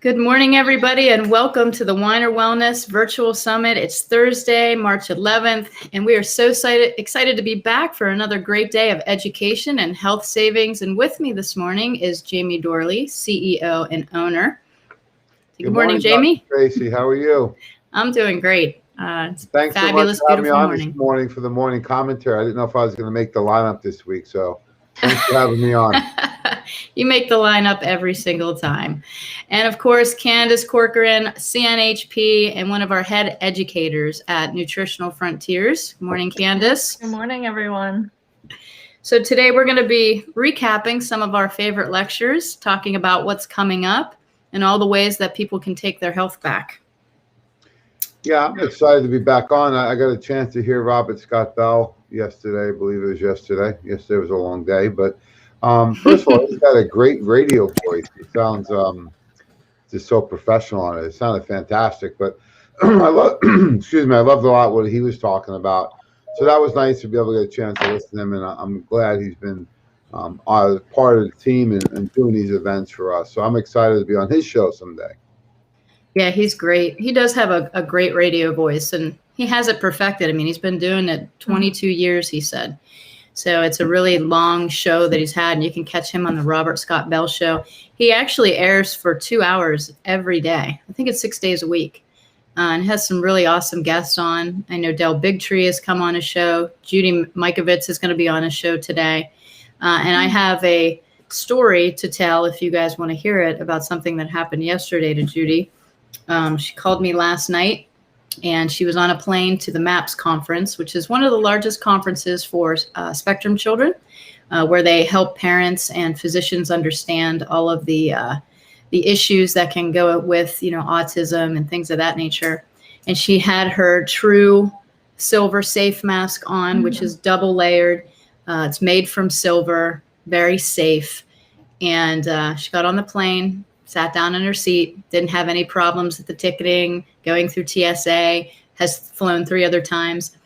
Good morning, everybody, and welcome to the Weiner Wellness Virtual Summit. It's Thursday, March 11th, and we are so excited to be back for another great day of education and health savings. And with me this morning is Jamie Dorley, CEO and owner. Good morning, Jamie. Dr. Tracy. How are you? I'm doing great. Thanks so much for having me on this morning for the morning commentary. I didn't know if I was going to make the lineup this week, so thanks for having me on. You make the lineup every single time. And of course, Candace, Corcoran, CNHP, and one of our head educators at Nutritional Frontiers. Good morning, Candace. Good morning, everyone. So today we're going to be recapping some of our favorite lectures, talking about what's coming up and all the ways that people can take their health back. Yeah, I'm excited to be back on. I got a chance to hear Robert Scott Bell yesterday. I believe it was yesterday. Yesterday was a long day, but first of all, he's got a great radio voice. It sounds just so professional on it. It sounded fantastic. But I love, excuse me, I loved a lot what he was talking about. So that was nice to be able to get a chance to listen to him, and I'm glad he's been part of the team and doing these events for us. So I'm excited to be on his show someday. Yeah, he's great. He does have a great radio voice, and he has it perfected. I mean, he's been doing it 22 years, he said. So it's a really long show that he's had, and you can catch him on the Robert Scott Bell Show. He actually airs for 2 hours every day. I think it's 6 days a week, and has some really awesome guests on. I know Del Bigtree has come on his show. Judy Mikovits is going to be on his show today. And I have a story to tell, if you guys want to hear it, about something that happened yesterday to Judy. She called me last night, and she was on a plane to the MAPS conference, which is one of the largest conferences for spectrum children, where they help parents and physicians understand all of the issues that can go with, autism and things of that nature. And she had her true silver safe mask on, which is double layered. It's made from silver, very safe. And she got on the plane, sat down in her seat, didn't have any problems at the ticketing, going through TSA, has flown 3 other times.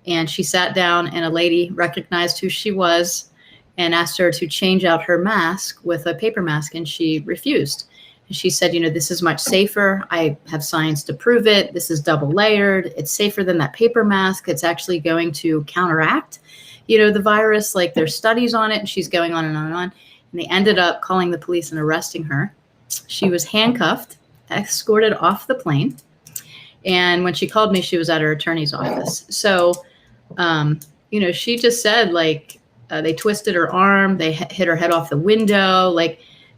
And she sat down, and a lady recognized who she was and asked her to change out her mask with a paper mask, and she refused. And she said, this is much safer. I have science to prove it. This is double layered. It's safer than that paper mask. It's actually going to counteract, the virus. Like, there's studies on it, and she's going on and on and on. And they ended up calling the police and arresting her. She was handcuffed, escorted off the plane. And when she called me, she was at her attorney's office. So, she just said, they twisted her arm, they hit her head off the window,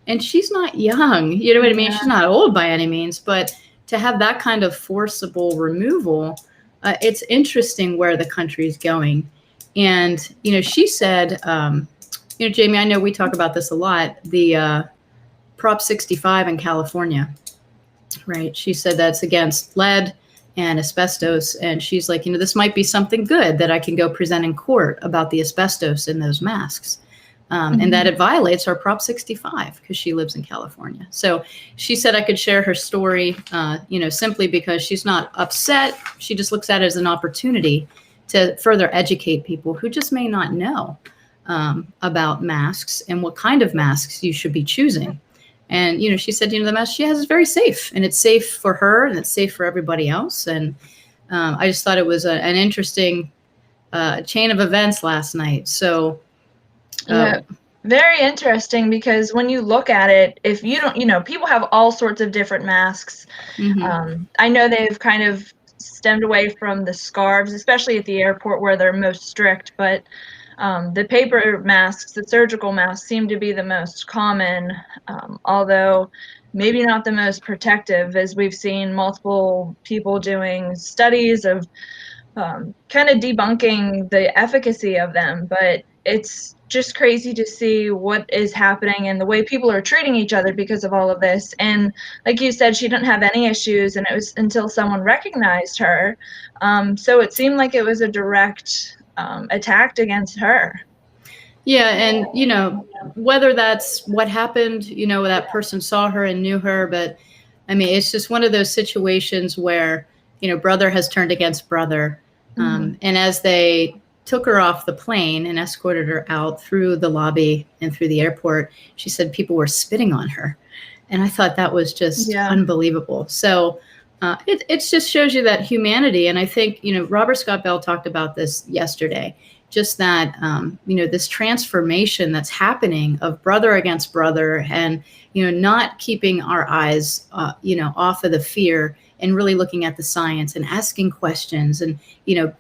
and she's not young, you know what I mean? She's not old by any means, but to have that kind of forcible removal, it's interesting where the country's going. And, she said, Jamie, I know we talk about this a lot, the Prop 65 in California, right? She said that's against lead and asbestos. And she's like, this might be something good that I can go present in court about the asbestos in those masks. And that it violates our Prop 65 because she lives in California. So she said I could share her story, simply because she's not upset. She just looks at it as an opportunity to further educate people who just may not know about masks and what kind of masks you should be choosing. And, she said, the mask she has is very safe, and it's safe for her and it's safe for everybody else. And I just thought it was an interesting chain of events last night. So, yeah, very interesting, because when you look at it, if you don't, people have all sorts of different masks. I know they've kind of stemmed away from the scarves, especially at the airport where they're most strict, but the paper masks, the surgical masks, seem to be the most common, although maybe not the most protective, as we've seen multiple people doing studies of kind of debunking the efficacy of them. But it's just crazy to see what is happening and the way people are treating each other because of all of this. And like you said, she didn't have any issues, and it was until someone recognized her. So it seemed like it was a direct attack against her. Yeah. And, whether that's what happened, that person saw her and knew her, but I mean, it's just one of those situations where, brother has turned against brother. And as they took her off the plane and escorted her out through the lobby and through the airport, she said people were spitting on her. And I thought that was just unbelievable. So it just shows you that humanity. And I think, Robert Scott Bell talked about this yesterday, just that, this transformation that's happening of brother against brother, and, not keeping our eyes, off of the fear, and really looking at the science and asking questions, and,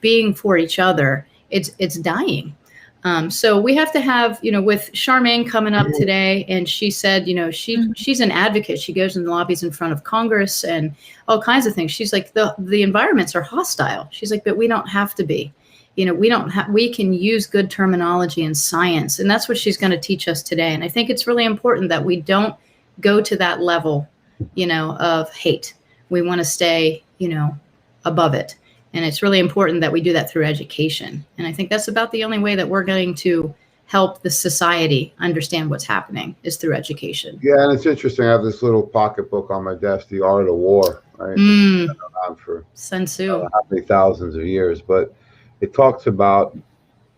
being for each other. It's dying. So we have to have, with Charmain coming up today, and she said, she's an advocate. She goes in the lobbies in front of Congress and all kinds of things. She's like, the environments are hostile. She's like, but we don't have to be, we can use good terminology and science. And that's what she's going to teach us today. And I think it's really important that we don't go to that level, of hate. We want to stay, above it. And it's really important that we do that through education. And I think that's about the only way that we're going to help the society understand what's happening, is through education. Yeah, and it's interesting. I have this little pocketbook on my desk, The Art of War, right? It's been around for Sun Tzu. How many thousands of years. But it talks about,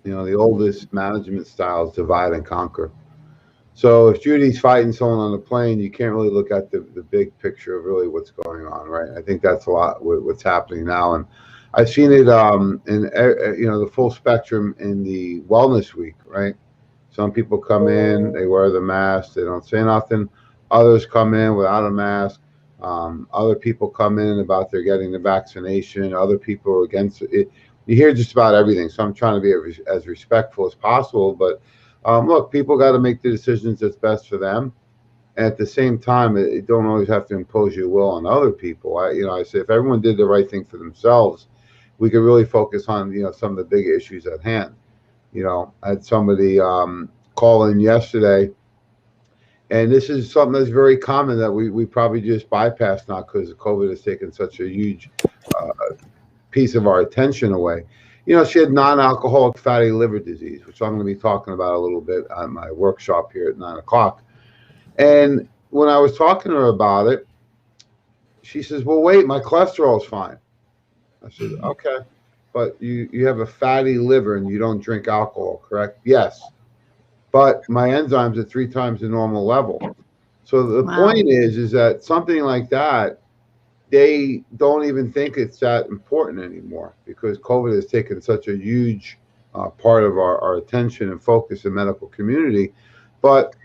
the oldest management styles, divide and conquer. So if Judy's fighting someone on the plane, you can't really look at the big picture of really what's going on, right? I think that's a lot what's happening now. And I've seen it in the full spectrum in the Wellness Week, right? Some people come in, they wear the mask, they don't say nothing. Others come in without a mask. Other people come in about they're getting the vaccination. Other people are against it. You hear just about everything. So I'm trying to be as respectful as possible. But look, people got to make the decisions that's best for them. And at the same time, it don't always have to impose your will on other people. I say if everyone did the right thing for themselves, we could really focus on, some of the big issues at hand. I had somebody call in yesterday, and this is something that's very common that we probably just bypass now because COVID has taken such a huge piece of our attention away. She had non-alcoholic fatty liver disease, which I'm going to be talking about a little bit on my workshop here at 9 o'clock. And when I was talking to her about it, she says, well, wait, my cholesterol is fine. I said, okay, but you have a fatty liver and you don't drink alcohol, correct? Yes, but my enzymes are 3 times the normal level. So the point is that something like that, they don't even think it's that important anymore because COVID has taken such a huge part of our attention and focus in the medical community. But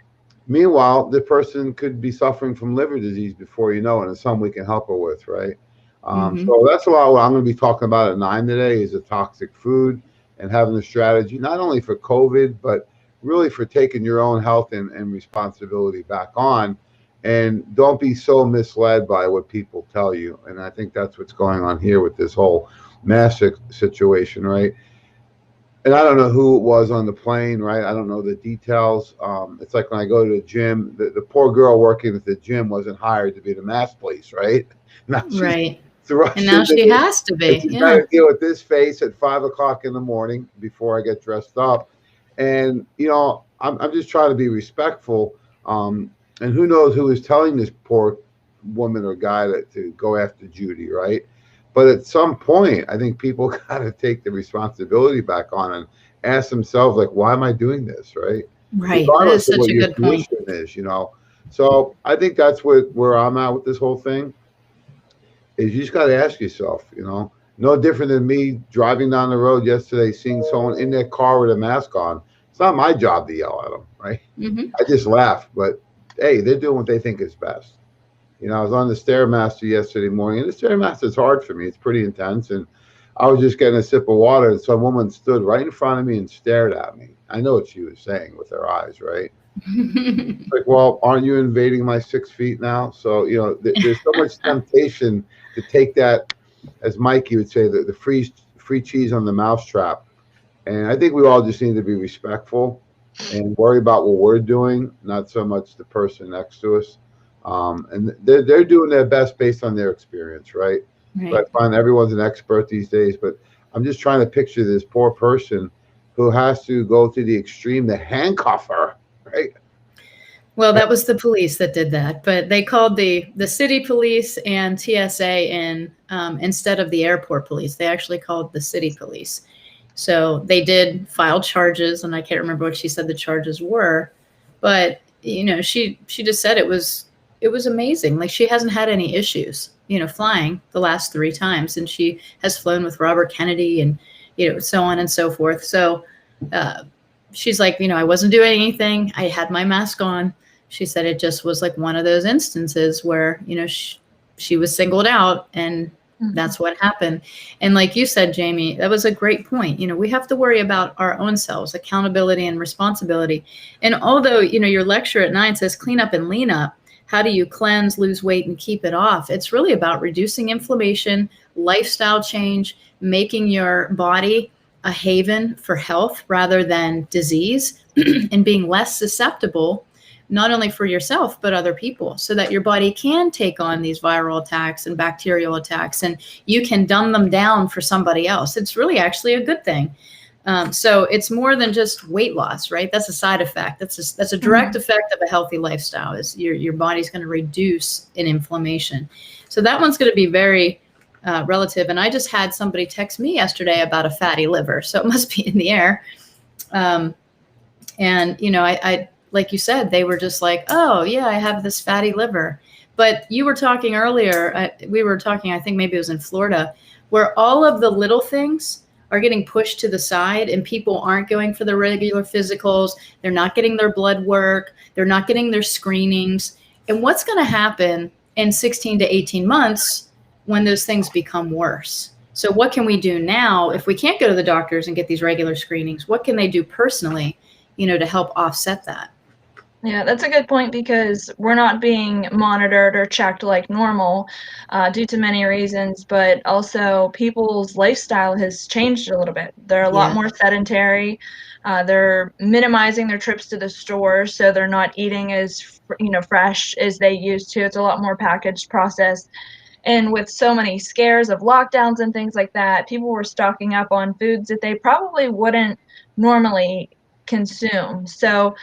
meanwhile, the person could be suffering from liver disease before you know it, and it's something we can help her with, right? So that's a lot of what I'm going to be talking about at 9 today, is a toxic food and having a strategy, not only for COVID, but really for taking your own health and responsibility back on. And don't be so misled by what people tell you. And I think that's what's going on here with this whole mask situation, right? And I don't know who it was on the plane, right? I don't know the details. It's like when I go to the gym, the poor girl working at the gym wasn't hired to be the mask police, right? Right. And now she has to be. She's got to deal with this face at 5 o'clock in the morning before I get dressed up. And, I'm just trying to be respectful. And who knows who is telling this poor woman or guy to go after Judy, right? But at some point, I think people got to take the responsibility back on and ask themselves, like, why am I doing this, right? Right. That is such a good point. Is, So I think that's where I'm at with this whole thing, is you just got to ask yourself, no different than me driving down the road yesterday, seeing someone in their car with a mask on. It's not my job to yell at them, right? I just laugh, but hey, they're doing what they think is best. I was on the Stairmaster yesterday morning, and the Stairmaster is hard for me. It's pretty intense, and I was just getting a sip of water, and some woman stood right in front of me and stared at me. I know what she was saying with her eyes, right? Like, well, aren't you invading my 6 feet now? So, there's so much temptation to take that, as Mikey would say, the free cheese on the mousetrap. And I think we all just need to be respectful and worry about what we're doing, not so much the person next to us. And they're doing their best based on their experience, right? So I find everyone's an expert these days, but I'm just trying to picture this poor person who has to go to the extreme to handcuff her, right? Well, that was the police that did that, but they called the city police and TSA in instead of the airport police. They actually called the city police. So they did file charges, and I can't remember what she said the charges were, but she just said it was it was amazing. Like, she hasn't had any issues, flying the last 3 times, and she has flown with Robert Kennedy and, so on and so forth. So she's like, I wasn't doing anything. I had my mask on. She said it just was like one of those instances where, she was singled out, and that's what happened. And like you said, Jamie, that was a great point. We have to worry about our own selves, accountability and responsibility. And although, your lecture at 9 says clean up and lean up, how do you cleanse, lose weight, and keep it off? It's really about reducing inflammation, lifestyle change, making your body a haven for health rather than disease, and being less susceptible, not only for yourself, but other people, so that your body can take on these viral attacks and bacterial attacks, and you can dumb them down for somebody else. It's really actually a good thing. So it's more than just weight loss, right? That's a side effect. That's a direct effect of a healthy lifestyle, is your body's going to reduce in inflammation. So that one's going to be very relative. And I just had somebody text me yesterday about a fatty liver, so it must be in the air. And, I like you said, they were just like, oh, yeah, I have this fatty liver. But you were talking earlier, we were talking, I think maybe it was in Florida, where all of the little things are getting pushed to the side, and people aren't going for the regular physicals. They're not getting their blood work. They're not getting their screenings. And what's going to happen in 16 to 18 months when those things become worse? So what can we do now if we can't go to the doctors and get these regular screenings? What can they do personally, to help offset that? Yeah, that's a good point, because we're not being monitored or checked like normal due to many reasons, but also people's lifestyle has changed a little bit. They're a lot more sedentary. They're minimizing their trips to the store, so they're not eating as fresh as they used to. It's a lot more packaged, processed. And with so many scares of lockdowns and things like that, people were stocking up on foods that they probably wouldn't normally consume. So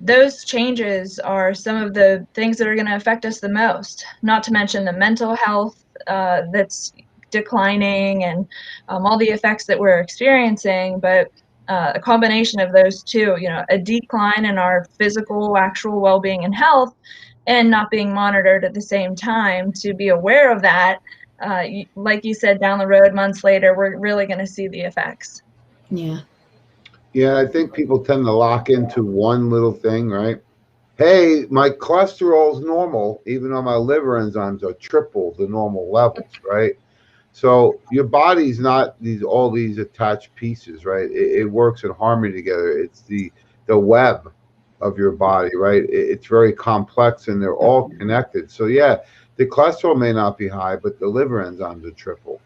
those changes are some of the things that are going to affect us the most, not to mention the mental health that's declining, and all the effects that we're experiencing. But a combination of those two, a decline in our physical, actual well-being and health, and not being monitored at the same time to be aware of that, like you said, down the road, months later, we're really going to see the effects. Yeah. Yeah, I think people tend to lock into one little thing, right? Hey, my cholesterol's normal, even though my liver enzymes are triple the normal levels, right? So your body's not all these attached pieces, right? It works in harmony together. It's the web of your body, right? It's very complex, and they're all connected. So yeah, the cholesterol may not be high, but the liver enzymes are triple,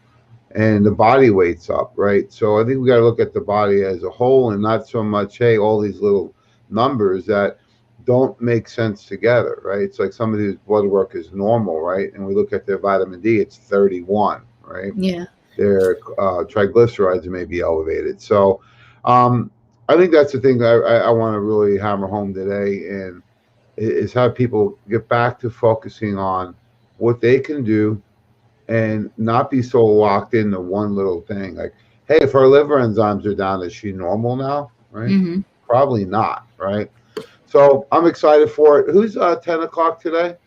and the body weight's up, right? So I think we got to look at the body as a whole, and not so much, hey, all these little numbers that don't make sense together, right? It's like somebody whose blood work is normal, right? And we look at their vitamin D, it's 31, right? Yeah. Their triglycerides may be elevated. So I think that's the thing that I want to really hammer home today, and is have people get back to focusing on what they can do, and not be so locked into one little thing. Like, hey, if her liver enzymes are down, is she normal now? Right? Mm-hmm. Probably not, right? So I'm excited for it. Who's 10 o'clock today?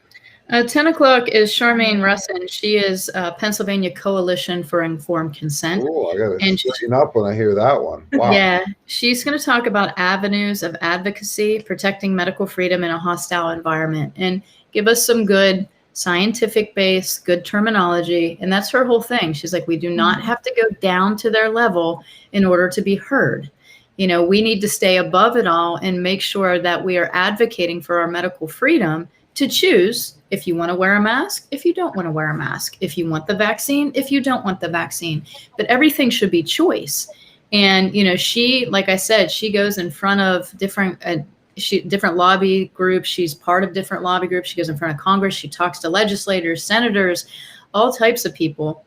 10 o'clock is Charmain Rusin. She is Pennsylvania Coalition for Informed Consent. Oh, I got to straighten up when I hear that one. Wow. Yeah, she's going to talk about avenues of advocacy, protecting medical freedom in a hostile environment, and give us some good scientific base, good terminology. And that's her whole thing. She's like, we do not have to go down to their level in order to be heard. We need to stay above it all and make sure that we are advocating for our medical freedom to choose if you want to wear a mask, if you don't want to wear a mask, if you want the vaccine, if you don't want the vaccine. But everything should be choice. And, she, like I said, she goes in front of different lobby groups. She's part of different lobby groups. She goes in front of Congress. She talks to legislators, senators, all types of people.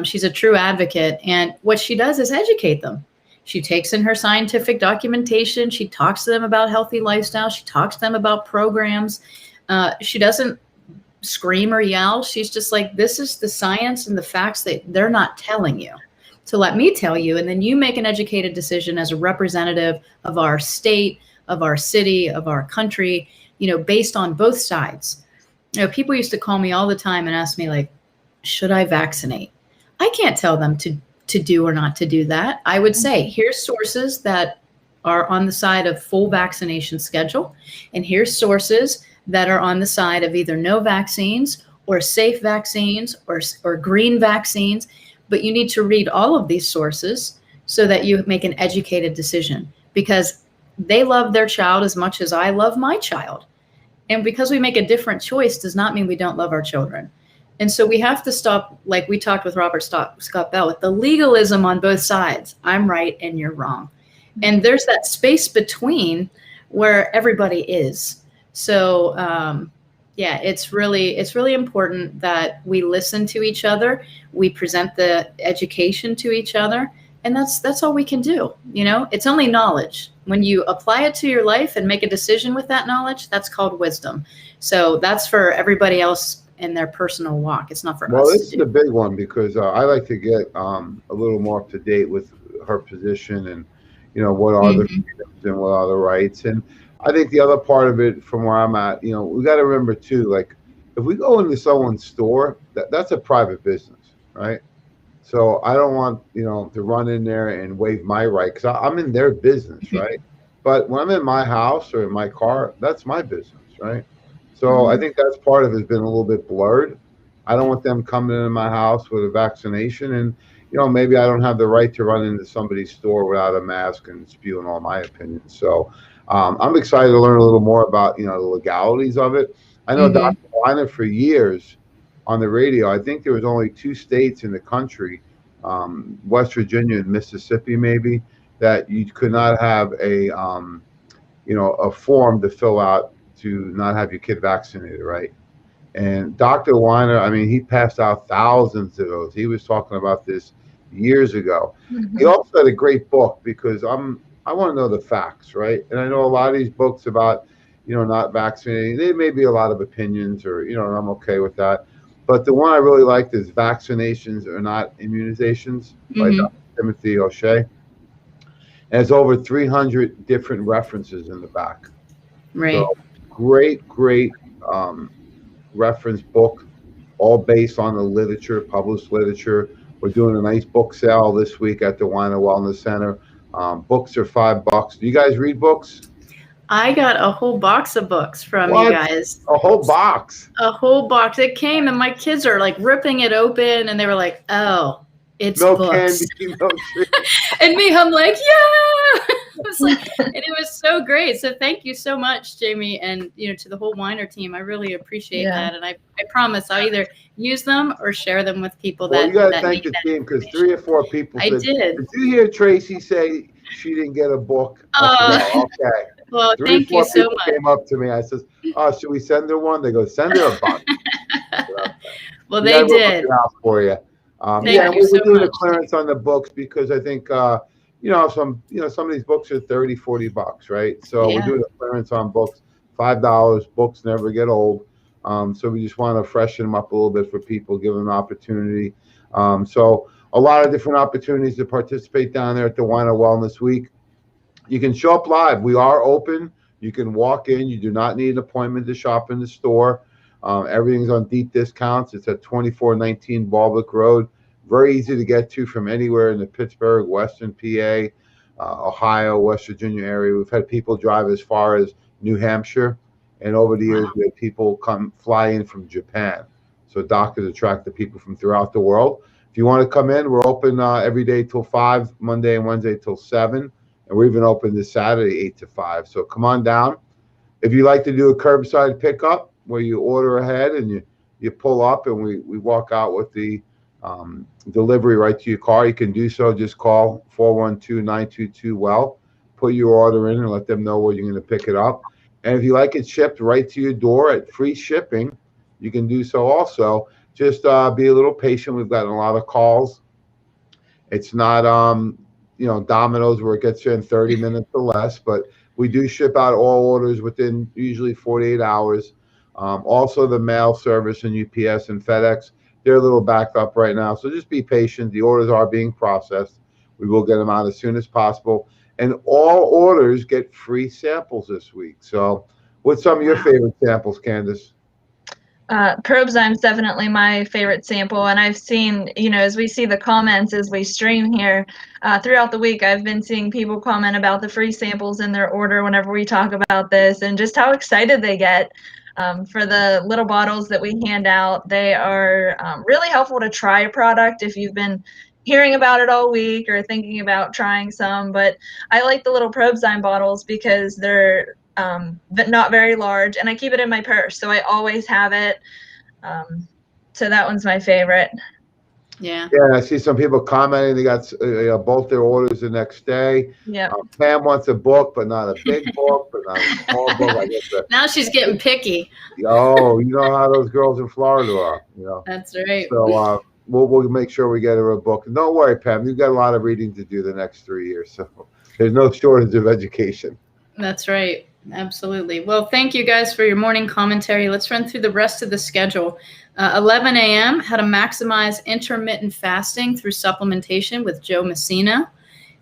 She's a true advocate. And what she does is educate them. She takes in her scientific documentation. She talks to them about healthy lifestyle. She talks to them about programs. She doesn't scream or yell. She's just like, this is the science and the facts that they're not telling you. So let me tell you, and then you make an educated decision as a representative of our state, of our city, of our country, based on both sides. People used to call me all the time and ask me, like, should I vaccinate? I can't tell them to do or not to do that. I would say, here's sources that are on the side of full vaccination schedule, and here's sources that are on the side of either no vaccines or safe vaccines or green vaccines. But you need to read all of these sources so that you make an educated decision, because they love their child as much as I love my child. And because we make a different choice does not mean we don't love our children. And so we have to stop, like we talked with Robert Scott Bell, with the legalism on both sides. I'm right and you're wrong. And there's that space between where everybody is. So yeah, it's really important that we listen to each other. We present the education to each other. And that's all we can do. You know, it's only knowledge. When you apply it to your life and make a decision with that knowledge, that's called wisdom. So that's for everybody else in their personal walk. It's not for us. Well, this is a big one, because I like to get a little more up to date with her position, and you know, what are the freedoms and what are the rights. And I think the other part of it, from where I'm at, you know, we got to remember too, like if we go into someone's store, that's a private business, right? So I don't want, you know, to run in there and waive my right, because I'm in their business, right? But when I'm in my house or in my car, that's my business, right? So I think that's part of it has been a little bit blurred. I don't want them coming into my house with a vaccination, and you know, maybe I don't have the right to run into somebody's store without a mask and spewing all my opinions. So I'm excited to learn a little more about, you know, the legalities of it. I know Dr. Weiner for years on the radio. I think there was only 2 states in the country, West Virginia and Mississippi, maybe, that you could not have a, you know, a form to fill out to not have your kid vaccinated, right? And Dr. Weiner, I mean, he passed out thousands of those. He was talking about this years ago. He also had a great book, because I want to know the facts, right? And I know a lot of these books about, you know, not vaccinating, there may be a lot of opinions, or, you know, and I'm okay with that. But the one I really liked is Vaccinations Are Not Immunizations by Dr. Timothy O'Shea. And it's over 300 different references in the back. Right. So great reference book, all based on the literature, published literature. We're doing a nice book sale this week at the Weiner Wellness Center. Books are $5. Do you guys read books? I got a whole box of books from you guys. A whole box? A whole box. It came, and my kids are like ripping it open, and they were like, oh, it's no books. Candy, no And me, I'm like, yeah. I was like, and it was so great. So thank you so much, Jamie, and you know, to the whole Weiner team. I really appreciate that, and I promise I'll either use them or share them with people well, that. You got to that thank the team, because 3 or 4 people. I said, did. Did you hear Tracy say she didn't get a book? Okay. Well, 3 thank or 4 you so people much. Came up to me. I says, "Oh, should we send her one?" They go, "Send her a box." Well, they did. We'll look it out for you. Thank you so we're doing much. a clearance on the books, because I think you know, some of these books are $30-$40, right? So we're doing a clearance on books, $5. Books never get old. So we just want to freshen them up a little bit for people, give them an opportunity. So a lot of different opportunities to participate down there at the Weiner Wellness Week. You can show up live. We are open. You can walk in. You do not need an appointment to shop in the store. Everything's on deep discounts. It's at 2419 Baldwick Road. Very easy to get to from anywhere in the Pittsburgh, Western PA, Ohio, West Virginia area. We've had people drive as far as New Hampshire. And over the years, we had people fly in from Japan. So doctors attract the people from throughout the world. If you want to come in, we're open every day till 5, Monday and Wednesday till 7. And we're even open this Saturday, 8 to 5. So come on down. If you like to do a curbside pickup where you order ahead and you pull up and we walk out with the delivery right to your car, you can do so. Just call 412-922-WELL. Put your order in and let them know where you're going to pick it up. And if you like it shipped right to your door at free shipping, you can do so also. Just be a little patient. We've gotten a lot of calls. It's not you know, Domino's where it gets you in 30 minutes or less, but we do ship out all orders within usually 48 hours. Also, the mail service and UPS and FedEx, they're a little backed up right now. So just be patient. The orders are being processed. We will get them out as soon as possible. And all orders get free samples this week. So what's some of your favorite samples, Candace? Probezyme's definitely my favorite sample, and I've seen, as we see the comments as we stream here throughout the week, I've been seeing people comment about the free samples in their order whenever we talk about this, and just how excited they get for the little bottles that we hand out. They are really helpful to try a product if you've been hearing about it all week or thinking about trying some. But I like the little Probezyme bottles because they're but not very large, and I keep it in my purse, so I always have it. So that one's my favorite. Yeah. Yeah, I see some people commenting they got both their orders the next day. Yeah. Pam wants a book, but not a big book, but not a small book. I guess Now she's getting picky. Oh, you know how those girls in Florida are. That's right. So we'll make sure we get her a book. And don't worry, Pam, you've got a lot of reading to do the next 3 years, so there's no shortage of education. That's right. Absolutely. Well, thank you guys for your morning commentary. Let's run through the rest of the schedule. 11 a.m., how to maximize intermittent fasting through supplementation with Joe Messino.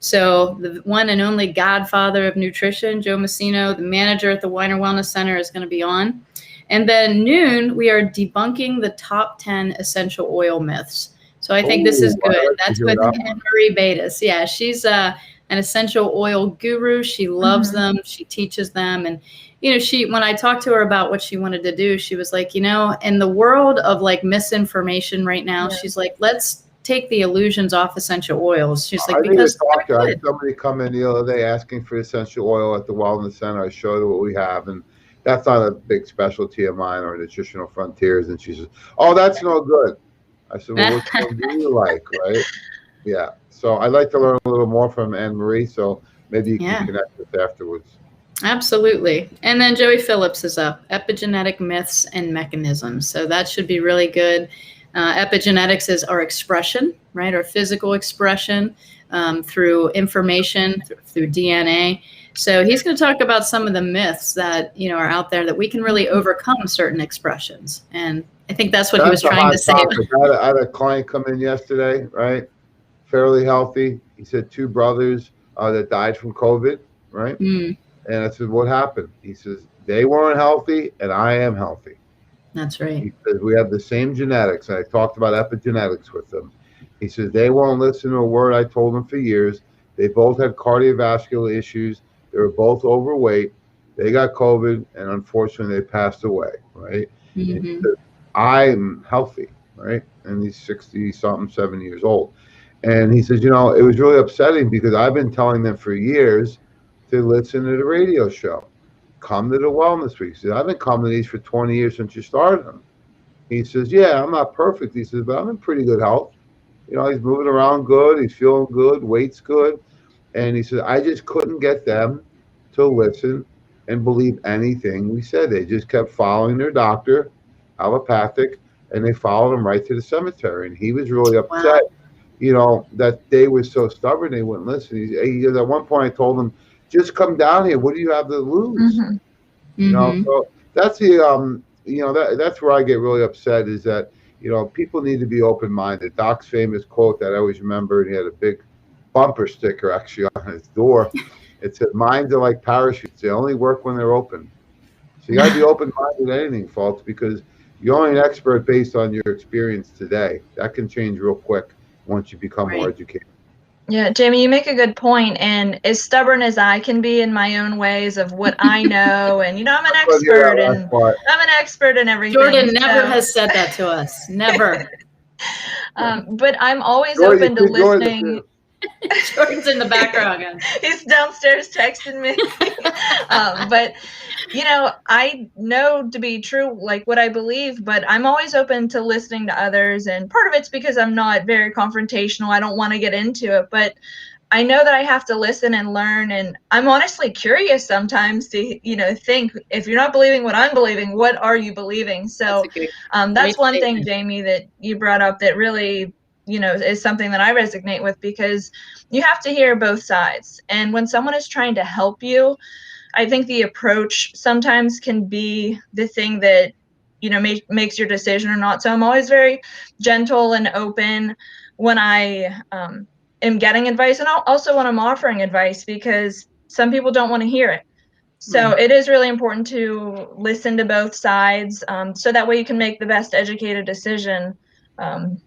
So the one and only godfather of nutrition, Joe Messino, the manager at the Weiner Wellness Center, is going to be on. And then noon, we are debunking the top 10 essential oil myths. So I think this is good. That's with Anne-Marie Battis. Yeah, she's an essential oil guru. She loves them. She teaches them. And, when I talked to her about what she wanted to do, she was like, in the world of like misinformation right now, she's like, let's take the illusions off essential oils. She's like, because I had somebody come in the other day asking for essential oil at the Wellness Center. I showed her what we have, and that's not a big specialty of mine or Nutritional Frontiers. And she says, oh, that's no good. I said, well, which one do you like, right? Yeah. So I'd like to learn a little more from Anne-Marie, so maybe you can connect with afterwards. Absolutely. And then Joey Phillips is up, Epigenetic Myths and Mechanisms. So that should be really good. Epigenetics is our expression, right? Our physical expression through information, through DNA. So he's going to talk about some of the myths that, are out there that we can really overcome certain expressions. And I think that's what he was trying to say. I had a client come in yesterday, right? Fairly healthy. He said 2 brothers that died from COVID, right? And I said, what happened? He says, they weren't healthy and I am healthy. That's right. He says, we have the same genetics. I talked about epigenetics with them. He says, they won't listen to a word I told them for years. They both had cardiovascular issues. They were both overweight. They got COVID, and unfortunately, they passed away, right? And he says, I'm healthy, right? And he's 60-something, 7 years old. And he says, it was really upsetting because I've been telling them for years to listen to the radio show. Come to the Wellness Week. He says, I've been coming to these for 20 years since you started them. He says, yeah, I'm not perfect. He says, but I'm in pretty good health. He's moving around good. He's feeling good. Weight's good. And he says, I just couldn't get them to listen and believe anything we said. They just kept following their doctor, allopathic, and they followed him right to the cemetery. And he was really upset, that they were so stubborn they wouldn't listen. He goes, at one point I told him, just come down here. What do you have to lose? So that's that's where I get really upset is that, people need to be open-minded. Doc's famous quote that I always remember, and he had a big bumper sticker actually on his door. It said, minds are like parachutes. They only work when they're open. So you got to be open-minded to anything, folks, because you're only an expert based on your experience today. That can change real quick once you become more educated. Yeah, Jamie, you make a good point. And as stubborn as I can be in my own ways of what I know, and I'm an expert, and I'm an expert in everything. Jordan never has said that to us. Never. But I'm always open to listening. Jordan's in the background again. He's downstairs texting me. But I know to be true, like what I believe, but I'm always open to listening to others. And part of it's because I'm not very confrontational. I don't want to get into it, but I know that I have to listen and learn. And I'm honestly curious sometimes to, think if you're not believing what I'm believing, what are you believing? So that's one thing, Jamie, that you brought up that really, is something that I resonate with, because you have to hear both sides. And when someone is trying to help you, I think the approach sometimes can be the thing that, makes your decision or not. So I'm always very gentle and open when I am getting advice, and also when I'm offering advice, because some people don't want to hear it. So Right. it is really important to listen to both sides, so that way you can make the best educated decision.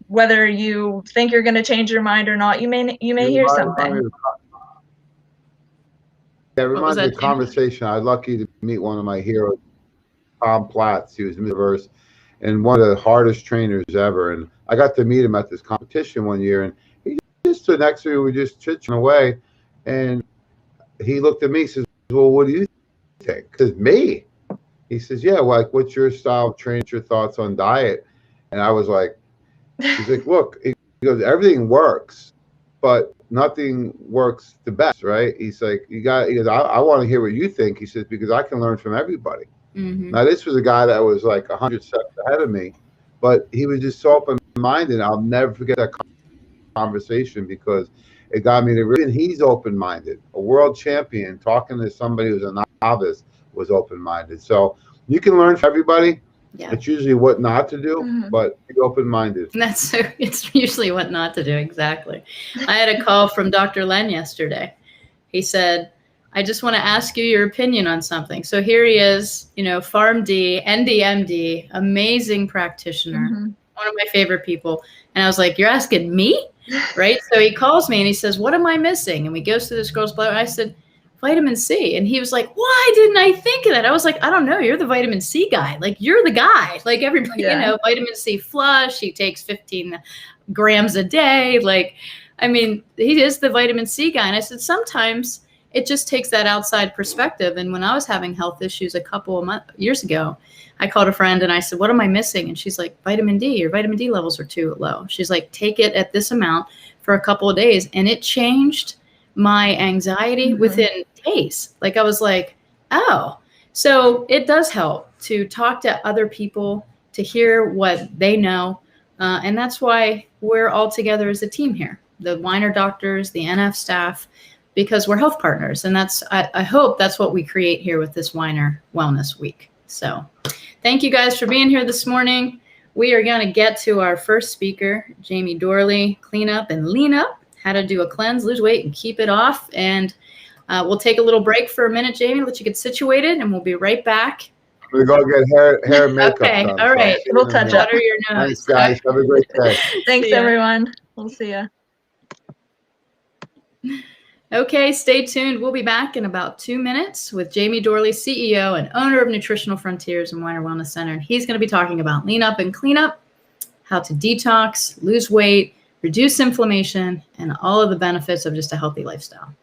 Whether you think you're going to change your mind or not, you may You hear remind something. me of, yeah, it What was reminds me of that, a Jamie? conversation. I was lucky to meet one of my heroes, Tom Platts. He was Mr. and one of the hardest trainers ever. And I got to meet him at this competition one year, and he just stood next to me. We were just chit-chatting away, and he looked at me. He says, "Well, what do you think?" I says, "Me?" He says, "Yeah. Like, what's your style of training? What's your thoughts on diet?" And I was like, "He's like, look." He goes, "Everything works, but nothing works the best, right?" He's like, "You got." He goes, "I want to hear what you think." He says, "Because I can learn from everybody." Mm-hmm. Now, this was a guy that was like 100 steps ahead of me, but he was just so open-minded. I'll never forget that conversation because it got me to really, and he's open-minded. A world champion talking to somebody who's a novice was open-minded. So you can learn from everybody. Yeah. It's usually what not to do, but be open-minded. And it's usually what not to do. Exactly. I had a call from Dr. Len yesterday. He said, "I just want to ask you your opinion on something." So here he is, PharmD, NDMD, amazing practitioner, one of my favorite people. And I was like, "You're asking me?" Right? So he calls me and he says, "What am I missing?" And we go through this girl's blood. I said, "Vitamin C." And he was like, "Why didn't I think of that?" I was like, "I don't know. You're the vitamin C guy. Like, you're the guy. Like, everybody, vitamin C flush. He takes 15 grams a day. Like, I mean, he is the vitamin C guy." And I said, sometimes it just takes that outside perspective. And when I was having health issues a couple of years ago, I called a friend and I said, "What am I missing?" And she's like, "Vitamin D. Your vitamin D levels are too low." She's like, "Take it at this amount for a couple of days." And it changed my anxiety within days. Like, I was like, oh, so it does help to talk to other people, to hear what they know. And that's why we're all together as a team here, the Weiner doctors, the NF staff, because we're health partners. And I hope that's what we create here with this Weiner Wellness Week. So thank you guys for being here this morning. We are going to get to our first speaker, Jamie Dorley, Clean Up and Lean Up, how to do a cleanse, lose weight, and keep it off. And we'll take a little break for a minute, Jamie, let you get situated, and we'll be right back. I'm going to go get hair and makeup Okay, done. all right. So We'll touch up. Water your nose. Thanks, guys. Have a great day. Thanks, everyone. We'll see ya. Okay, stay tuned. We'll be back in about 2 minutes with Jamie Dorley, CEO and owner of Nutritional Frontiers and Weiner Wellness Center. And he's going to be talking about lean up and clean up, how to detox, lose weight, reduce inflammation, and all of the benefits of just a healthy lifestyle.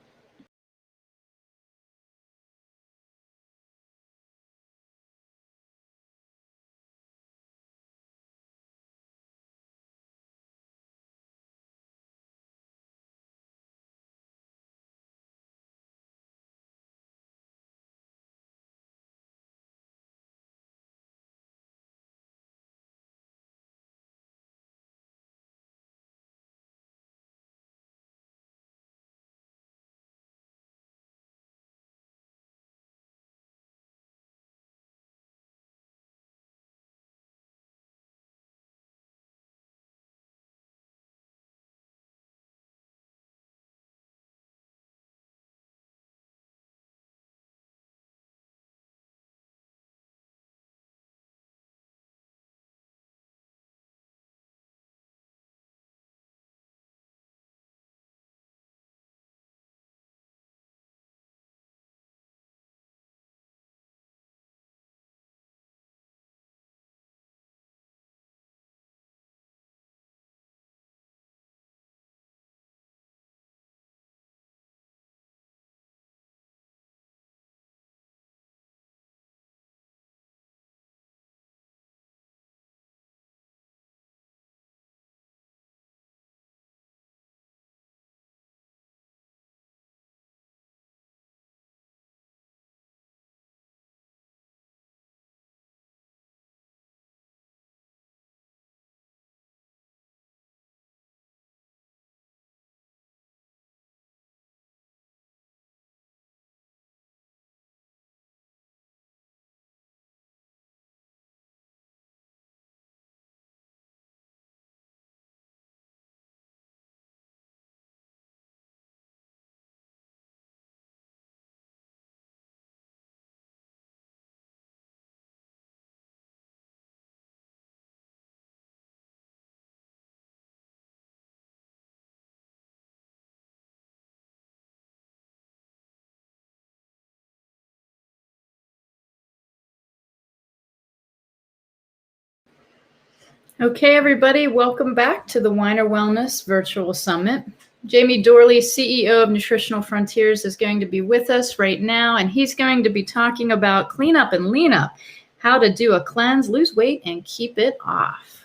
Okay, everybody, welcome back to the Weiner Wellness Virtual Summit. Jamie Dorley, CEO of Nutritional Frontiers, is going to be with us right now, and he's going to be talking about clean up and lean up, how to do a cleanse, lose weight, and keep it off.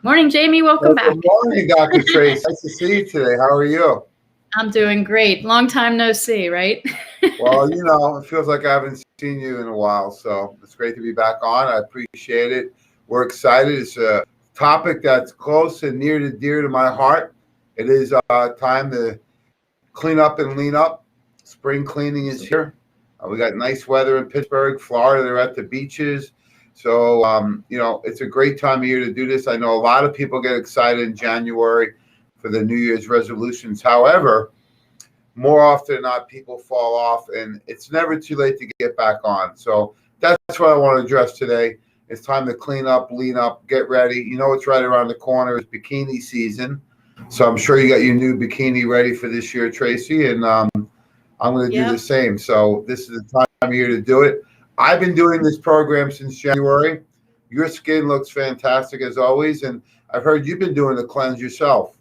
Morning, Jamie. Welcome back. Good morning, Dr. Trace. Nice to see you today. How are you? I'm doing great. Long time no see, right? Well, it feels like I haven't seen you in a while, so it's great to be back on. I appreciate it. We're excited. It's a topic that's close and near to dear to my heart. It is time to clean up and lean up. Spring cleaning is here. We got nice weather in Pittsburgh, Florida. They're at the beaches. So, it's a great time of year to do this. I know a lot of people get excited in January for the New Year's resolutions. However, more often than not, people fall off, and it's never too late to get back on. So that's what I want to address today. It's time to clean up, lean up, get ready. You know what's right around the corner is bikini season. So I'm sure you got your new bikini ready for this year, Tracy, and I'm going to do the same. So this is the time of year to do it. I've been doing this program since January. Your skin looks fantastic as always, and I've heard you've been doing the cleanse yourself.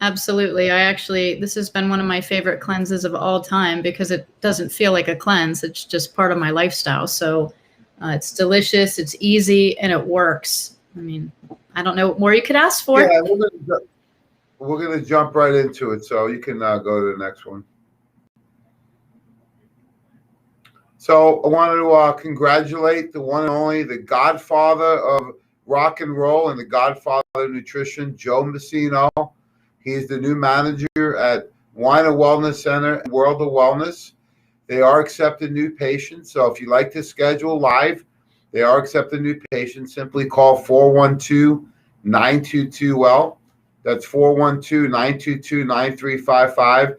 Absolutely. This has been one of my favorite cleanses of all time because it doesn't feel like a cleanse. It's just part of my lifestyle. So it's delicious, it's easy, and it works. I mean, I don't know what more you could ask for. Yeah, we're going to jump right into it. So you can go to the next one. So I wanted to congratulate the one and only, the godfather of rock and roll and the godfather of nutrition, Joe Messino. He's the new manager at Weiner Wellness Center and World of Wellness. They are accepting new patients. So if you like to schedule live, they are accepting new patients. Simply call 412-922-WELL. That's 412-922-9355.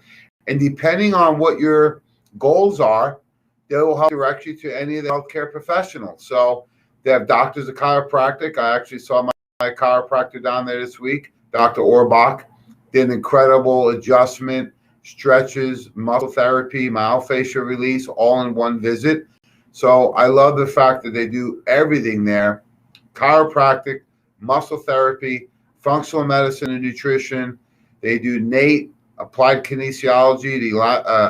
And depending on what your goals are, they will help direct you to any of the healthcare professionals. So they have doctors of chiropractic. I actually saw my chiropractor down there this week, Dr. Orbach. Did an incredible adjustment, stretches, muscle therapy, myofascial release, all in one visit. So I love the fact that they do everything there: chiropractic, muscle therapy, functional medicine and nutrition. They do NATE, applied kinesiology, the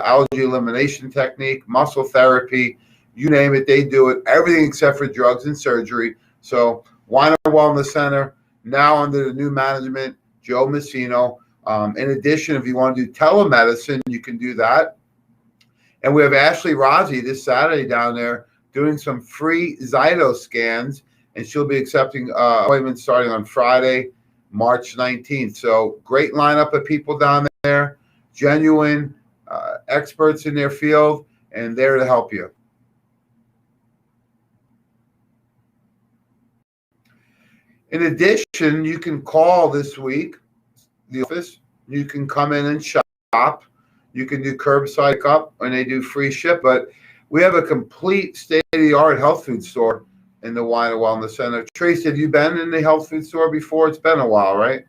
allergy elimination technique, muscle therapy, you name it, they do it. Everything except for drugs and surgery. So Weiner Wellness Center, now under the new management, Joe Messino. In addition, if you want to do telemedicine, you can do that. And we have Ashley Rozzi this Saturday down there doing some free Zyto scans, and she'll be accepting appointments starting on Friday, March 19th. So great lineup of people down there, genuine experts in their field, and there to help you. In addition, you can call this week the office. You can come in and shop. You can do curbside pickup, and they do free ship. But we have a complete state-of-the-art health food store in the Weiner Wellness Center. Trace, have you been in the health food store before? It's been a while, right?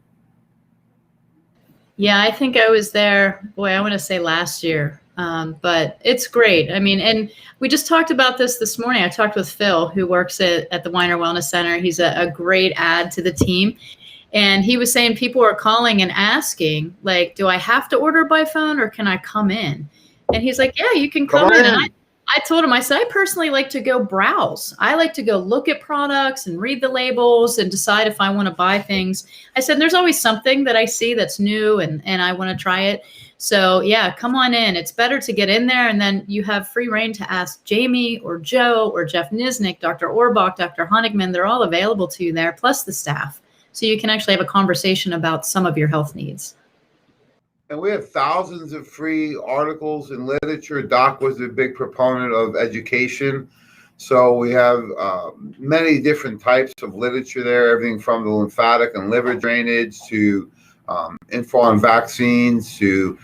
Yeah, I think I was there, I want to say last year. But it's great. I mean, and we just talked about this morning. I talked with Phil, who works at the Weiner Wellness Center. He's a great add to the team. And he was saying people are calling and asking, like, do I have to order by phone or can I come in? And he's like, yeah, you can come in. And I told him, I said, I personally like to go browse. I like to go look at products and read the labels and decide if I want to buy things. I said, there's always something that I see that's new and I want to try it. So yeah, come on in. It's better to get in there, and then you have free reign to ask Jamie or Joe or Jeff Niznik, Dr. Orbach, Dr. Honigman. They're all available to you there, plus the staff. So you can actually have a conversation about some of your health needs. And we have thousands of free articles and literature. Doc was a big proponent of education. So we have many different types of literature there, everything from the lymphatic and liver drainage to info on vaccines to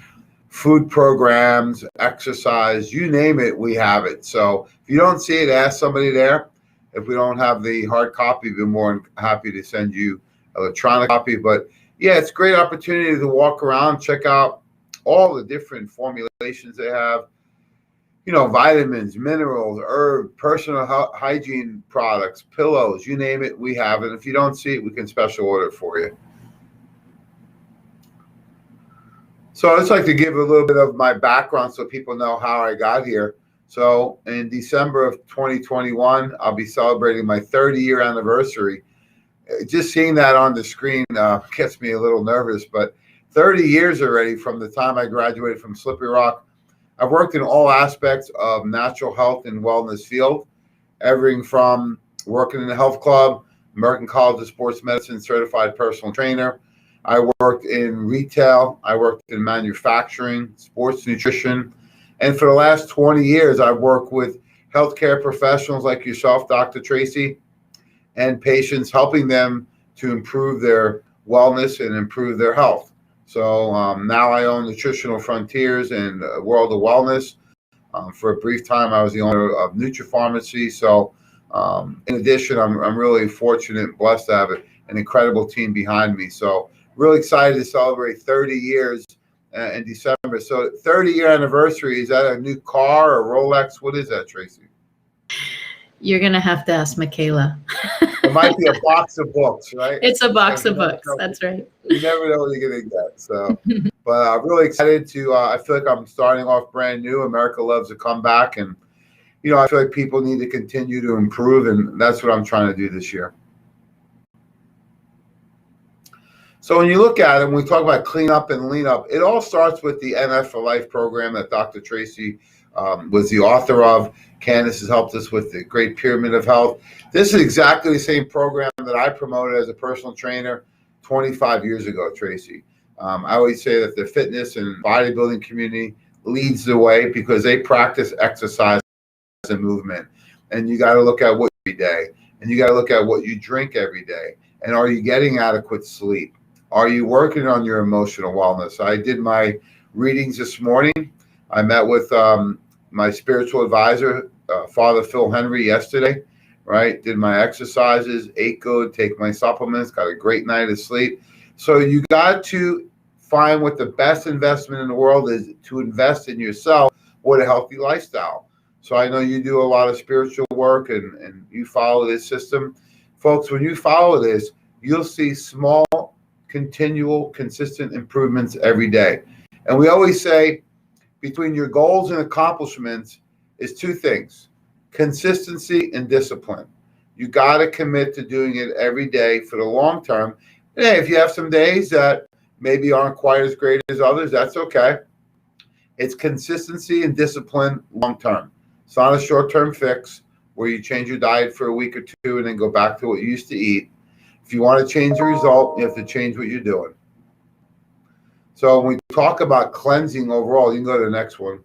food programs, exercise, you name it, we have it. So if you don't see it, ask somebody there. If we don't have the hard copy, we're more than happy to send you electronic copy. But yeah, it's a great opportunity to walk around, check out all the different formulations they have. vitamins, minerals, herb, personal hygiene products, pillows, you name it, we have it. If you don't see it, we can special order it for you. So I'd just like to give a little bit of my background so people know how I got here. So in December of 2021, I'll be celebrating my 30-year anniversary. Just seeing that on the screen gets me a little nervous, but 30 years already from the time I graduated from Slippery Rock. I've worked in all aspects of natural health and wellness field, everything from working in a health club, American College of Sports Medicine certified personal trainer. I worked in retail. I worked in manufacturing, sports nutrition. And for the last 20 years, I've worked with healthcare professionals like yourself, Dr. Tracy, and patients, helping them to improve their wellness and improve their health. So now I own Nutritional Frontiers and World of Wellness. For a brief time, I was the owner of NutriPharmacy. So in addition, I'm really fortunate and blessed to have an incredible team behind me. So really excited to celebrate 30 years in December. So 30-year anniversary, is that a new car or Rolex? What is that, Tracy? You're going to have to ask Michaela. It might be a box of books, right? It's a box of books. That's right. You never know what you're going to get. So, but I'm really excited to, I feel like I'm starting off brand new. America loves to come back. And, I feel like people need to continue to improve. And that's what I'm trying to do this year. So when you look at it, when we talk about clean up and lean up, it all starts with the NF for Life program that Dr. Tracy was the author of. Candace has helped us with the Great Pyramid of Health. This is exactly the same program that I promoted as a personal trainer 25 years ago, Tracy. I always say that the fitness and bodybuilding community leads the way because they practice exercise and movement. And you got to look at what every day. And you got to look at what you drink every day. And are you getting adequate sleep? Are you working on your emotional wellness? I did my readings this morning. I met with my spiritual advisor, Father Phil Henry, yesterday, right? Did my exercises, ate good, take my supplements, got a great night of sleep. So you got to find what the best investment in the world is, to invest in yourself with a healthy lifestyle. So I know you do a lot of spiritual work and you follow this system. Folks, when you follow this, you'll see small, continual, consistent improvements every day. And we always say between your goals and accomplishments is two things: consistency and discipline. You got to commit to doing it every day for the long term. And hey, if you have some days that maybe aren't quite as great as others, that's okay. It's consistency and discipline long term. It's not a short-term fix where you change your diet for a week or two and then go back to what you used to eat. If you want to change the result, you have to change what you're doing. So when we talk about cleansing overall, you can go to the next one.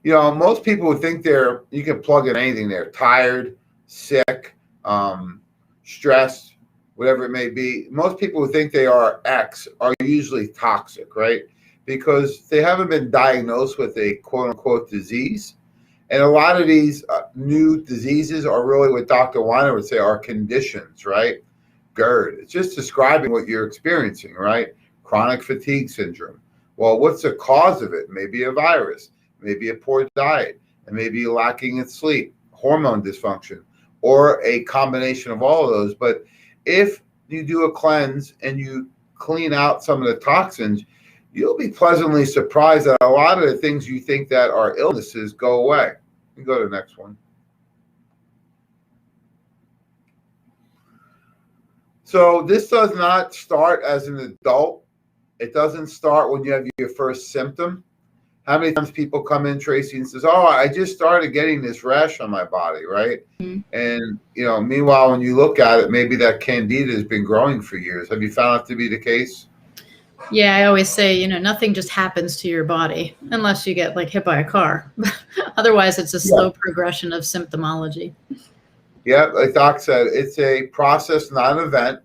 Most people would think you can plug in anything there: tired, sick, stressed, whatever it may be. Most people who think they are X are usually toxic, right? Because they haven't been diagnosed with a quote-unquote disease. And a lot of these new diseases are really what Dr. Weiner would say are conditions, right? GERD. It's just describing what you're experiencing, right? Chronic fatigue syndrome. Well, what's the cause of it? Maybe a virus, maybe a poor diet, and maybe lacking in sleep, hormone dysfunction, or a combination of all of those. But if you do a cleanse and you clean out some of the toxins, you'll be pleasantly surprised that a lot of the things you think that are illnesses go away. You can go to the next one. So this does not start as an adult. It doesn't start when you have your first symptom. How many times people come in, Tracy, and says, "Oh, I just started getting this rash on my body," right? Mm-hmm. And, meanwhile, when you look at it, maybe that candida has been growing for years. Have you found that to be the case? Yeah, I always say, nothing just happens to your body unless you get hit by a car. Otherwise, it's a slow progression of symptomology. Yeah, like Doc said, it's a process, not an event,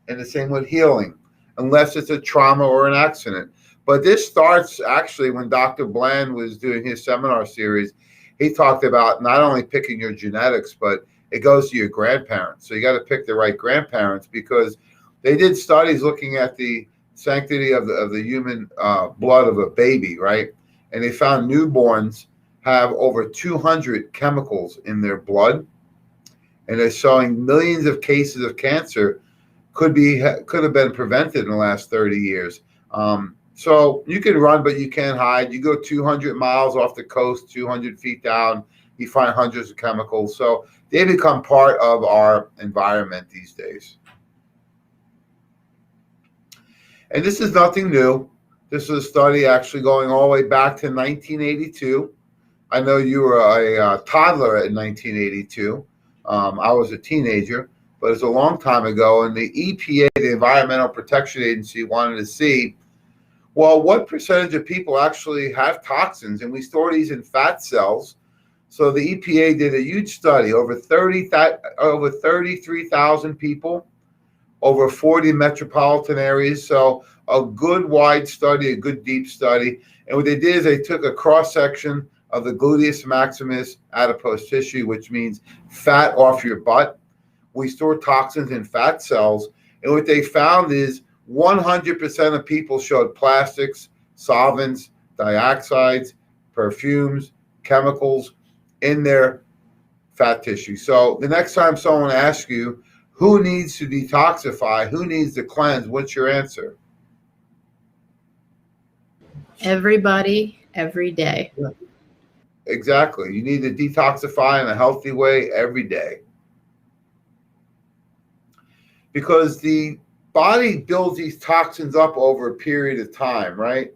and the same with healing, unless it's a trauma or an accident. But this starts actually when Dr. Bland was doing his seminar series. He talked about not only picking your genetics, but it goes to your grandparents. So you got to pick the right grandparents, because they did studies looking at the sanctity of the human blood of a baby, right? and they found newborns have over 200 chemicals in their blood, and they're showing millions of cases of cancer could have been prevented in the last 30 years. So you can run, but you can't hide. You go 200 miles off the coast, 200 feet down, you find hundreds of chemicals. So they become part of our environment these days. And this is nothing new. This is a study actually going all the way back to 1982. I know you were a toddler in 1982. I was a teenager, but it's a long time ago. And the EPA, the Environmental Protection Agency, wanted to see, well, what percentage of people actually have toxins? And we store these in fat cells. So the EPA did a huge study, over 33,000 people, over 40 metropolitan areas. So a good wide study, a good deep study. And what they did is they took a cross-section of the gluteus maximus adipose tissue, which means fat off your butt. We store toxins in fat cells. And what they found is 100% of people showed plastics, solvents, dioxides, perfumes, chemicals in their fat tissue. So the next time someone asks you, who needs to detoxify, who needs to cleanse, what's your answer? Everybody, every day. Yeah. Exactly. You need to detoxify in a healthy way every day. Because the body builds these toxins up over a period of time, right?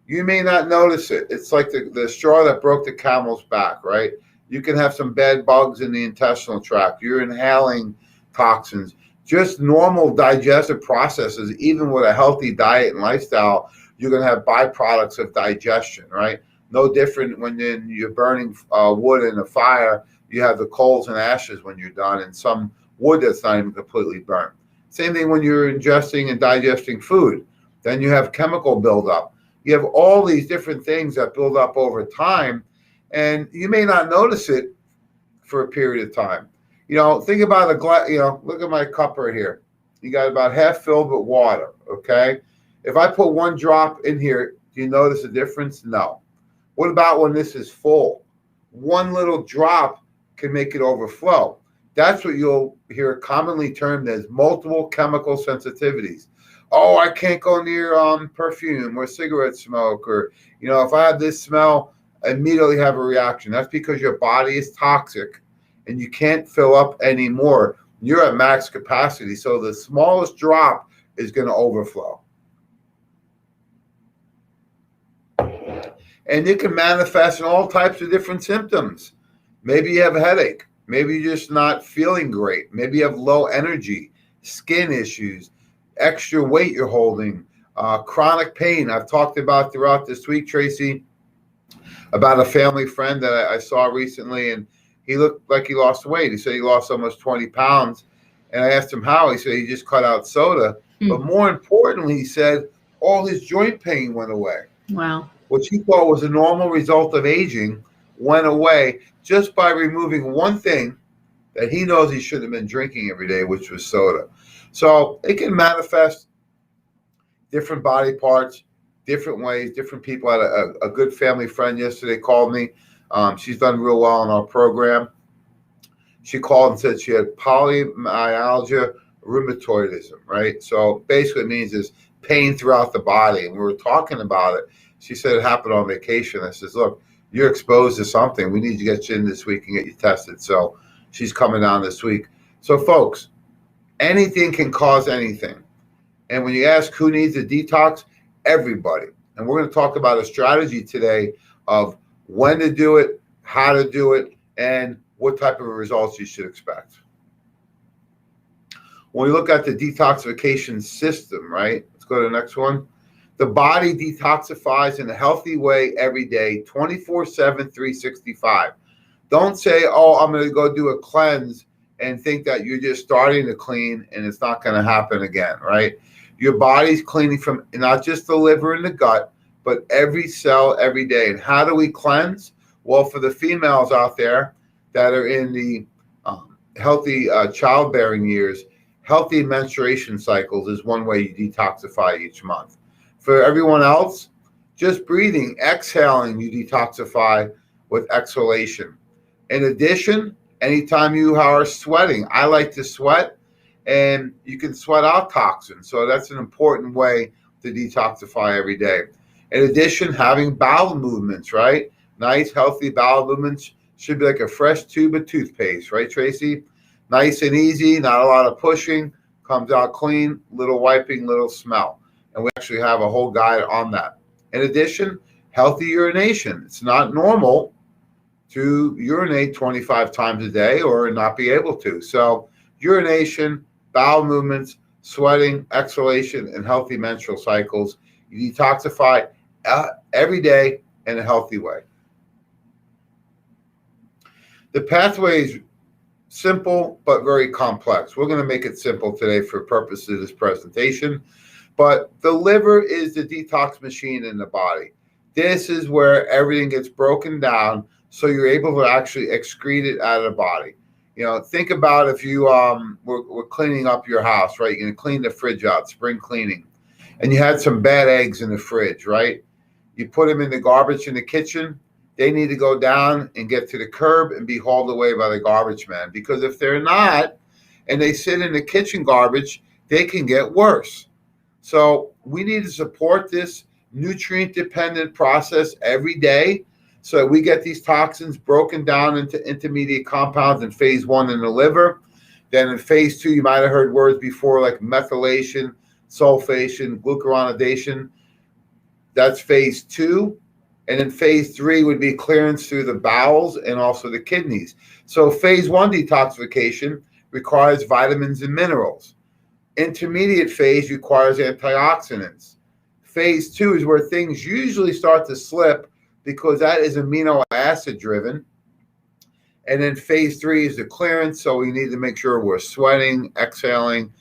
You may not notice it. It's like the straw that broke the camel's back, right? You can have some bad bugs in the intestinal tract. You're inhaling toxins. Just normal digestive processes, even with a healthy diet and lifestyle, you're going to have byproducts of digestion, right? No different when you're burning wood in a fire, you have the coals and ashes when you're done, and some wood that's not even completely burnt. Same thing when you're ingesting and digesting food. Then you have chemical buildup. You have all these different things that build up over time, and you may not notice it for a period of time. You know, think about a glass, you know, look at my cup right here. You got about half filled with water, okay? If I put one drop in here, do you notice a difference? No. What about when this is full? One little drop can make it overflow. That's what you'll hear commonly termed as multiple chemical sensitivities. Oh, I can't go near perfume or cigarette smoke, or, you know, if I have this smell, I immediately have a reaction. That's because your body is toxic and you can't fill up anymore. You're at max capacity. So the smallest drop is going to overflow. And it can manifest in all types of different symptoms. Maybe you have a headache. Maybe you're just not feeling great. Maybe you have low energy, skin issues, extra weight you're holding, chronic pain. I've talked about throughout this week, Tracy, about a family friend that I saw recently, and he looked like he lost weight. He said he lost almost 20 pounds. And I asked him how. He said he just cut out soda. But more importantly, he said all his joint pain went away. Wow. Which he thought was a normal result of aging went away just by removing one thing that he knows he should have been drinking every day, which was soda. So it can manifest different body parts, different ways, different people. I had a good family friend yesterday called me. She's done real well in our program. She called and said she had polymyalgia rheumatoidism, right? So basically it means there's pain throughout the body. And we were talking about it. She said it happened on vacation. I says, look, you're exposed to something. We need to get you in this week and get you tested. So she's coming down this week. So folks, anything can cause anything. And when you ask who needs a detox, everybody. And we're going to talk about a strategy today of when to do it, how to do it, and what type of results you should expect. When we look at the detoxification system, right? Let's go to the next one. The body detoxifies in a healthy way every day, 24/7, 365. Don't say, oh, I'm going to go do a cleanse and think that you're just starting to clean and it's not going to happen again, right? Your body's cleaning from not just the liver and the gut, but every cell every day. And how do we cleanse? Well, for the females out there that are in the healthy childbearing years, healthy menstruation cycles is one way you detoxify each month. For everyone else, Just breathing, exhaling, you detoxify with exhalation. In addition, anytime you are sweating, I like to sweat, and you can sweat out toxins. So that's an important way to detoxify every day. In addition, having bowel movements, right? Nice, healthy bowel movements should be like a fresh tube of toothpaste, right, Tracy? Nice and easy, not a lot of pushing, comes out clean, little wiping, little smell. And we actually have a whole guide on that. In addition, healthy urination. It's not normal to urinate 25 times a day or not be able to. So urination, bowel movements, sweating, exhalation, and healthy menstrual cycles. You detoxify every day in a healthy way. The pathway is simple but very complex. We're going to make it simple today for purposes of this presentation. But the liver is the detox machine in the body. This is where everything gets broken down so you're able to actually excrete it out of the body. You know, think about if you were cleaning up your house, right? You're going to clean the fridge out, spring cleaning, and you had some bad eggs in the fridge, right? You put them in the garbage in the kitchen. They need to go down and get to the curb and be hauled away by the garbage man, because if they're not and they sit in the kitchen garbage, they can get worse. So we need to support this nutrient-dependent process every day so we get these toxins broken down into intermediate compounds in phase 1 in the liver. Then in phase 2, you might have heard words before like methylation, sulfation, glucuronidation. That's phase 2. And then phase 3 would be clearance through the bowels and also the kidneys. So phase 1 detoxification requires vitamins and minerals. Intermediate phase requires antioxidants. Phase 2 is where things usually start to slip because that is amino acid driven. And then phase 3 is the clearance. So we need to make sure we're sweating, exhaling,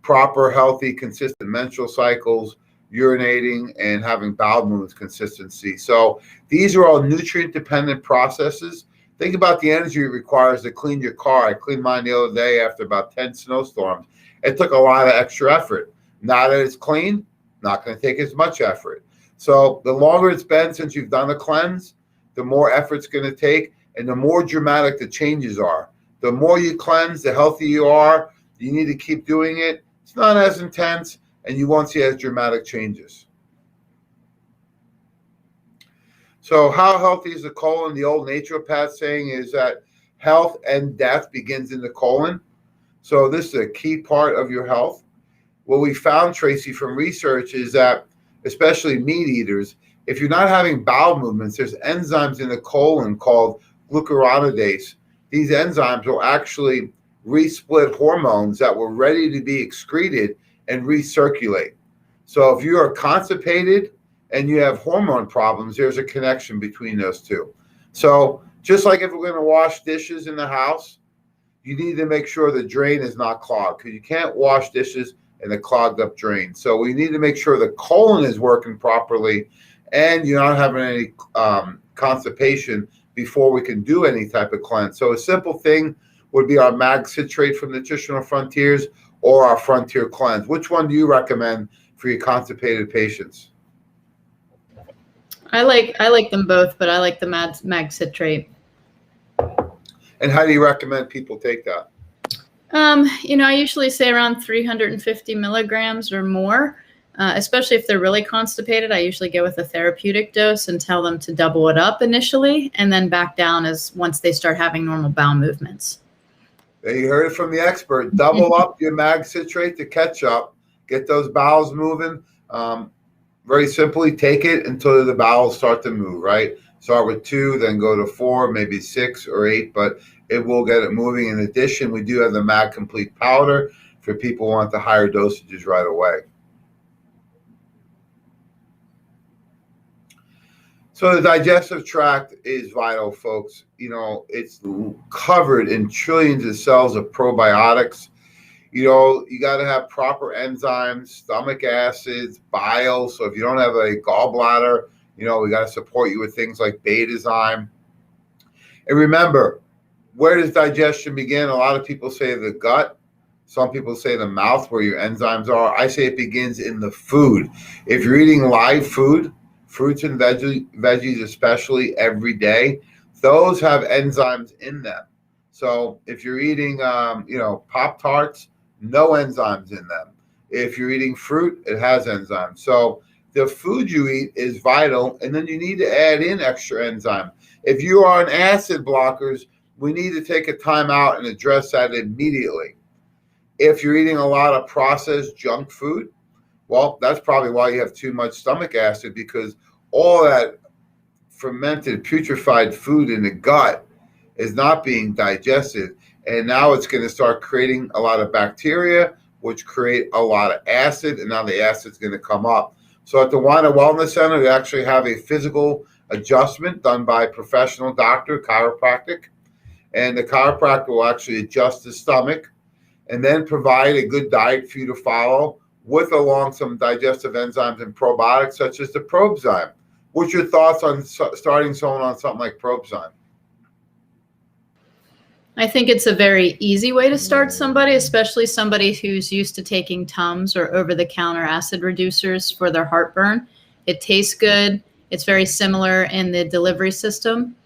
proper, healthy, consistent menstrual cycles, urinating, and having bowel movements consistency. So these are all nutrient dependent processes. Think about the energy it requires to clean your car. I cleaned mine the other day after about 10 snowstorms. It took a lot of extra effort. Now that it's clean, not going to take as much effort. So the longer it's been since you've done a cleanse, the more effort it's going to take and the more dramatic the changes are. The more you cleanse, the healthier you are. You need to keep doing it. It's not as intense, and you won't see as dramatic changes. So how healthy is the colon? The old naturopath saying is that health and death begins in the colon. So this is a key part of your health. What we found, Tracy, from research is that, especially meat eaters, if you're not having bowel movements, there's enzymes in the colon called glucuronidase. These enzymes will actually resplit hormones that were ready to be excreted and recirculate. So if you are constipated and you have hormone problems, there's a connection between those two. So just like if we're going to wash dishes in the house, you need to make sure the drain is not clogged, because you can't wash dishes in a clogged up drain. So we need to make sure the colon is working properly and you're not having any constipation before we can do any type of cleanse. So a simple thing would be our mag citrate from Nutritional Frontiers or our Frontier Cleanse. Which one do you recommend for your constipated patients? I like them both, but I like the mag citrate. And how do you recommend people take that? I usually say around 350 milligrams or more, especially if they're really constipated. I usually go with a therapeutic dose and tell them to double it up initially and then back down once they start having normal bowel movements. There you heard it from the expert. Double up your mag citrate to catch up. Get those bowels moving. Very simply, take it until the bowels start to move, right? Start with 2, then go to 4, maybe 6 or 8, but it will get it moving. In addition, we do have the Mag Complete powder for people who want the higher dosages right away. So the digestive tract is vital, folks. It's covered in trillions of cells of probiotics. You got to have proper enzymes, stomach acids, bile. So if you don't have a gallbladder, we got to support you with things like betazyme. And remember, where does digestion begin? A lot of people say the gut. Some people say the mouth, where your enzymes are. I say it begins in the food. If you're eating live food, fruits and veggies especially every day, those have enzymes in them. So if you're eating, Pop-Tarts, no enzymes in them. If you're eating fruit, it has enzymes. So the food you eat is vital, and then you need to add in extra enzyme. If you are on acid blockers, we need to take a time out and address that immediately. If you're eating a lot of processed junk food, well, that's probably why you have too much stomach acid, because all that fermented, putrefied food in the gut is not being digested. And now it's going to start creating a lot of bacteria, which create a lot of acid, and now the acid's going to come up. So at the Wine and Wellness Center, we actually have a physical adjustment done by a professional doctor, chiropractic, and the chiropractor will actually adjust the stomach and then provide a good diet for you to follow with along some digestive enzymes and probiotics such as the Probzyme. What's your thoughts on starting someone on something like Probzyme? I think it's a very easy way to start somebody, especially somebody who's used to taking Tums or over-the-counter acid reducers for their heartburn. It tastes good. It's very similar in the delivery system.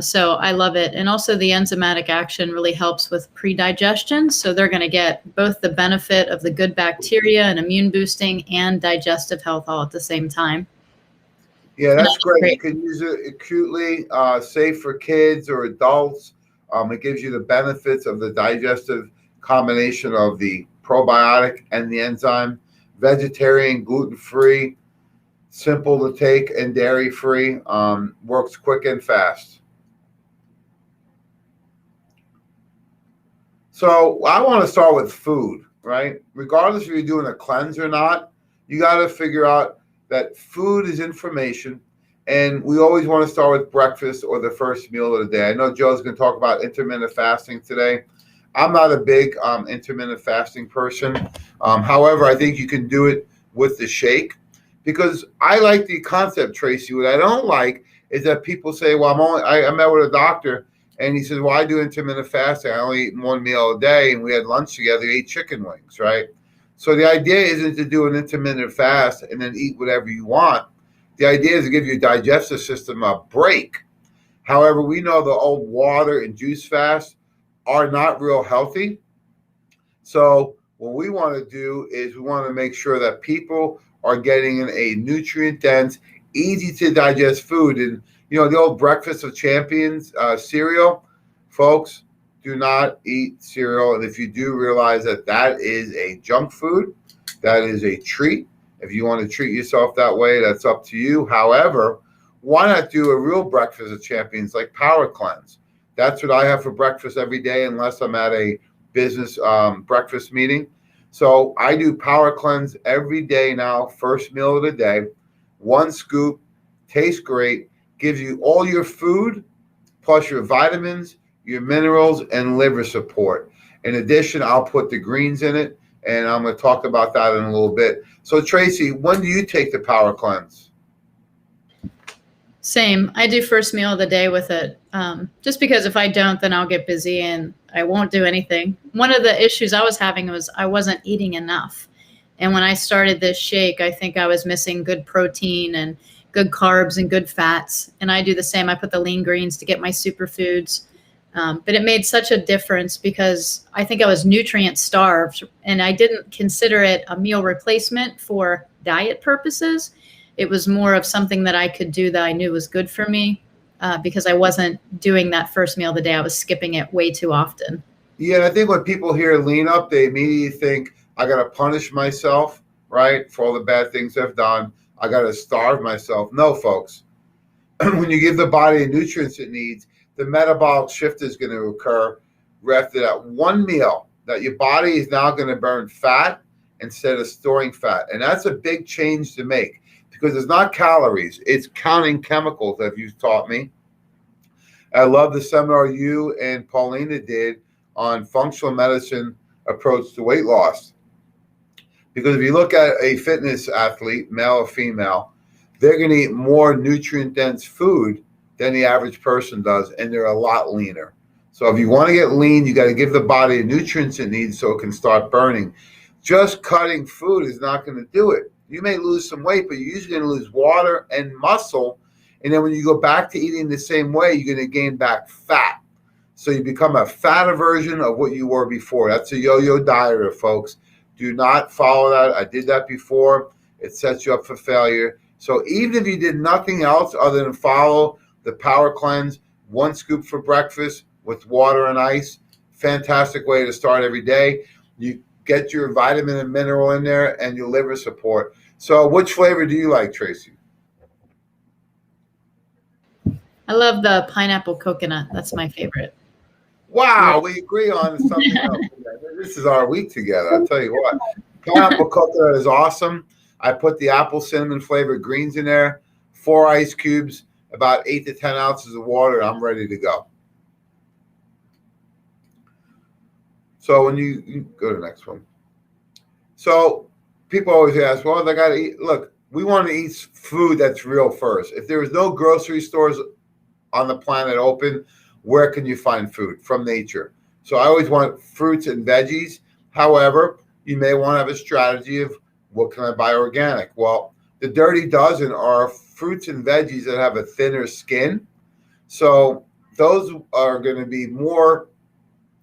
So I love it. And also the enzymatic action really helps with pre-digestion. So they're going to get both the benefit of the good bacteria and immune boosting and digestive health all at the same time. Yeah, that's great. You can use it acutely, safe for kids or adults. It gives you the benefits of the digestive combination of the probiotic and the enzyme. Vegetarian, gluten-free, simple to take, and dairy-free. Works quick and fast. So I want to start with food, right? Regardless if you're doing a cleanse or not, you got to figure out that food is information. And we always want to start with breakfast or the first meal of the day. I know Joe's going to talk about intermittent fasting today. I'm not a big intermittent fasting person. However, I think you can do it with the shake, because I like the concept, Tracy. What I don't like is that people say, well, I met with a doctor and he says, well, I do intermittent fasting. I only eat one meal a day, and we had lunch together, ate chicken wings, right? So the idea isn't to do an intermittent fast and then eat whatever you want. The idea is to give your digestive system a break. However, we know the old water and juice fasts are not real healthy. So what we want to do is we want to make sure that people are getting in a nutrient-dense, easy-to-digest food. And, the old Breakfast of Champions cereal, folks, do not eat cereal. And if you do, realize that is a junk food. That is a treat. If you want to treat yourself that way, that's up to you. However, why not do a real Breakfast of Champions like Power Cleanse? That's what I have for breakfast every day, unless I'm at a business breakfast meeting. So I do Power Cleanse every day now, first meal of the day. 1 scoop, tastes great, gives you all your food, plus your vitamins, your minerals, and liver support. In addition, I'll put the greens in it, and I'm going to talk about that in a little bit. So, Tracy, when do you take the Power Cleanse? Same. I do first meal of the day with it, just because if I don't, then I'll get busy and I won't do anything. One of the issues I was having was I wasn't eating enough. And when I started this shake, I think I was missing good protein and good carbs and good fats. And I do the same. I put the lean greens to get my superfoods. But it made such a difference because I think I was nutrient starved, and I didn't consider it a meal replacement for diet purposes. It was more of something that I could do that I knew was good for me, because I wasn't doing that first meal of the day. I was skipping it way too often. Yeah, I think when people hear lean up, they immediately think, I got to punish myself, right, for all the bad things I've done. I got to starve myself. No, folks. When you give the body the nutrients it needs, the metabolic shift is going to occur after that one meal, that your body is now going to burn fat instead of storing fat. And that's a big change to make, because it's not calories, it's counting chemicals, as you've taught me. I love the seminar you and Paulina did on functional medicine approach to weight loss. Because if you look at a fitness athlete, male or female, they're going to eat more nutrient-dense food than the average person does, and they're a lot leaner. So if you want to get lean, you got to give the body the nutrients it needs so it can start burning. Just cutting food is not going to do it. You may lose some weight, but you're usually going to lose water and muscle. And then when you go back to eating the same way, you're going to gain back fat. So you become a fatter version of what you were before. That's a yo-yo dieter, folks. Do not follow that. I did that before. It sets you up for failure. So even if you did nothing else other than follow the power cleanse, 1 scoop for breakfast with water and ice, fantastic way to start every day. You get your vitamin and mineral in there and your liver support. So which flavor do you like, Tracy? I love the pineapple coconut. That's my favorite. Wow, we agree on something else. This is our week together. I'll tell you what. Pineapple coconut is awesome. I put the apple cinnamon flavored greens in there, 4 ice cubes, about 8 to 10 ounces of water. I'm ready to go. So when you go to the next one. So people always ask, well, they got to eat. Look, we want to eat food that's real first. If there was no grocery stores on the planet open, where can you find food? From nature. So I always want fruits and veggies. However, you may want to have a strategy of what can I buy organic? Well, the dirty dozen are fruits and veggies that have a thinner skin. So those are going to be more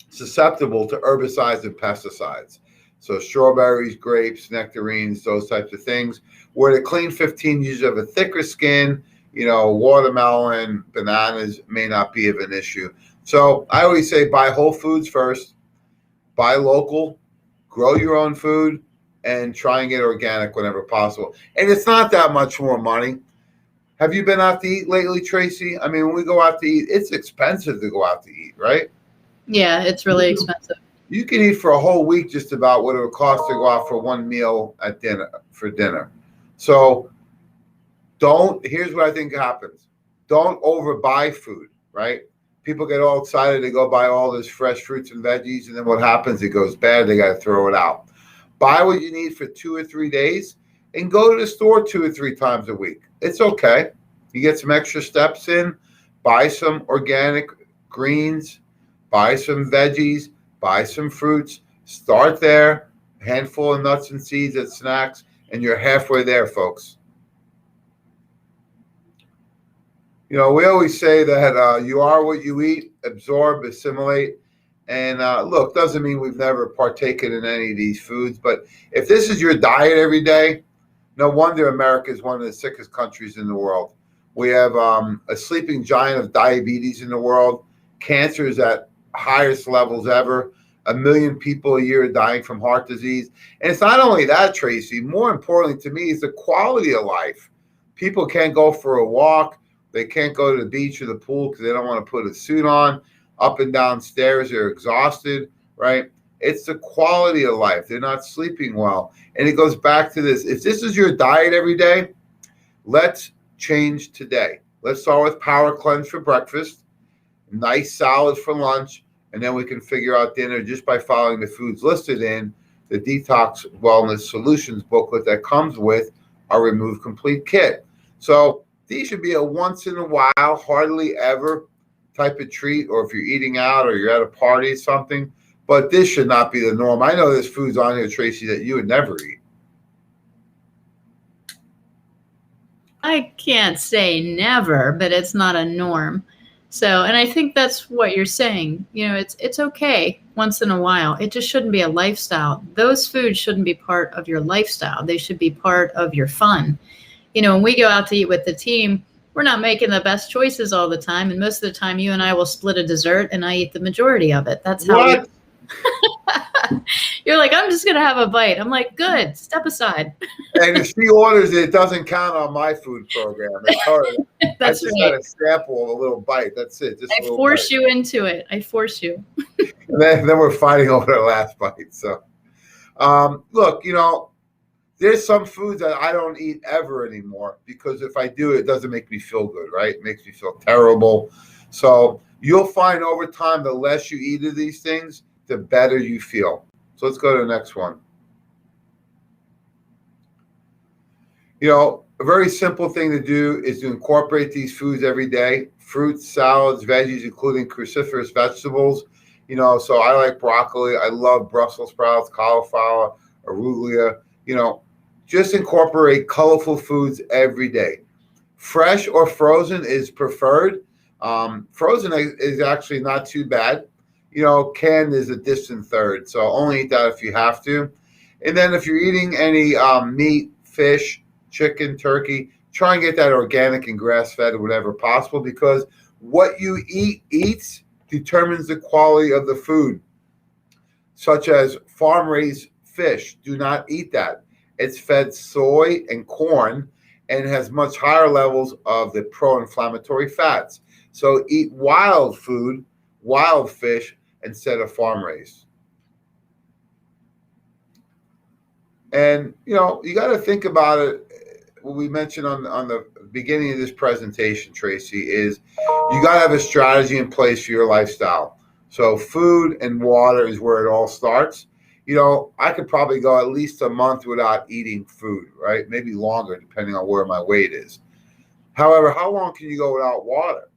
susceptible to herbicides and pesticides. So strawberries, grapes, nectarines, those types of things. Where the Clean 15 usually have a thicker skin, watermelon, bananas may not be of an issue. So I always say buy whole foods first, buy local, grow your own food, and try and get organic whenever possible. And it's not that much more money. Have you been out to eat lately, Tracy? I mean, when we go out to eat, it's expensive to go out to eat, right? Yeah, it's really expensive. You can eat for a whole week just about what it would cost to go out for one meal at dinner for dinner. So here's what I think happens. Don't overbuy food, right? People get all excited to go buy all this fresh fruits and veggies, and then what happens? It goes bad. They got to throw it out. Buy what you need for 2 or 3 days and go to the store 2 or 3 times a week. It's okay. You get some extra steps in, buy some organic greens, buy some veggies, buy some fruits, start there, a handful of nuts and seeds and snacks, and you're halfway there, folks. We always say that you are what you eat, absorb, assimilate. And look, doesn't mean we've never partaken in any of these foods, but if this is your diet every day, no wonder America is one of the sickest countries in the world. We have a sleeping giant of diabetes in the world. Cancer is at highest levels ever. 1 million people a year are dying from heart disease. And it's not only that, Tracy. More importantly to me is the quality of life. People can't go for a walk. They can't go to the beach or the pool because they don't want to put a suit on. Up and down stairs, they're exhausted, right? It's the quality of life. They're not sleeping well. And it goes back to this. If this is your diet every day, let's change today. Let's start with power cleanse for breakfast, nice salad for lunch, and then we can figure out dinner just by following the foods listed in the Detox Wellness Solutions booklet that comes with our Remove Complete kit. So these should be a once in a while, hardly ever type of treat, or if you're eating out or you're at a party or something, but this should not be the norm. I know there's foods on here, Tracy, that you would never eat. I can't say never, but it's not a norm. So, and I think that's what you're saying. It's okay once in a while. It just shouldn't be a lifestyle. Those foods shouldn't be part of your lifestyle. They should be part of your fun. When we go out to eat with the team, we're not making the best choices all the time. And most of the time, you and I will split a dessert and I eat the majority of it. That's how you're like, I'm just going to have a bite. I'm like, good, step aside. And if she orders it, it doesn't count on my food program. It's hard. That's I just right. got a sample of a little bite. That's it. Just I force you into it. I force you. And then we're fighting over the last bite. So, look, there's some foods that I don't eat ever anymore because if I do, it doesn't make me feel good, right? It makes me feel terrible. So you'll find over time, the less you eat of these things, the better you feel. So let's go to the next one. A very simple thing to do is to incorporate these foods every day. Fruits, salads, veggies, including cruciferous vegetables. So I like broccoli. I love Brussels sprouts, cauliflower, arugula. just incorporate colorful foods every day. Fresh or frozen is preferred. Frozen is actually not too bad. Canned is a distant third, so only eat that if you have to. And then if you're eating any meat, fish, chicken, turkey, try and get that organic and grass-fed, whatever possible, because what you eats determines the quality of the food, such as farm-raised fish. Do not eat that. It's fed soy and corn and has much higher levels of the pro-inflammatory fats. So eat wild food, wild fish, instead of farm-raised. And, you got to think about it. What we mentioned on the beginning of this presentation, Tracy, is you got to have a strategy in place for your lifestyle. So food and water is where it all starts. I could probably go at least a month without eating food, right? Maybe longer, depending on where my weight is. However, how long can you go without water,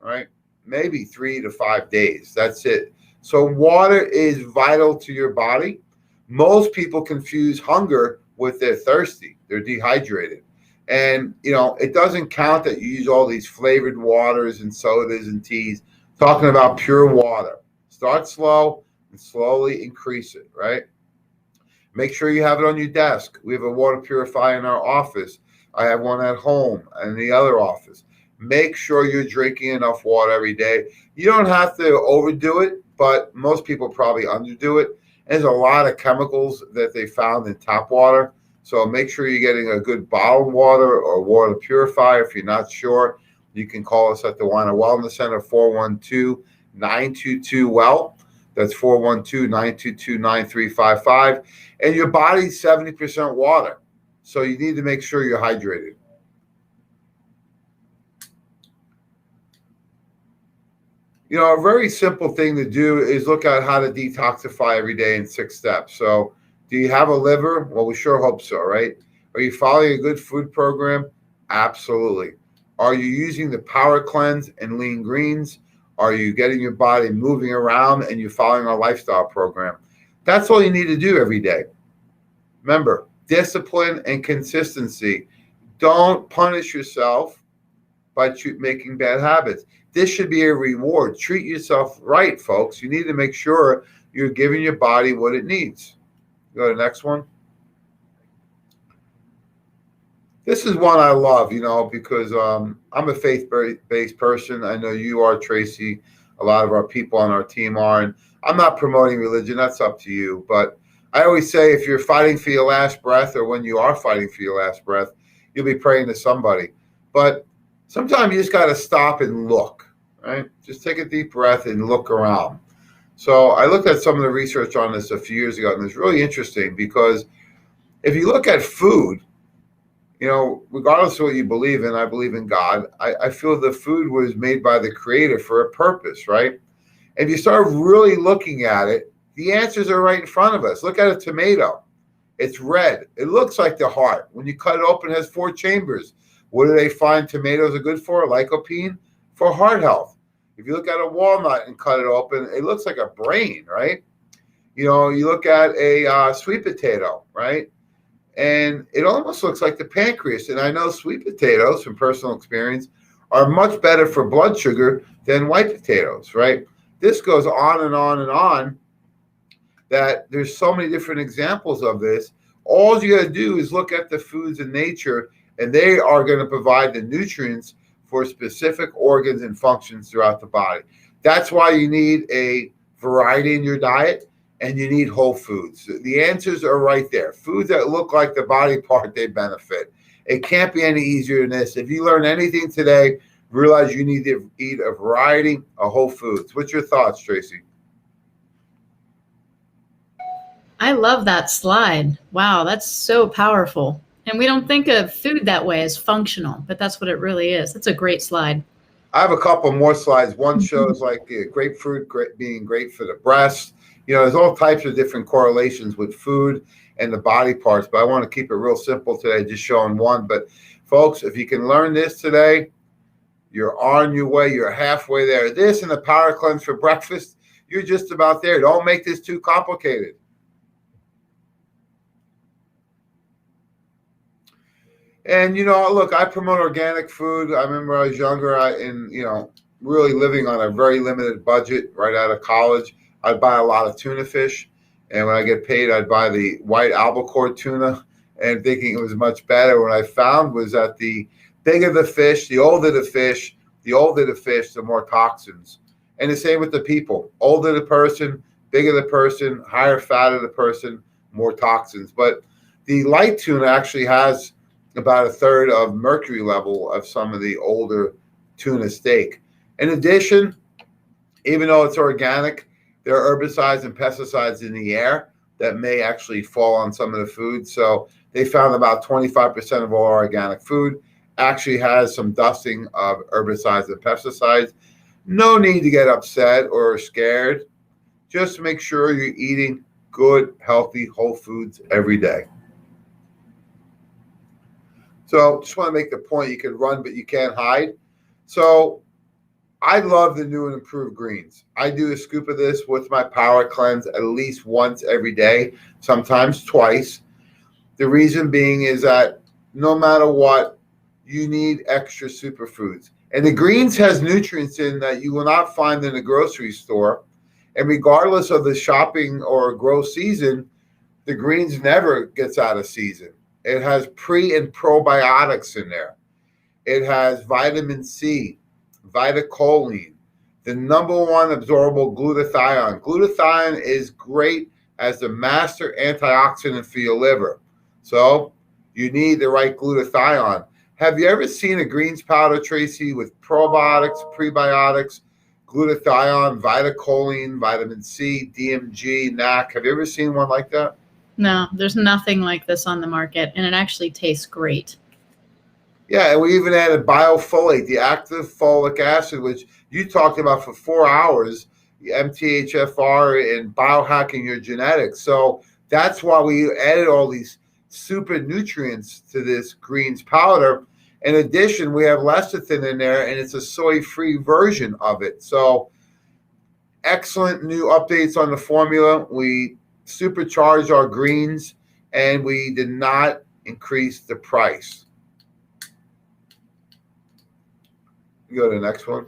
right? Maybe 3 to 5 days. That's it. So water is vital to your body. Most people confuse hunger with they're thirsty. They're dehydrated. And, it doesn't count that you use all these flavored waters and sodas and teas. Talking about pure water. Start slow and slowly increase it, right? Make sure you have it on your desk. We have a water purifier in our office. I have one at home and the other office. Make sure you're drinking enough water every day. You don't have to overdo it, but most people probably underdo it. There's a lot of chemicals that they found in tap water. So make sure you're getting a good bottled water or water purifier. If you're not sure, you can call us at the Wine and Wellness Center, 412-922-WELL. That's 412-922-9355. And your body's 70% water. So you need to make sure you're hydrated. A very simple thing to do is look at how to detoxify every day in 6 steps. So do you have a liver? Well, we sure hope so, right? Are you following a good food program? Absolutely. Are you using the Power Cleanse and Lean Greens? Are you getting your body moving around and you're following our lifestyle program? That's all you need to do every day. Remember, discipline and consistency. Don't punish yourself by making bad habits. This should be a reward. Treat yourself right, folks. You need to make sure you're giving your body what it needs. Go to the next one. This is one I love, because I'm a faith-based person. I know you are, Tracy. A lot of our people on our team are. And I'm not promoting religion. That's up to you. But I always say if you're fighting for your last breath, or when you are fighting for your last breath, you'll be praying to somebody. But sometimes you just got to stop and look, right? Just take a deep breath and look around. So I looked at some of the research on this a few years ago, and it's really interesting because if you look at food, regardless of what you believe in, I believe in God. I feel the food was made by the Creator for a purpose, right? If you start really looking at it, the answers are right in front of us. Look at a tomato. It's red. It looks like the heart. When you cut it open, it has 4 chambers. What do they find tomatoes are good for? Lycopene, for heart health. If you look at a walnut and cut it open, it looks like a brain, right? You look at a sweet potato, right? And it almost looks like the pancreas. And I know sweet potatoes, from personal experience, are much better for blood sugar than white potatoes, right? This goes on and on and on, that there's so many different examples of this. All you got to do is look at the foods in nature, and they are going to provide the nutrients for specific organs and functions throughout the body. That's why you need a variety in your diet, and you need whole foods. The answers are right there. Foods that look like the body part they benefit. It can't be any easier than this. If you learn anything today, realize you need to eat a variety of whole foods. What's your thoughts, Tracy? I love that slide. Wow, that's so powerful. And we don't think of food that way as functional, but that's what it really is. That's a great slide. I have a couple more slides. One shows like grapefruit being great for the breast. There's all types of different correlations with food and the body parts, but I want to keep it real simple today, just showing one. But folks, if you can learn this today, you're on your way. You're halfway there. This and the Power Cleanse for breakfast, you're just about there. Don't make this too complicated. And, look, I promote organic food. I remember I was younger really living on a very limited budget right out of college. I'd buy a lot of tuna fish. And when I get paid, I'd buy the white albacore tuna and thinking it was much better. What I found was that the bigger the fish, the older the fish, the more toxins. And the same with the people. Older the person, bigger the person, higher fat of the person, more toxins. But the light tuna actually has about a third of mercury level of some of the older tuna steak. In addition, even though it's organic, there are herbicides and pesticides in the air that may actually fall on some of the food. So they found about 25% of all organic food actually has some dusting of herbicides and pesticides. No need to get upset or scared. Just make sure you're eating good, healthy, whole foods every day. So just want to make the point, you can run, but you can't hide. So I love the new and improved greens. I do a scoop of this with my power cleanse at least once every day, sometimes twice. The reason being is that no matter what, you need extra superfoods. And the greens has nutrients in that you will not find in the grocery store. And regardless of the shopping or grow season, the greens never gets out of season. It has pre and probiotics in there. It has vitamin C, vitacholine, the number one absorbable glutathione. Glutathione is great as the master antioxidant for your liver. So you need the right glutathione. Have you ever seen a greens powder, Tracy, with probiotics, prebiotics, glutathione, vitacholine, vitamin C, DMG, NAC? Have you ever seen one like that? No, there's nothing like this on the market, and it actually tastes great. Yeah, and we even added biofolate, the active folic acid, which you talked about for 4 hours, MTHFR, and biohacking your genetics. So that's why we added all these super nutrients to this greens powder. In addition, we have lecithin in there, and it's a soy-free version of it. So excellent new updates on the formula. We supercharged our greens, and we did not increase the price. Go to the next one.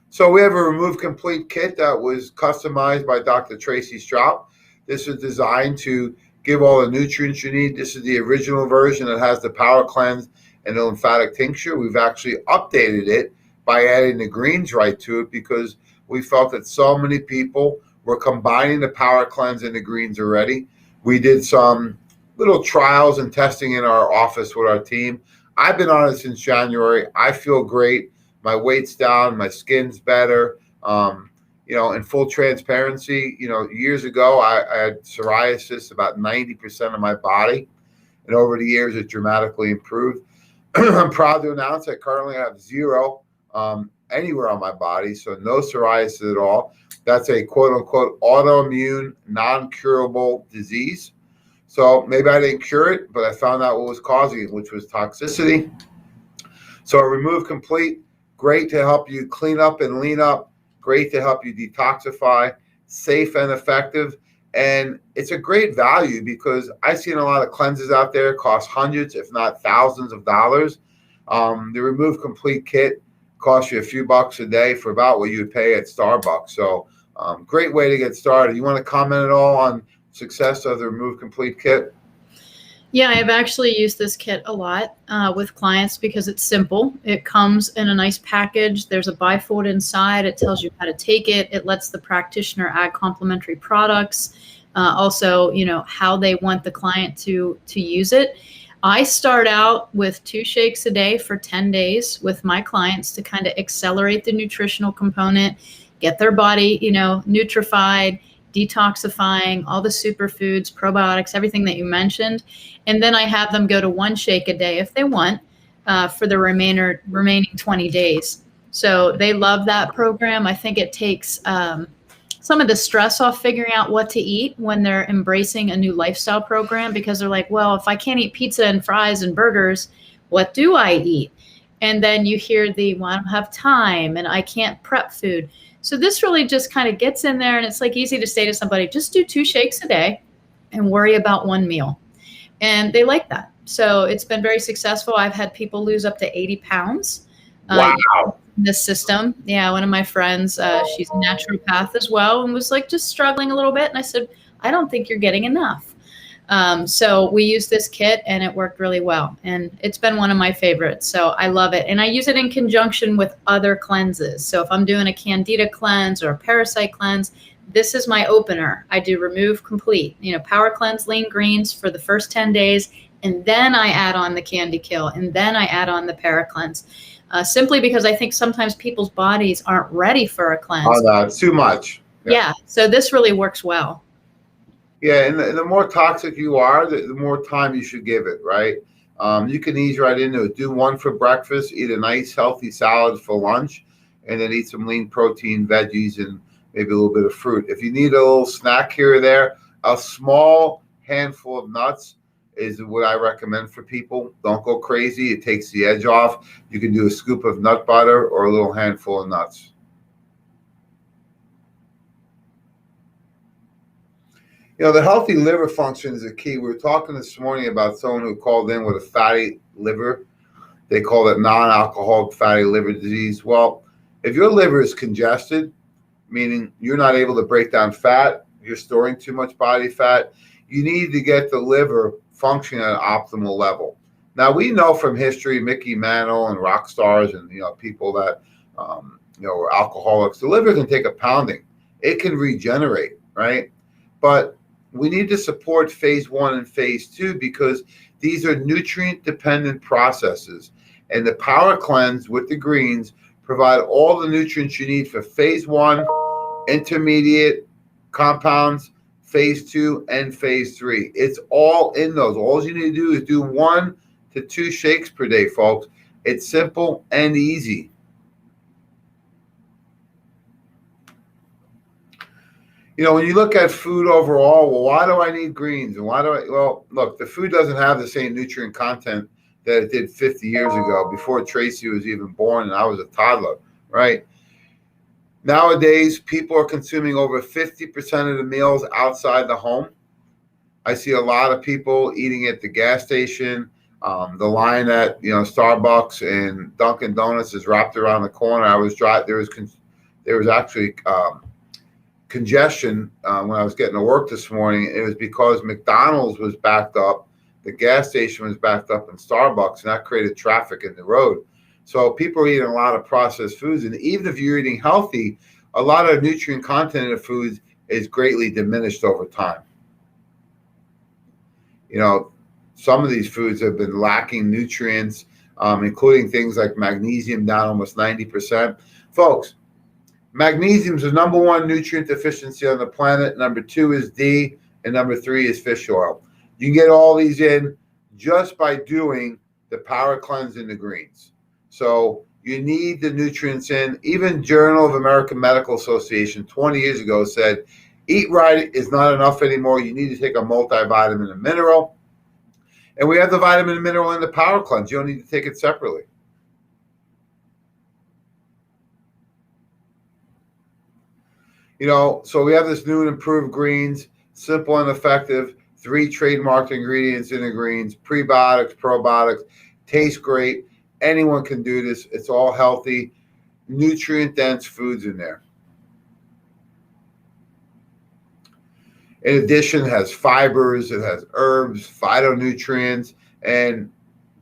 So we have a Remove Complete kit that was customized by Dr. Tracy Strout. This is designed to give all the nutrients you need. This is the original version that has the power cleanse and the lymphatic tincture. We've actually updated it by adding the greens right to it because we felt that so many people were combining the power cleanse and the greens already. We did some little trials and testing in our office with our team. I've been on it since January. I feel great. My weight's down. My skin's better. In full transparency, years ago, I had psoriasis about 90% of my body. And over the years, it dramatically improved. I'm proud to announce I currently have zero anywhere on my body, so no psoriasis at all. That's a quote-unquote autoimmune, non-curable disease. So maybe I didn't cure it, but I found out what was causing it, which was toxicity. So Remove Complete, great to help you clean up and lean up, great to help you detoxify, safe and effective. And it's a great value because I've seen a lot of cleanses out there cost hundreds, if not thousands of dollars. The Remove Complete kit costs you a few bucks a day for about what you would pay at Starbucks. So great way to get started. You want to comment at all on success of the Remove Complete kit? Yeah, I've actually used this kit a lot with clients because it's simple. It comes in a nice package. There's a bifold inside. It tells you how to take it. It lets the practitioner add complementary products. Also, how they want the client to use it. I start out with 2 shakes a day for 10 days with my clients to kind of accelerate the nutritional component, get their body, nutrified, detoxifying, all the superfoods, probiotics, everything that you mentioned. And then I have them go to 1 shake a day if they want for the remaining 20 days. So they love that program. I think it takes some of the stress off figuring out what to eat when they're embracing a new lifestyle program, because they're like, well, if I can't eat pizza and fries and burgers, what do I eat? And then you hear I don't have time and I can't prep food. So this really just kind of gets in there, and it's like easy to say to somebody, just do 2 shakes a day and worry about 1 meal. and they like that. So it's been very successful. I've had people lose up to 80 pounds. Wow. In this system. Yeah, one of my friends, she's a naturopath as well, and was like just struggling a little bit. And I said, I don't think you're getting enough. So we used this kit, and it worked really well. And it's been one of my favorites. So I love it. And I use it in conjunction with other cleanses. So if I'm doing a candida cleanse or a parasite cleanse, this is my opener. I do remove complete, power cleanse, lean greens for the first 10 days. And then I add on the candy kill. And then I add on the para cleanse. Simply because I think sometimes people's bodies aren't ready for a cleanse. Oh, no, it's too much. Yeah. So this really works well. Yeah, and the more toxic you are, the more time you should give it, right? You can ease right into it. Do one for breakfast, eat a nice healthy salad for lunch, and then eat some lean protein, veggies, and maybe a little bit of fruit. If you need a little snack here or there, a small handful of nuts is what I recommend for people. Don't go crazy. It takes the edge off. You can do a scoop of nut butter or a little handful of nuts. The healthy liver function is a key. We were talking this morning about someone who called in with a fatty liver. They call it non-alcoholic fatty liver disease. Well, if your liver is congested, meaning you're not able to break down fat, you're storing too much body fat, you need to get the liver functioning at an optimal level. Now, we know from history, Mickey Mantle and rock stars and people that are alcoholics, the liver can take a pounding. It can regenerate, right? But we need to support phase 1 and phase 2 because these are nutrient-dependent processes. And the power cleanse with the greens provide all the nutrients you need for phase 1, intermediate, compounds, phase 2, and phase 3. It's all in those. All you need to do is do 1 to 2 shakes per day, folks. It's simple and easy. When you look at food overall, well, why do I need greens? And well, look, the food doesn't have the same nutrient content that it did 50 years ago, before Tracy was even born and I was a toddler, right? Nowadays, people are consuming over 50% of the meals outside the home. I see a lot of people eating at the gas station. The line at Starbucks and Dunkin' Donuts is wrapped around the corner. There was actually congestion when I was getting to work this morning. It was because McDonald's was backed up, the gas station was backed up, and Starbucks, and that created traffic in the road. So people are eating a lot of processed foods, and even if you're eating healthy, a lot of nutrient content in the foods is greatly diminished over time. Some of these foods have been lacking nutrients, including things like magnesium, down almost 90%. Folks, magnesium is the number 1 nutrient deficiency on the planet. Number 2 is D, and number 3 is fish oil. You can get all these in just by doing the power cleanse in the greens. So you need the nutrients in. Even Journal of American Medical Association 20 years ago said, eat right is not enough anymore. You need to take a multivitamin and mineral. And we have the vitamin and mineral in the power cleanse. You don't need to take it separately. So we have this new and improved greens, simple and effective, 3 trademarked ingredients in the greens, prebiotics, probiotics, taste great. Anyone can do this. It's all healthy, nutrient-dense foods in there. In addition, it has fibers, it has herbs, phytonutrients, and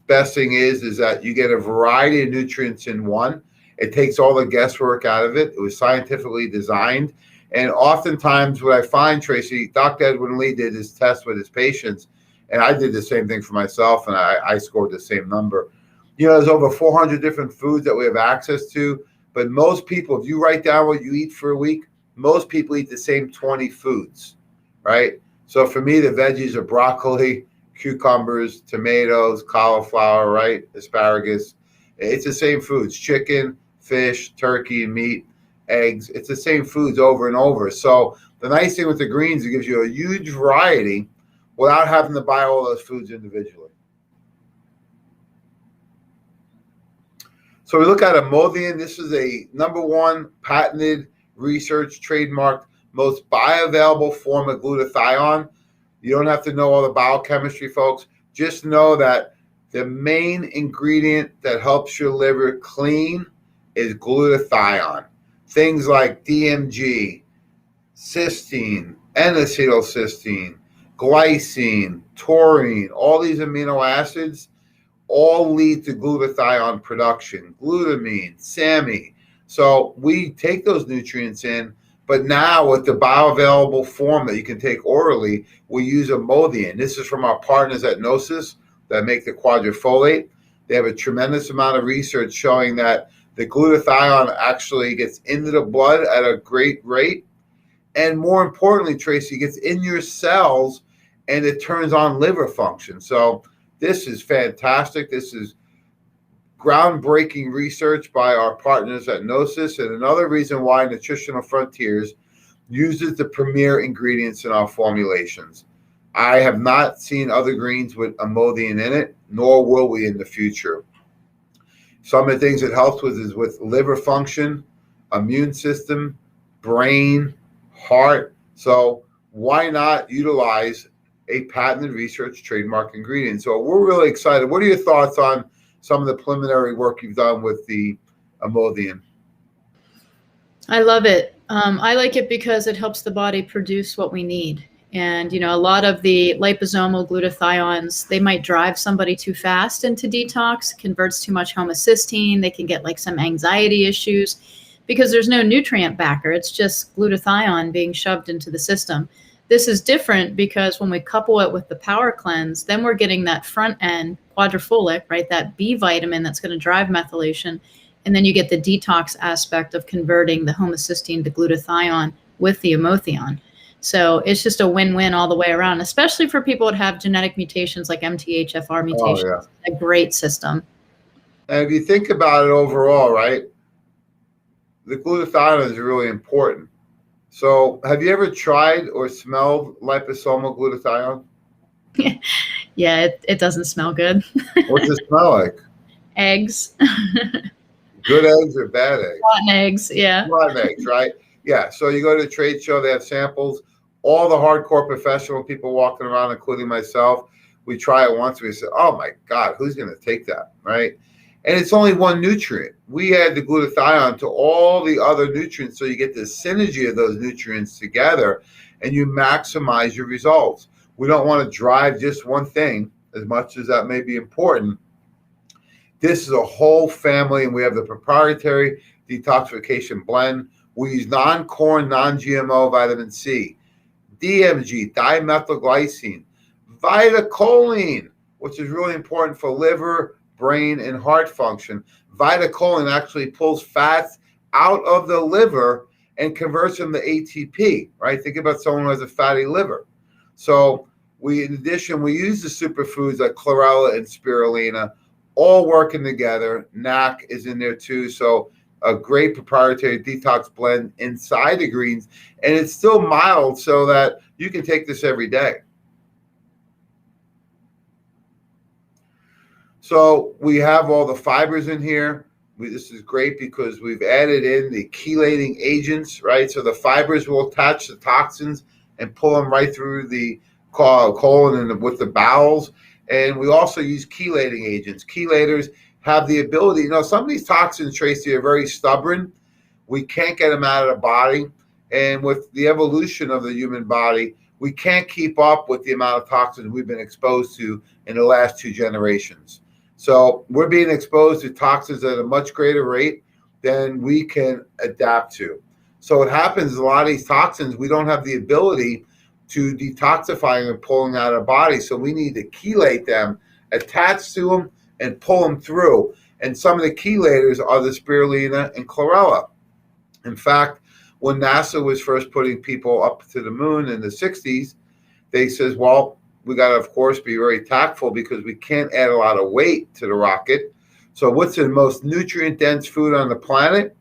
best thing is that you get a variety of nutrients in one. It takes all the guesswork out of it. It was scientifically designed. And oftentimes what I find, Tracy, Dr. Edwin Lee did his test with his patients, and I did the same thing for myself, and I scored the same number. There's over 400 different foods that we have access to, but most people, if you write down what you eat for a week, most people eat the same 20 foods, right? So for me, the veggies are broccoli, cucumbers, tomatoes, cauliflower, right? Asparagus. It's the same foods, chicken, fish, turkey, meat, eggs. It's the same foods over and over. So the nice thing with the greens, it gives you a huge variety without having to buy all those foods individually. So we look at Imodium. This is a #1 patented, research, trademarked, most bioavailable form of glutathione. You don't have to know all the biochemistry, folks. Just know that the main ingredient that helps your liver clean is glutathione. Things like DMG, cysteine, N-acetylcysteine, glycine, taurine, all these amino acids all lead to glutathione production, glutamine, SAMe. So we take those nutrients in, but now with the bioavailable form that you can take orally, we use Imodium. This is from our partners at Gnosis that make the quadrifolate. They have a tremendous amount of research showing that the glutathione actually gets into the blood at a great rate. And more importantly, Tracy, gets in your cells and it turns on liver function. So this is fantastic. This is groundbreaking research by our partners at Gnosis, and another reason why Nutritional Frontiers uses the premier ingredients in our formulations. I have not seen other greens with Imodium in it, nor will we in the future. Some of the things it helps with is with liver function, immune system, brain, heart. So why not utilize a patented research trademark ingredient? So we're really excited. What are your thoughts on some of the preliminary work you've done with the Imodium? I love it. I like it because it helps the body produce what we need. And, a lot of the liposomal glutathiones, they might drive somebody too fast into detox, converts too much homocysteine. They can get like some anxiety issues because there's no nutrient backer. It's just glutathione being shoved into the system. This is different because when we couple it with the power cleanse, then we're getting that front end quadrifolic, right? That B vitamin that's going to drive methylation. And then you get the detox aspect of converting the homocysteine to glutathione with the Imodium. So it's just a win-win all the way around, especially for people that have genetic mutations like MTHFR mutations. Oh, yeah. A great system. And if you think about it overall, right, the glutathione is really important. So have you ever tried or smelled liposomal glutathione? Yeah, it doesn't smell good. What's it smell like? Eggs. Good eggs or bad eggs? Rotten eggs, yeah. Rotten eggs, right? Yeah. So you go to a trade show, they have samples. All the hardcore professional people walking around, including myself, we try it once. We say, oh my God, who's going to take that, right? And it's only one nutrient. We add the glutathione to all the other nutrients, so you get the synergy of those nutrients together, and you maximize your results. We don't want to drive just one thing, as much as that may be important. This is a whole family, and we have the proprietary detoxification blend. We use non-corn, non-GMO vitamin C, DMG, dimethylglycine, vitacholine, which is really important for liver, brain, and heart function. Vitacholine actually pulls fats out of the liver and converts them to ATP, right? Think about someone who has a fatty liver. So in addition, we use the superfoods like chlorella and spirulina, all working together. NAC is in there too. So a great proprietary detox blend inside the greens, and it's still mild so that you can take this every day. So we have all the fibers in here. This is great because we've added in the chelating agents, right? So the fibers will attach the toxins and pull them right through the colon and with the bowels. And we also use chelating agents. Chelators have the ability, some of these toxins, Tracy, are very stubborn. We can't get them out of the body. And with the evolution of the human body, we can't keep up with the amount of toxins we've been exposed to in the last 2 generations. So we're being exposed to toxins at a much greater rate than we can adapt to. So what happens is a lot of these toxins, we don't have the ability to detoxify them and pulling out of the body. So we need to chelate them, attach to them, and pull them through. And some of the chelators are the spirulina and chlorella. In fact, when NASA was first putting people up to the moon in the 60s, they says, well, we got to, of course, be very tactful because we can't add a lot of weight to the rocket. So what's the most nutrient-dense food on the planet?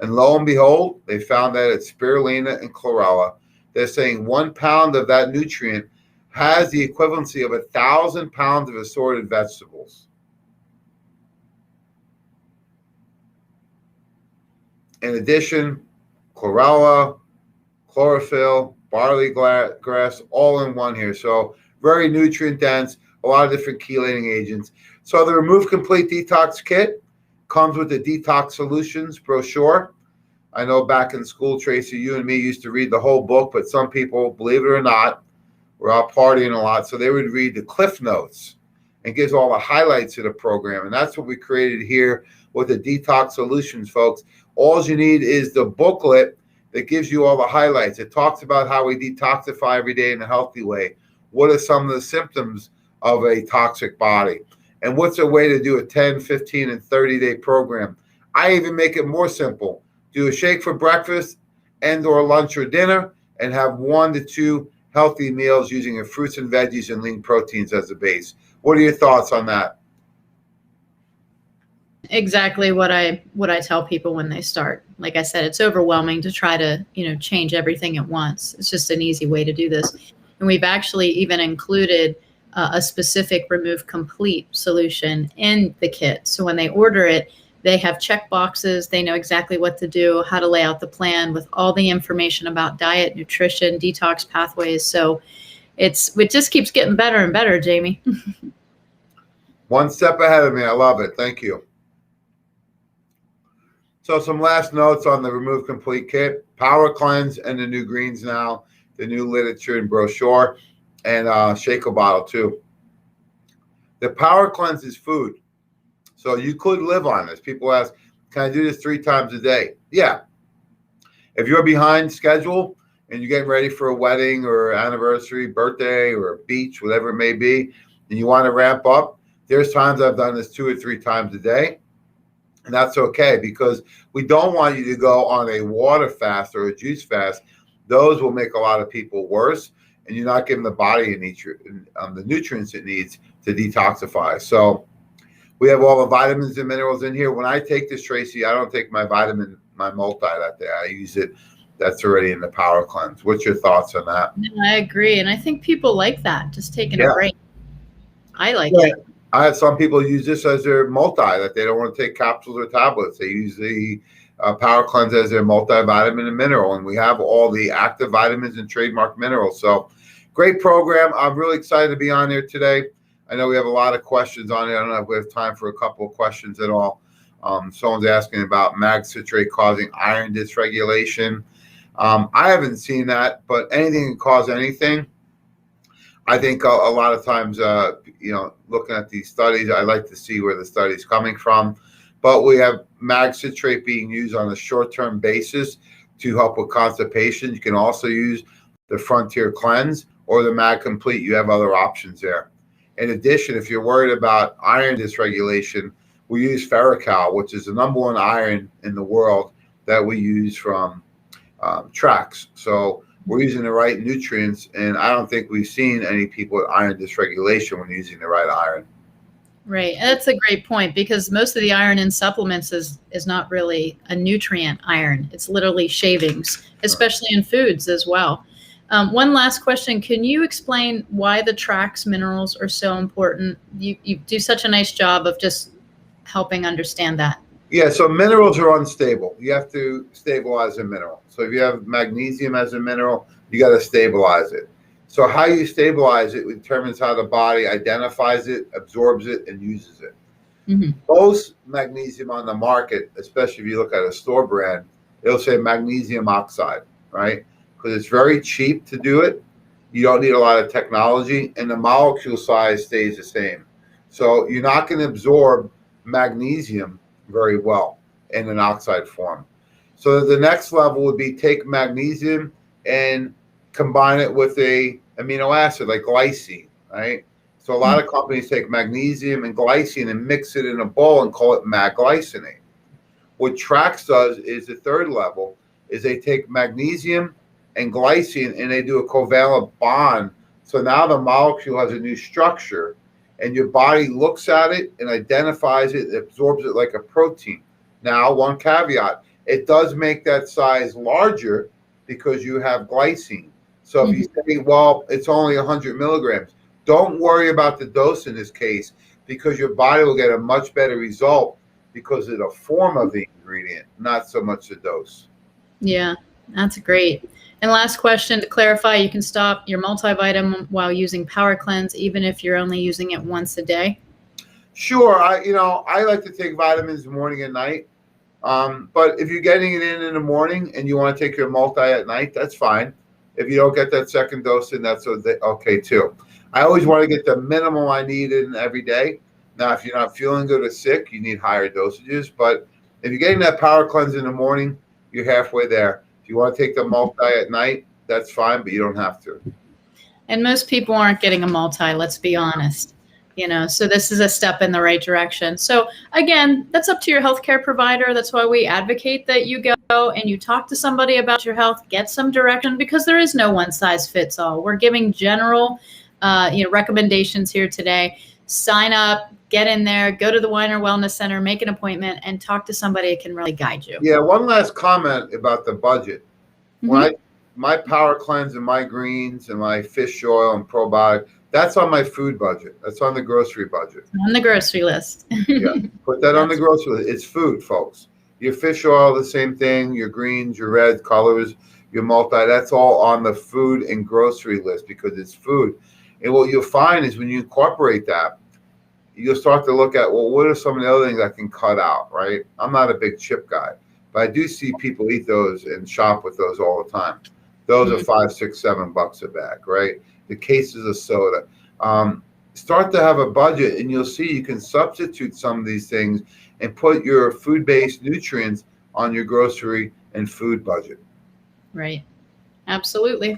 And lo and behold, they found that it's spirulina and chlorella. They're saying 1 pound of that nutrient has the equivalency of 1,000 pounds of assorted vegetables. In addition, chlorella, chlorophyll, barley grass, all in one here. So very nutrient dense, a lot of different chelating agents. So the Remove Complete Detox Kit comes with the Detox Solutions brochure. I know back in school, Tracy, you and me used to read the whole book, but some people, believe it or not, were out partying a lot, so they would read the Cliff Notes and gives all the highlights of the program. And that's what we created here with the Detox Solutions, folks. All you need is the booklet that gives you all the highlights. It talks about how we detoxify every day in a healthy way. What are some of the symptoms of a toxic body? And what's a way to do a 10, 15, and 30-day program? I even make it more simple. Do a shake for breakfast and or lunch or dinner, and have 1 to 2 healthy meals using your fruits and veggies and lean proteins as a base. What are your thoughts on that? Exactly what I tell people when they start. Like I said, it's overwhelming to try to, change everything at once. It's just an easy way to do this. And we've actually even included a specific Remove Complete solution in the kit. So when they order it, they have check boxes. They know exactly what to do, how to lay out the plan with all the information about diet, nutrition, detox pathways. So it just keeps getting better and better, Jamie. One step ahead of me. I love it. Thank you. So some last notes on the Remove Complete Kit. Power Cleanse and the new greens now, the new literature and brochure, and shaker bottle too. The Power Cleanse is food. So you could live on this. People ask, can I do this 3 times a day? Yeah. If you're behind schedule and you're getting ready for a wedding or anniversary, birthday, or a beach, whatever it may be, and you want to ramp up, there's times I've done this 2 or 3 times a day. And that's okay, because we don't want you to go on a water fast or a juice fast. Those will make a lot of people worse, and you're not giving the body the nutrients it needs to detoxify. So we have all the vitamins and minerals in here. When I take this, Tracy, I don't take my multi that day. I use it. That's already in the Power Cleanse. What's your thoughts on that? No, I agree. And I think people like that, just taking a break. I like it. I have some people use this as their multi, that they don't want to take capsules or tablets. They use the Power Cleanse as their multivitamin and mineral. And we have all the active vitamins and trademark minerals. So great program. I'm really excited to be on here today. I know we have a lot of questions on it. I don't know if we have time for a couple of questions at all. Someone's asking about mag citrate causing iron dysregulation. I haven't seen that, but anything can cause anything. I think a lot of times, looking at these studies, I like to see where the study's coming from. But we have mag citrate being used on a short-term basis to help with constipation. You can also use the Frontier Cleanse or the Mag Complete. You have other options there. In addition, if you're worried about iron dysregulation, we use Ferrocal, which is the #1 iron in the world that we use from Trax. So we're using the right nutrients, and I don't think we've seen any people with iron dysregulation when using the right iron. Right. And that's a great point, because most of the iron in supplements is not really a nutrient iron. It's literally shavings, especially in foods as well. One last question. Can you explain why the Trax minerals are so important? You do such a nice job of just helping understand that. Yeah, so minerals are unstable. You have to stabilize a mineral. So if you have magnesium as a mineral, you got to stabilize it. So how you stabilize it determines how the body identifies it, absorbs it, and uses it. Mm-hmm. Most magnesium on the market, especially if you look at a store brand, it'll say magnesium oxide, right? Because it's very cheap to do it. You don't need a lot of technology, and the molecule size stays the same. So you're not going to absorb magnesium very well in an oxide form. So the next level would be take magnesium and combine it with a amino acid like glycine, right? So a lot of companies take magnesium and glycine and mix it in a bowl and call it magglycinate. What Trax does is the third level is they take magnesium and glycine and they do a covalent bond. So now the molecule has a new structure, and your body looks at it and identifies it, absorbs it like a protein. Now, one caveat, it does make that size larger because you have glycine. So if you say, well, it's only 100 milligrams, don't worry about the dose in this case, because your body will get a much better result because of the form of the ingredient, not so much the dose. Yeah, that's great. And last question to clarify, you can stop your multivitamin while using Power Cleanse, even if you're only using it once a day? Sure. I like to take vitamins morning and night. But if you're getting it in the morning and you want to take your multi at night, that's fine. If you don't get that second dose in, that's okay too. I always want to get the minimum I need in every day. Now, if you're not feeling good or sick, you need higher dosages. But if you're getting that Power Cleanse in the morning, you're halfway there. If you want to take the multi at night, that's fine, but you don't have to. And most people aren't getting a multi, let's be honest. So this is a step in the right direction. So again, that's up to your healthcare provider. That's why we advocate that you go and you talk to somebody about your health, get some direction, because there is no one size fits all. We're giving general, recommendations here today. Sign up, get in there, go to the Weiner Wellness Center, make an appointment, and talk to somebody that can really guide you. Yeah, one last comment about the budget. When my Power Cleanse and my greens and my fish oil and probiotic, that's on my food budget. That's on the grocery budget. On the grocery list. Yeah, put that on the grocery list. It's food, folks. Your fish oil, the same thing. Your greens, your red colors, your multi, that's all on the food and grocery list because it's food. And what you'll find is when you incorporate that, you'll start to look at, well, what are some of the other things I can cut out, right? I'm not a big chip guy, but I do see people eat those and shop with those all the time. Those are $5, $6, $7 a bag, right? The cases of soda. Start to have a budget, and you'll see you can substitute some of these things and put your food-based nutrients on your grocery and food budget. Right. Absolutely.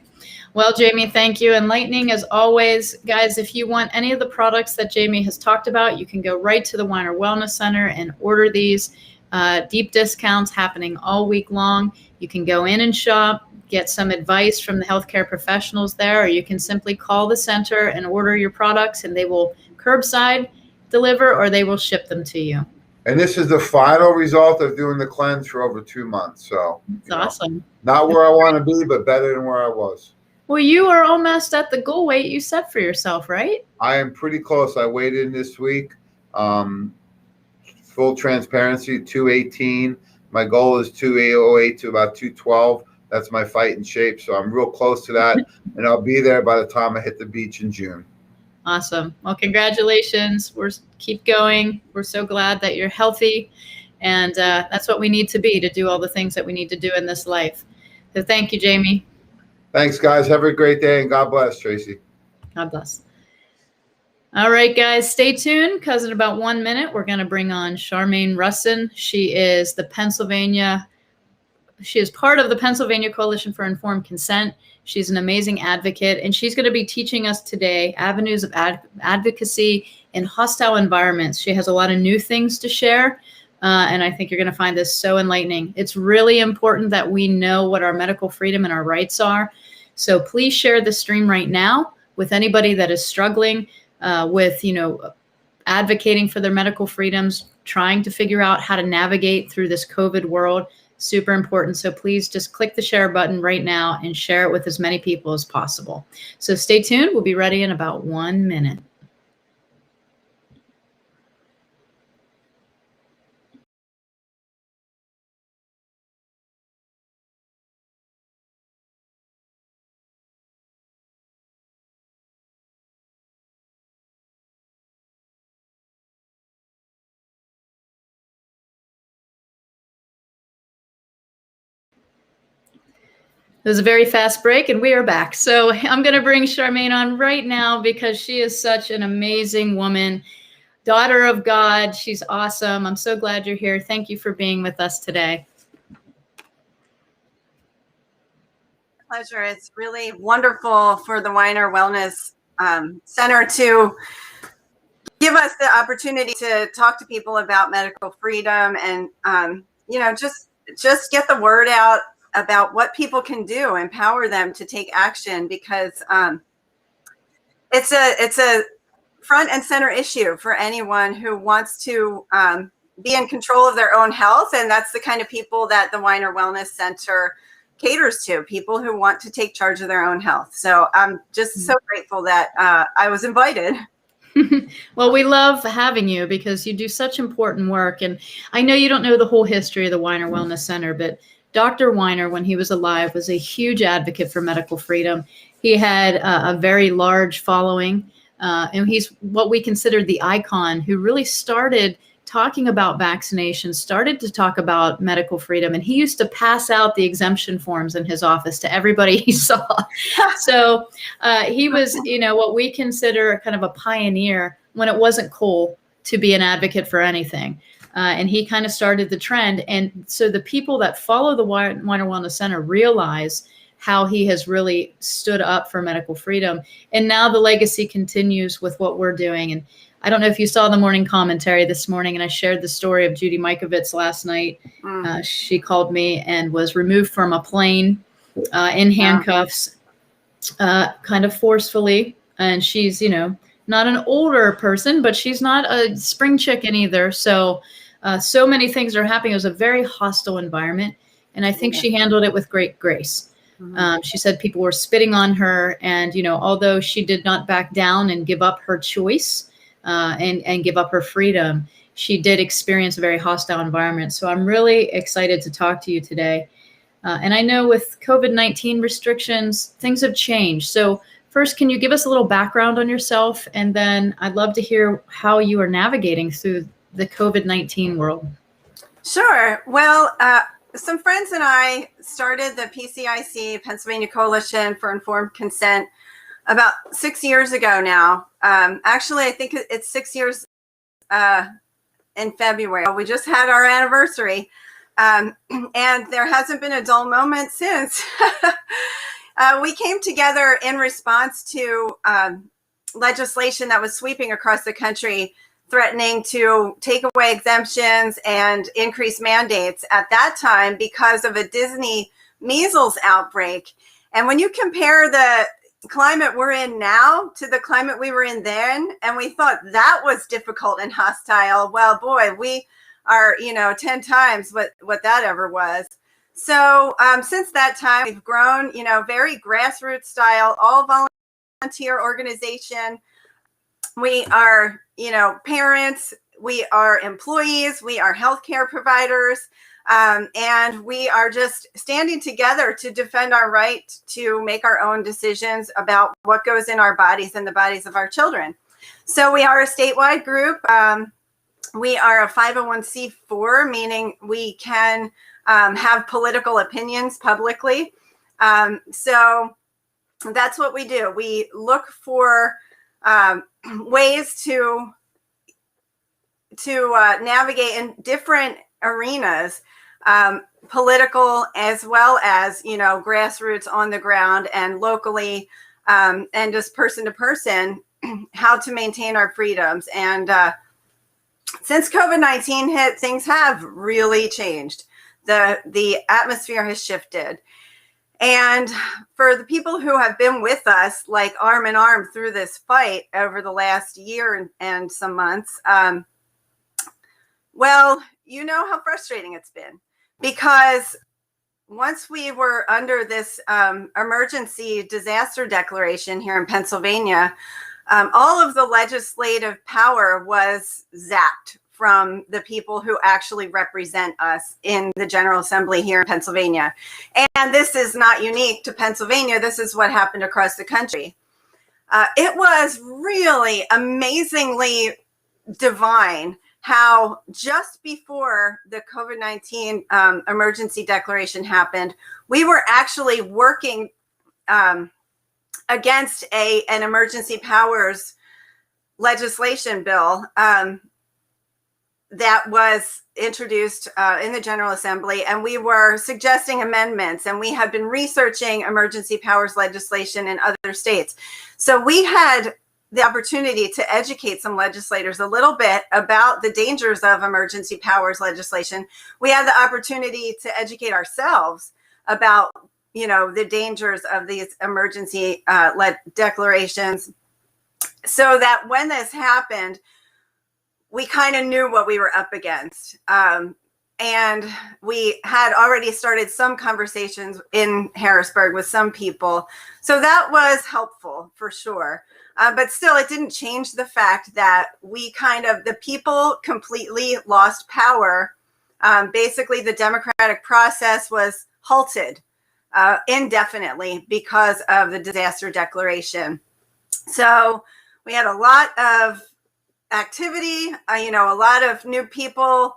Well, Jamie, thank you. Enlightening as always. Guys, if you want any of the products that Jamie has talked about, you can go right to the Weiner Wellness Center and order these. Deep discounts happening all week long. You can go in and shop, get some advice from the healthcare professionals there, or you can simply call the center and order your products, and they will curbside deliver or they will ship them to you. And this is the final result of doing the cleanse for over 2 months. So it's awesome. Not where I want to be, but better than where I was. Well, you are almost at the goal weight you set for yourself, right? I am pretty close. I weighed in this week. Full transparency, 218. My goal is 208 to about 212. That's my fight in shape. So I'm real close to that. And I'll be there by the time I hit the beach in June. Awesome. Well, congratulations. Keep going. We're so glad that you're healthy. And that's what we need to be to do all the things that we need to do in this life. So thank you, Jamie. Thanks, guys. Have a great day. And God bless, Tracy. God bless. All right, guys, stay tuned because in about 1 minute, we're going to bring on Charmain Rusin. She is part of the Pennsylvania Coalition for Informed Consent. She's an amazing advocate, and she's going to be teaching us today avenues of advocacy in hostile environments. She has a lot of new things to share, and I think you're going to find this so enlightening. It's really important that we know what our medical freedom and our rights are. So please share the stream right now with anybody that is struggling with, advocating for their medical freedoms, trying to figure out how to navigate through this COVID world. Super important. So please just click the share button right now and share it with as many people as possible. So stay tuned. We'll be ready in about 1 minute. It was a very fast break, and we are back. So I'm going to bring Charmain on right now because she is such an amazing woman, daughter of God. She's awesome. I'm so glad you're here. Thank you for being with us today. Pleasure. It's really wonderful for the Weiner Wellness Center to give us the opportunity to talk to people about medical freedom and, just get the word out about what people can do, empower them to take action, because it's a front and center issue for anyone who wants to be in control of their own health. And that's the kind of people that the Weiner Wellness Center caters to, people who want to take charge of their own health. So I'm just so grateful that I was invited. Well, we love having you because you do such important work. And I know you don't know the whole history of the Weiner Wellness Center, but Dr. Weiner, when he was alive, was a huge advocate for medical freedom. He had a very large following, and he's what we consider the icon who really started talking about vaccinations, started to talk about medical freedom. And he used to pass out the exemption forms in his office to everybody he saw. So he was, what we consider kind of a pioneer when it wasn't cool to be an advocate for anything. And he kind of started the trend. And so the people that follow the Weiner Wellness Center realize how he has really stood up for medical freedom. And now the legacy continues with what we're doing. And I don't know if you saw the morning commentary this morning, and I shared the story of Judy Mikovits last night. She called me and was removed from a plane in handcuffs, kind of forcefully. And she's, not an older person, but she's not a spring chicken either. So many things are happening. It was a very hostile environment. And I think she handled it with great grace. She said people were spitting on her. And, although she did not back down and give up her choice and give up her freedom, she did experience a very hostile environment. So I'm really excited to talk to you today. And I know with COVID-19 restrictions, things have changed. So first, can you give us a little background on yourself? And then I'd love to hear how you are navigating through the COVID-19 world. Sure. Well, some friends and I started the PCIC, Pennsylvania Coalition for Informed Consent, about 6 years ago now. Actually, I think it's 6 years in February. We just had our anniversary, and there hasn't been a dull moment since. We came together in response to legislation that was sweeping across the country, threatening to take away exemptions and increase mandates at that time because of a Disney measles outbreak. And when you compare the climate we're in now to the climate we were in then, and we thought that was difficult and hostile, well, boy, we are, 10 times what that ever was. So since that time, we've grown, very grassroots style, all volunteer organization. We are, parents, we are employees, we are healthcare providers, and we are just standing together to defend our right to make our own decisions about what goes in our bodies and the bodies of our children. So we are a statewide group. We are a 501c4, meaning we can have political opinions publicly. So that's what we do. We look for ways to navigate in different arenas, political as well as, grassroots on the ground and locally, and just person to person, how to maintain our freedoms. And since COVID-19 hit, things have really changed. The atmosphere has shifted. And for the people who have been with us, like arm in arm through this fight over the last year and some months, well, you know how frustrating it's been, because once we were under this emergency disaster declaration here in Pennsylvania, all of the legislative power was zapped from the people who actually represent us in the General Assembly here in Pennsylvania. And this is not unique to Pennsylvania. This is what happened across the country. It was really amazingly divine how just before the COVID-19 emergency declaration happened, we were actually working against an emergency powers legislation bill that was introduced in the General Assembly, and we were suggesting amendments, and we had been researching emergency powers legislation in other states. So we had the opportunity to educate some legislators a little bit about the dangers of emergency powers legislation. We had the opportunity to educate ourselves about, the dangers of these emergency declarations, so that when this happened, we kind of knew what we were up against. And we had already started some conversations in Harrisburg with some people. So that was helpful for sure. But still, it didn't change the fact that the people completely lost power Basically, the democratic process was halted indefinitely because of the disaster declaration. So we had a lot of activity, a lot of new people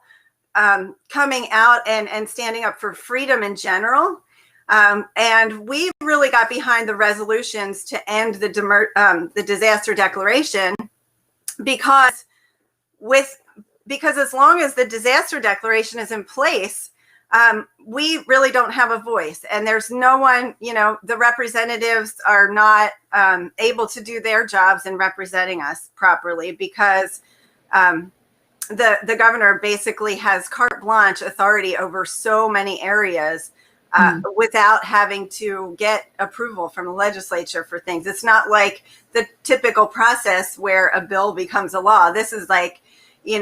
coming out and standing up for freedom in general. And we really got behind the resolutions to end the disaster declaration because as long as the disaster declaration is in place, we really don't have a voice, and there's no one, the representatives are not able to do their jobs in representing us properly because the governor basically has carte blanche authority over so many areas without having to get approval from the legislature for things. It's not like the typical process where a bill becomes a law. This is like, he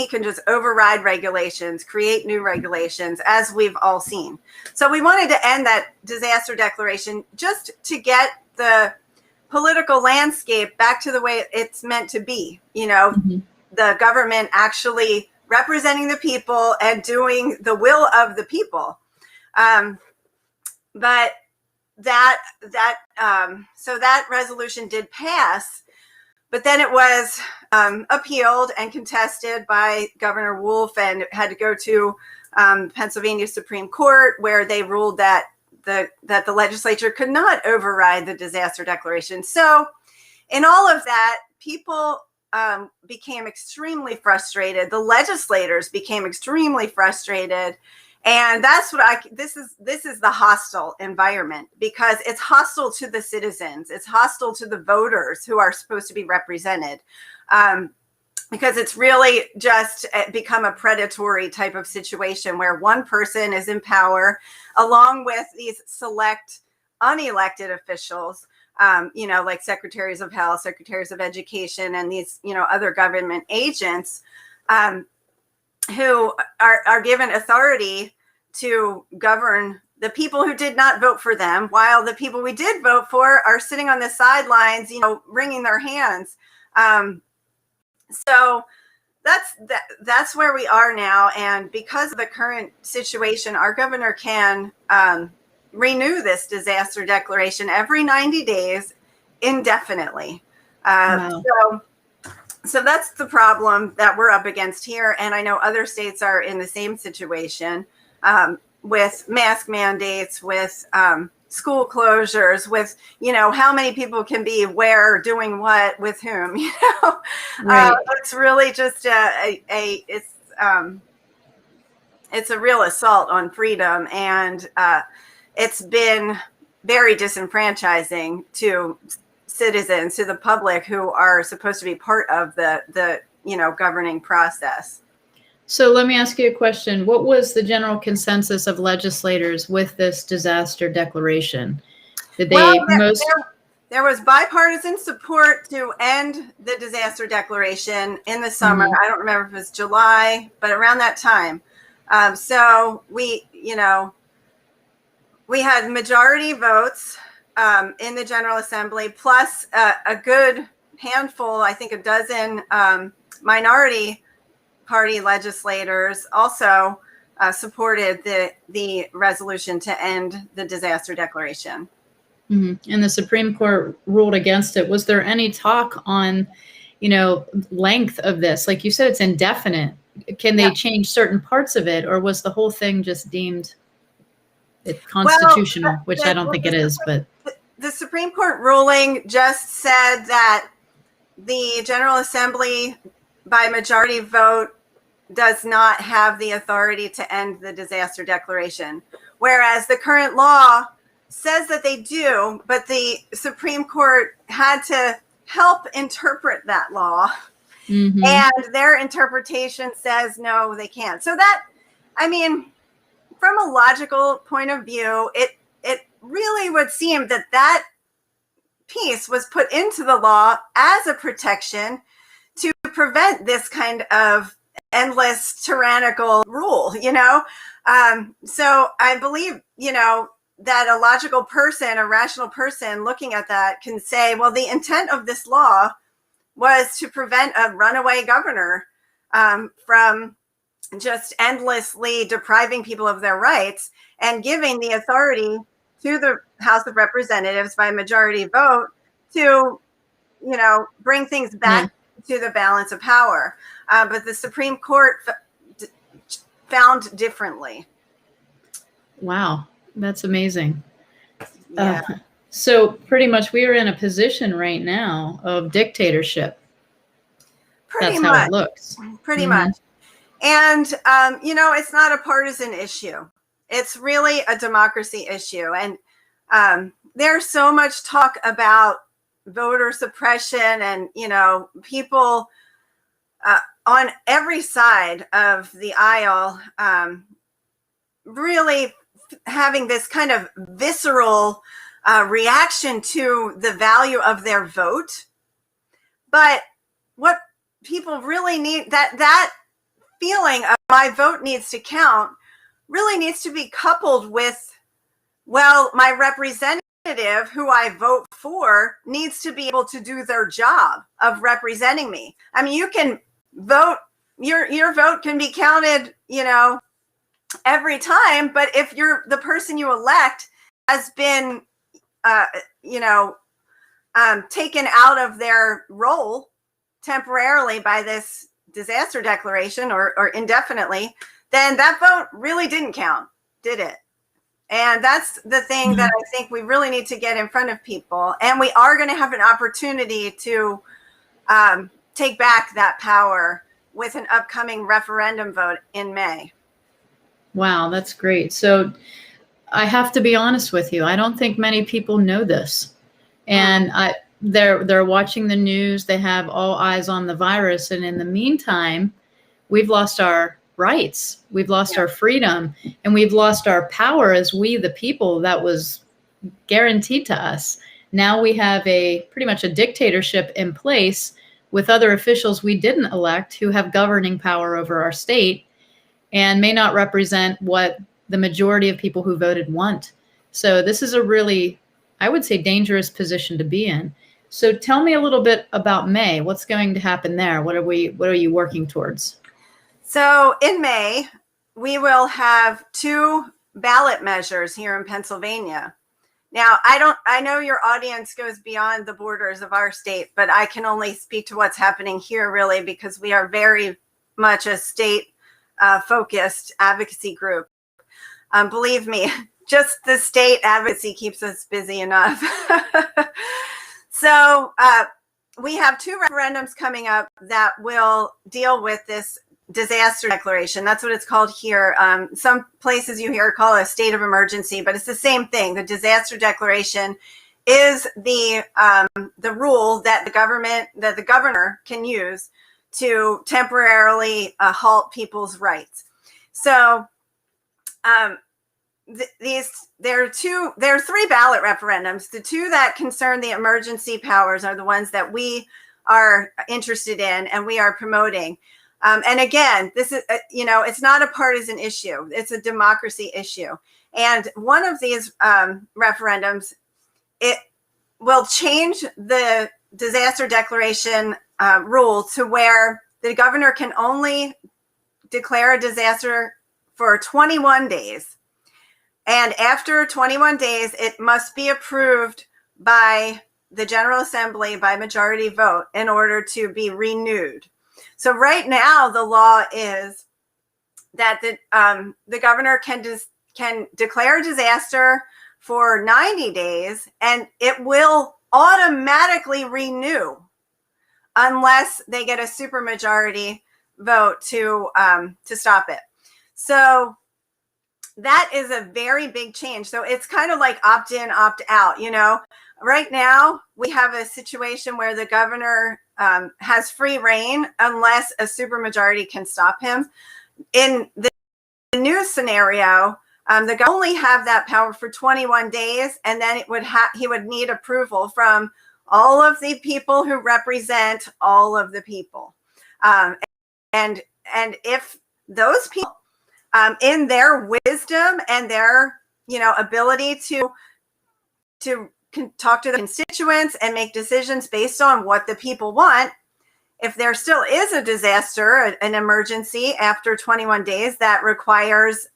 can just override regulations, create new regulations, as we've all seen. So we wanted to end that disaster declaration just to get the political landscape back to the way it's meant to be. The government actually representing the people and doing the will of the people. But so that resolution did pass. But then it was appealed and contested by Governor Wolf, and had to go to Pennsylvania Supreme Court, where they ruled that the legislature could not override the disaster declaration. So in all of that, people became extremely frustrated. The legislators became extremely frustrated. And that's what this is the hostile environment, because it's hostile to the citizens. It's hostile to the voters who are supposed to be represented, because it's really just become a predatory type of situation where one person is in power along with these select unelected officials, like secretaries of health, secretaries of education, and these, other government agents, who are given authority to govern the people who did not vote for them, while the people we did vote for are sitting on the sidelines, wringing their hands. So that's where we are now. And because of the current situation, our governor can renew this disaster declaration every 90 days indefinitely. Wow. So that's the problem that we're up against here. And I know other states are in the same situation, with mask mandates, with school closures, with, how many people can be where, doing what, with whom, Right. It's really just it's a real assault on freedom. And it's been very disenfranchising to citizens, to the public who are supposed to be part of the governing process. So let me ask you a question. What was the general consensus of legislators with this disaster declaration? Did they there was bipartisan support to end the disaster declaration in the summer. I don't remember if it was July, but around that time. So we had majority votes in the General Assembly, plus a good handful, I think a dozen minority party legislators also supported the resolution to end the disaster declaration. Mm-hmm. And the Supreme Court ruled against it. Was there any talk on, length of this? Like you said, it's indefinite. Can they change certain parts of it, or was the whole thing just deemed constitutional, which I don't think it is, but the Supreme Court ruling just said that the General Assembly by majority vote does not have the authority to end the disaster declaration, whereas the current law says that they do, but the Supreme Court had to help interpret that law. Mm-hmm. And their interpretation says, no, they can't. So that, from a logical point of view, it really would seem that piece was put into the law as a protection to prevent this kind of endless tyrannical rule, So I believe, that a logical person, a rational person looking at that can say, well, the intent of this law was to prevent a runaway governor from just endlessly depriving people of their rights and giving the authority to the House of Representatives by majority vote to, bring things back to the balance of power. But the Supreme Court found differently. Wow, that's amazing. Yeah. So pretty much we are in a position right now of dictatorship. Pretty That's much. how it looks. Pretty much. And, it's not a partisan issue. It's really a democracy issue. And there's so much talk about voter suppression and, people on every side of the aisle really having this kind of visceral reaction to the value of their vote. But what people really need, that feeling of my vote needs to count, really needs to be coupled with, well, my representative who I vote for needs to be able to do their job of representing me. I mean, you can vote, your vote can be counted, every time, but if the person you elect has been, taken out of their role temporarily by this disaster declaration or indefinitely, then that vote really didn't count, did it? And that's the thing that I think we really need to get in front of people. And we are going to have an opportunity to take back that power with an upcoming referendum vote in May. Wow, that's great. So I have to be honest with you. I don't think many people know this. And they're watching the news. They have all eyes on the virus. And in the meantime, we've lost our rights. We've lost our freedom, and we've lost our power as we, the people, that was guaranteed to us. Now we have pretty much a dictatorship in place with other officials we didn't elect who have governing power over our state and may not represent what the majority of people who voted want. So this is a really, I would say, dangerous position to be in. So tell me a little bit about May. What's going to happen there? What are you working towards? So in May, we will have 2 ballot measures here in Pennsylvania. Now, I know your audience goes beyond the borders of our state, but I can only speak to what's happening here really, because we are very much a state focused advocacy group. Believe me, just the state advocacy keeps us busy enough. So we have 2 referendums coming up that will deal with this disaster declaration. That's what it's called here. Some places you hear call it a state of emergency, but it's the same thing. The disaster declaration is the rule that the governor can use to temporarily halt people's rights. So there are 3 ballot referendums. The 2 that concern the emergency powers are the ones that we are interested in and we are promoting. And again, this is, it's not a partisan issue. It's a democracy issue. And one of these referendums, it will change the disaster declaration rule to where the governor can only declare a disaster for 21 days. And after 21 days, it must be approved by the General Assembly by majority vote in order to be renewed. So right now, the law is that the governor can declare a disaster for 90 days, and it will automatically renew unless they get a supermajority vote to stop it. So that is a very big change. So it's kind of like opt in, opt out. Right now we have a situation where the governor has free reign unless a supermajority can stop him. In the new scenario, the governor only have that power for 21 days, and then he would need approval from all of the people who represent all of the people. And if those people, in their wisdom and their ability to talk to the constituents and make decisions based on what the people want, if there still is a disaster, an emergency after 21 days that requires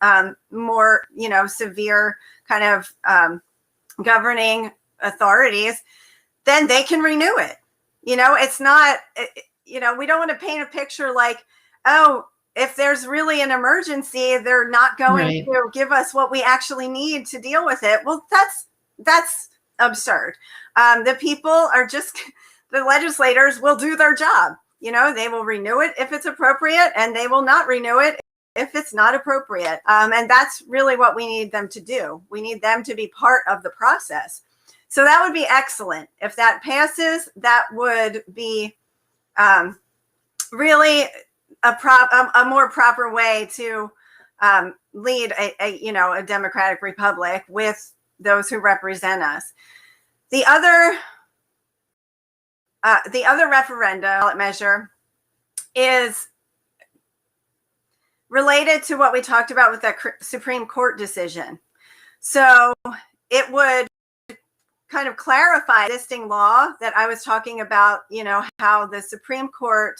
more, severe kind of governing authorities, then they can renew it. It's not, we don't want to paint a picture like, oh, if there's really an emergency, they're not going to give us what we actually need to deal with it. Well, that's absurd. The people are just, the legislators will do their job. They will renew it if it's appropriate, and they will not renew it if it's not appropriate. And that's really what we need them to do. We need them to be part of the process. So that would be excellent. If that passes, that would be really a more proper way to lead a democratic republic with those who represent us. The other referenda ballot measure is related to what we talked about with that Supreme Court decision. So it would kind of clarify existing law that I was talking about, how the Supreme Court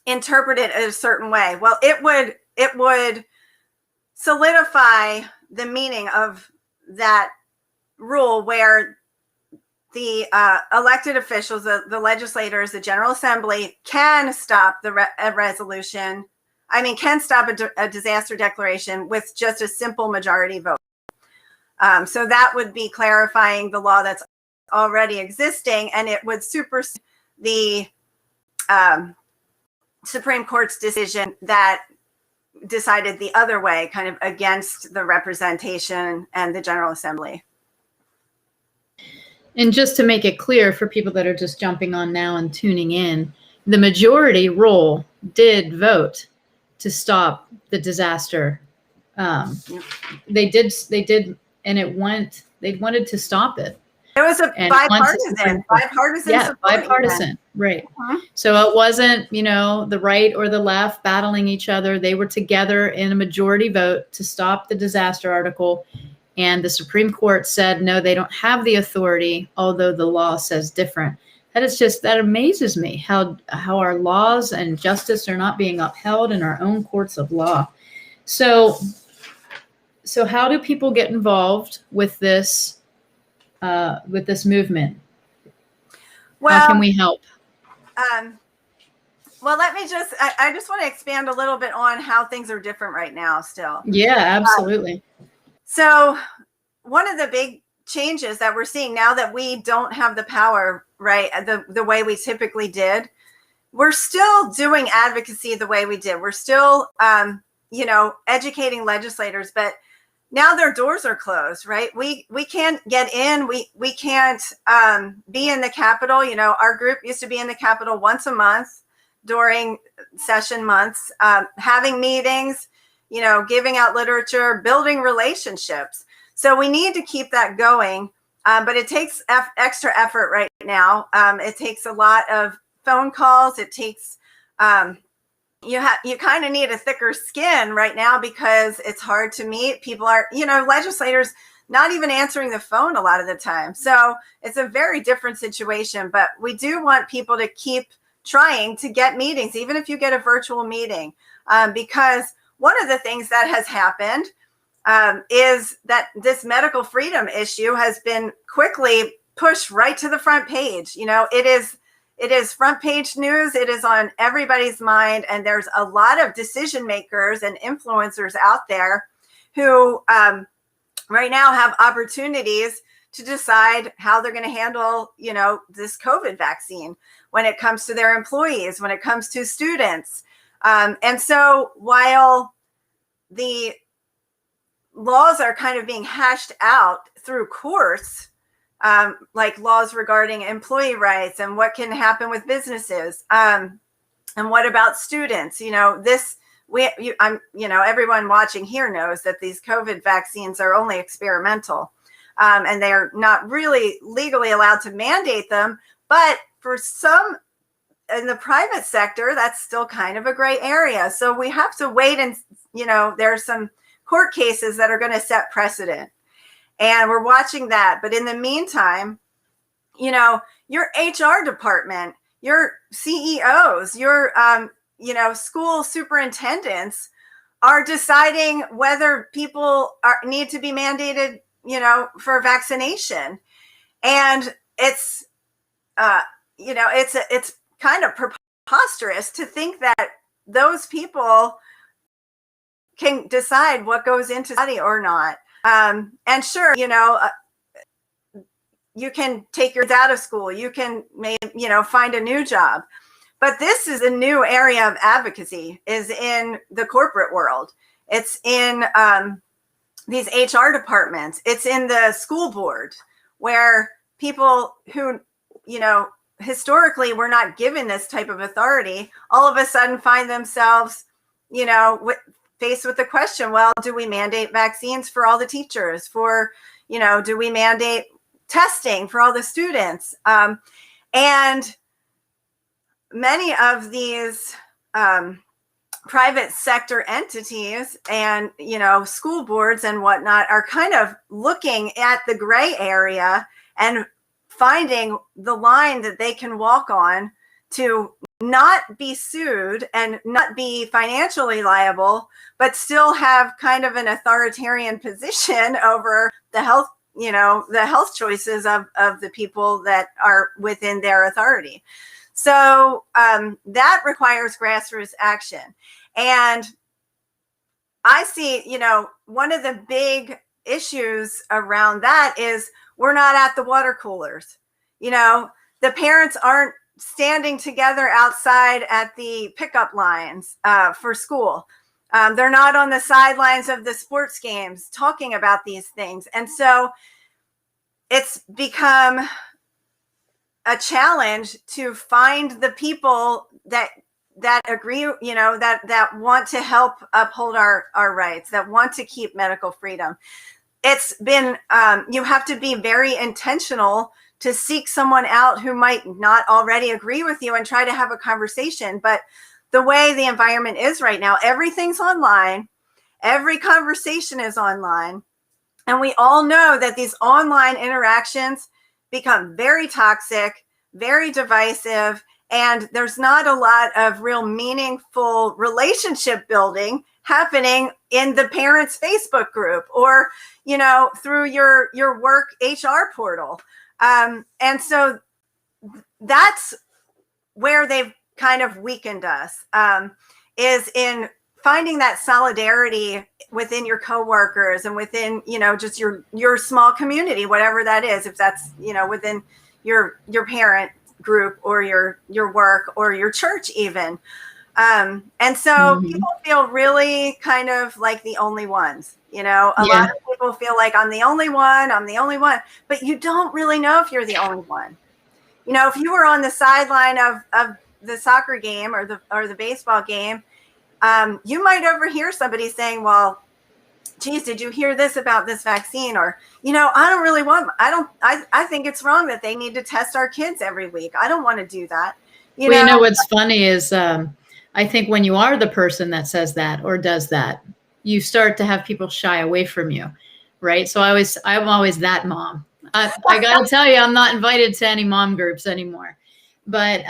interpreted it a certain way. Well, it would solidify the meaning of that rule where the elected officials, the legislators, the General Assembly can stop a resolution. Can stop a disaster declaration with just a simple majority vote. So that would be clarifying the law that's already existing, and it would supersede the Supreme Court's decision that decided the other way, kind of against the representation and the General Assembly. And just to make it clear for people that are just jumping on now and tuning in, the majority rule did vote to stop the disaster. They did, and they wanted to stop it. It was a bipartisan support. Bipartisan, right. Uh-huh. So it wasn't, the right or the left battling each other. They were together in a majority vote to stop the disaster article. And the Supreme Court said, no, they don't have the authority, although the law says different. That amazes me how our laws and justice are not being upheld in our own courts of law. So how do people get involved with this movement? Well, how can we help? Well, I just want to expand a little bit on how things are different right now still. Yeah, absolutely. So one of the big changes that we're seeing now that we don't have the power, right, the way we typically did, we're still doing advocacy the way we did. We're still, educating legislators, but now their doors are closed, right? We can't get in. We can't be in the Capitol. Our group used to be in the Capitol once a month during session months, having meetings, giving out literature, building relationships. So we need to keep that going, but it takes extra effort right now. It takes a lot of phone calls. It takes, you kind of need a thicker skin right now because it's hard to meet. People are, legislators not even answering the phone a lot of the time. So it's a very different situation, but we do want people to keep trying to get meetings, even if you get a virtual meeting, because one of the things that has happened is that this medical freedom issue has been quickly pushed right to the front page. It is front page news. It is on everybody's mind. And there's a lot of decision makers and influencers out there who right now have opportunities to decide how they're going to handle, this COVID vaccine when it comes to their employees, when it comes to students. And so while the laws are kind of being hashed out through courts, like laws regarding employee rights and what can happen with businesses, and what about students? Everyone watching here knows that these COVID vaccines are only experimental, and they are not really legally allowed to mandate them. But for some in the private sector, that's still kind of a gray area. So we have to wait, and there are some court cases that are going to set precedent, and we're watching that. But in the meantime, your HR department your CEOs, your school superintendents are deciding whether people need to be mandated, for vaccination. And it's it's kind of preposterous to think that those people can decide what goes into study or not. And sure, you can take your kids out of school. You can find a new job. But this is a new area of advocacy, is in the corporate world. It's in these HR departments. It's in the school board, where people who, historically were not given this type of authority, all of a sudden find themselves, faced with the question, well, do we mandate vaccines for all the teachers? Do we mandate testing for all the students? And many of these private sector entities and, school boards and whatnot are kind of looking at the gray area and finding the line that they can walk on to not be sued and not be financially liable, but still have kind of an authoritarian position over the health, the health choices of the people that are within their authority. So that requires grassroots action. And I see, one of the big issues around that is we're not at the water coolers. The parents aren't standing together outside at the pickup lines for school. They're not on the sidelines of the sports games talking about these things. And so it's become a challenge to find the people that agree, that want to help uphold our rights, that want to keep medical freedom. It's been, you have to be very intentional to seek someone out who might not already agree with you and try to have a conversation. But the way the environment is right now, everything's online. Every conversation is online. And we all know that these online interactions become very toxic, very divisive, and there's not a lot of real meaningful relationship building happening in the parents' Facebook group or, through your work HR portal. And so that's where they've kind of weakened us, is in finding that solidarity within your coworkers and within, just your small community, whatever that is, if that's, within your parent group or your work or your church even. And so people feel really kind of like the only ones, a lot of people feel like I'm the only one, but you don't really know if you're the only one. If you were on the sideline of the soccer game or the baseball game, you might overhear somebody saying, well, geez, did you hear this about this vaccine? Or, I think it's wrong that they need to test our kids every week. I don't want to do that. What's funny is, I think when you are the person that says that or does that, you start to have people shy away from you. Right. So I'm always that mom. I got to tell you, I'm not invited to any mom groups anymore. But,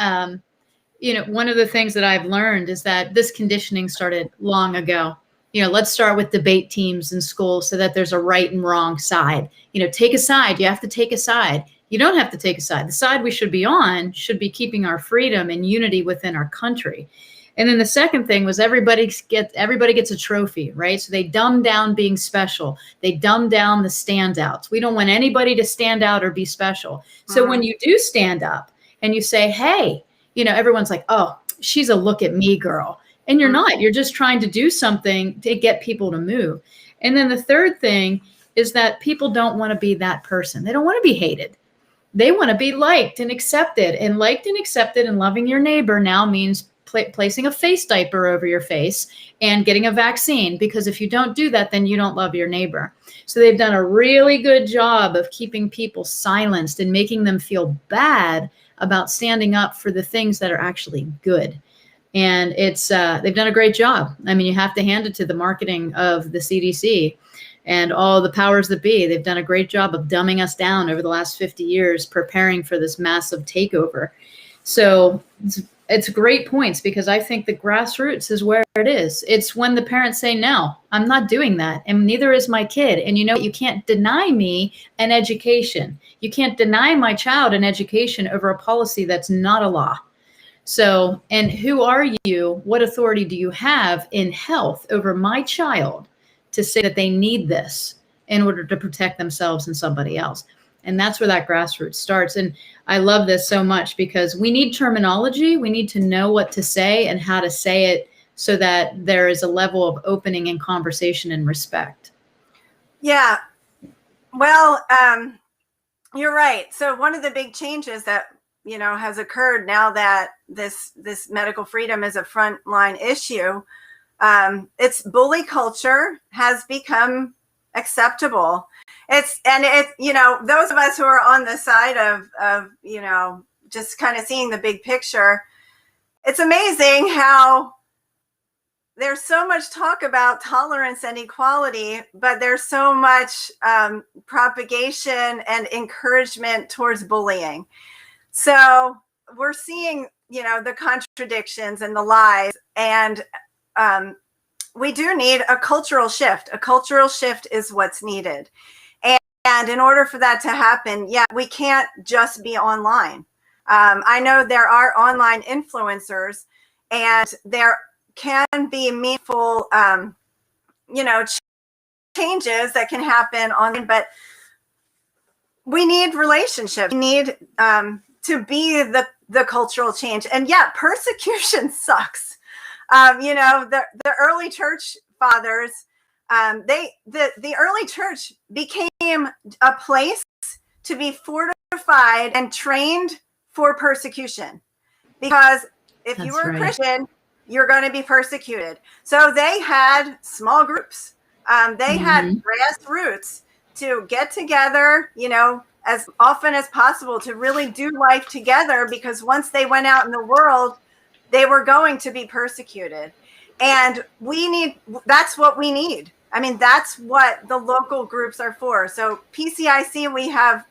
one of the things that I've learned is that this conditioning started long ago. Let's start with debate teams in school so that there's a right and wrong side. Take a side. You have to take a side. You don't have to take a side. The side we should be on should be keeping our freedom and unity within our country. And then the second thing was everybody gets a trophy, right? So they dumb down being special. They dumb down the standouts. We don't want anybody to stand out or be special. So when you do stand up and you say, hey, everyone's like, oh, she's a look at me girl. And you're not. You're just trying to do something to get people to move. And then the third thing is that people don't want to be that person. They don't want to be hated. They want to be liked and accepted. And liked and accepted and loving your neighbor now means placing a face diaper over your face and getting a vaccine. Because if you don't do that, then you don't love your neighbor. So they've done a really good job of keeping people silenced and making them feel bad about standing up for the things that are actually good. And it's they've done a great job. I mean, you have to hand it to the marketing of the CDC and all the powers that be. They've done a great job of dumbing us down over the last 50 years, preparing for this massive takeover. So it's great points, because I think the grassroots is where it is. It's when the parents say, no, I'm not doing that. And neither is my kid. And you can't deny me an education. You can't deny my child an education over a policy that's not a law. So, and who are you? What authority do you have in health over my child to say that they need this in order to protect themselves and somebody else? And that's where that grassroots starts. And I love this so much, because we need terminology. We need to know what to say and how to say it, so that there is a level of opening and conversation and respect. Yeah. Well, you're right. So one of the big changes that, has occurred now that this medical freedom is a frontline issue, it's bully culture has become acceptable. Those of us who are on the side of just kind of seeing the big picture, it's amazing how there's so much talk about tolerance and equality, but there's so much propagation and encouragement towards bullying. So we're seeing, the contradictions and the lies, and we do need a cultural shift. A cultural shift is what's needed. And in order for that to happen, we can't just be online. I know there are online influencers, and there can be meaningful, changes that can happen online, but we need relationships. We need to be the cultural change. And persecution sucks. The early church fathers, the early church became a place to be fortified and trained for persecution, because if you were a Christian, you're going to be persecuted. So they had small groups. They had grassroots to get together, as often as possible, to really do life together, because once they went out in the world, they were going to be persecuted. And that's what we need. I mean, that's what the local groups are for. So PCIC, we have,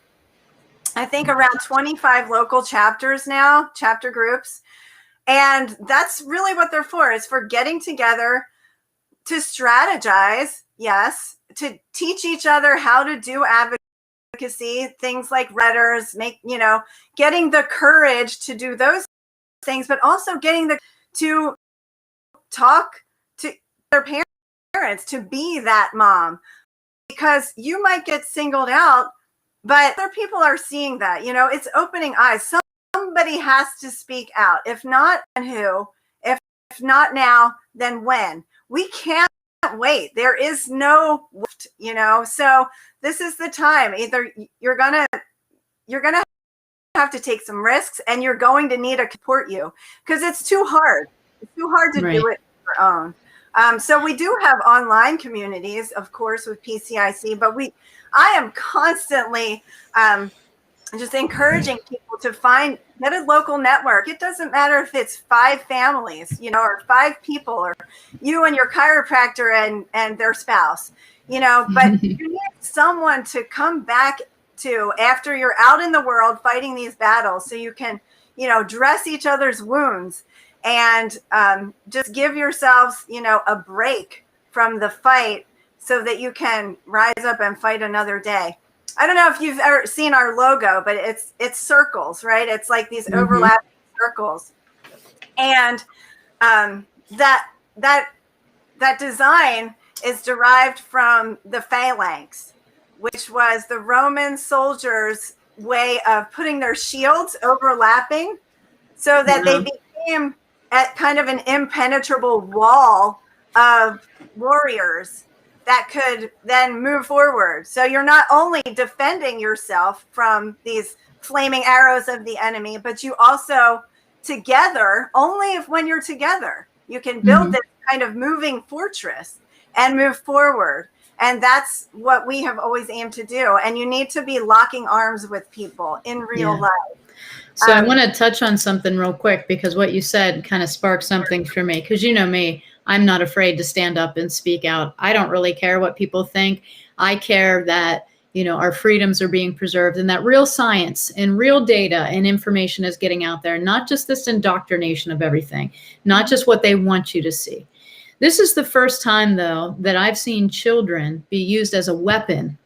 I think, around 25 local chapters now, chapter groups. And that's really what they're for, is for getting together to strategize, yes, to teach each other how to do advocacy, things like letters, getting the courage to do those things, but also getting to talk to their parents, to be that mom, because you might get singled out, but other people are seeing that. It's opening eyes. Somebody has to speak out. If not, then who? If not now, then when? We can't wait. There is no, so this is the time. Either you're gonna have to take some risks, and you're going to need to support you, because it's too hard. It's too hard to do it on your own. So we do have online communities, of course, with PCIC, but I am constantly just encouraging people to get a local network. It doesn't matter if it's 5 families, or 5 people, or you and your chiropractor and their spouse, but you need someone to come back to after you're out in the world fighting these battles, so you can, dress each other's wounds and just give yourselves, a break from the fight, so that you can rise up and fight another day. I don't know if you've ever seen our logo, but it's circles, right? It's like these overlapping circles, and that design is derived from the phalanx, which was the Roman soldiers' way of putting their shields overlapping, so that they became at kind of an impenetrable wall of warriors that could then move forward. So you're not only defending yourself from these flaming arrows of the enemy, but you also together, only when you're together, you can build this kind of moving fortress and move forward. And that's what we have always aimed to do. And you need to be locking arms with people in real life. So I want to touch on something real quick, because what you said kind of sparked something for me, because me, I'm not afraid to stand up and speak out. I don't really care what people think. I care that our freedoms are being preserved, and that real science and real data and information is getting out there, not just this indoctrination of everything, not just what they want you to see. This is the first time, though, that I've seen children be used as a weapon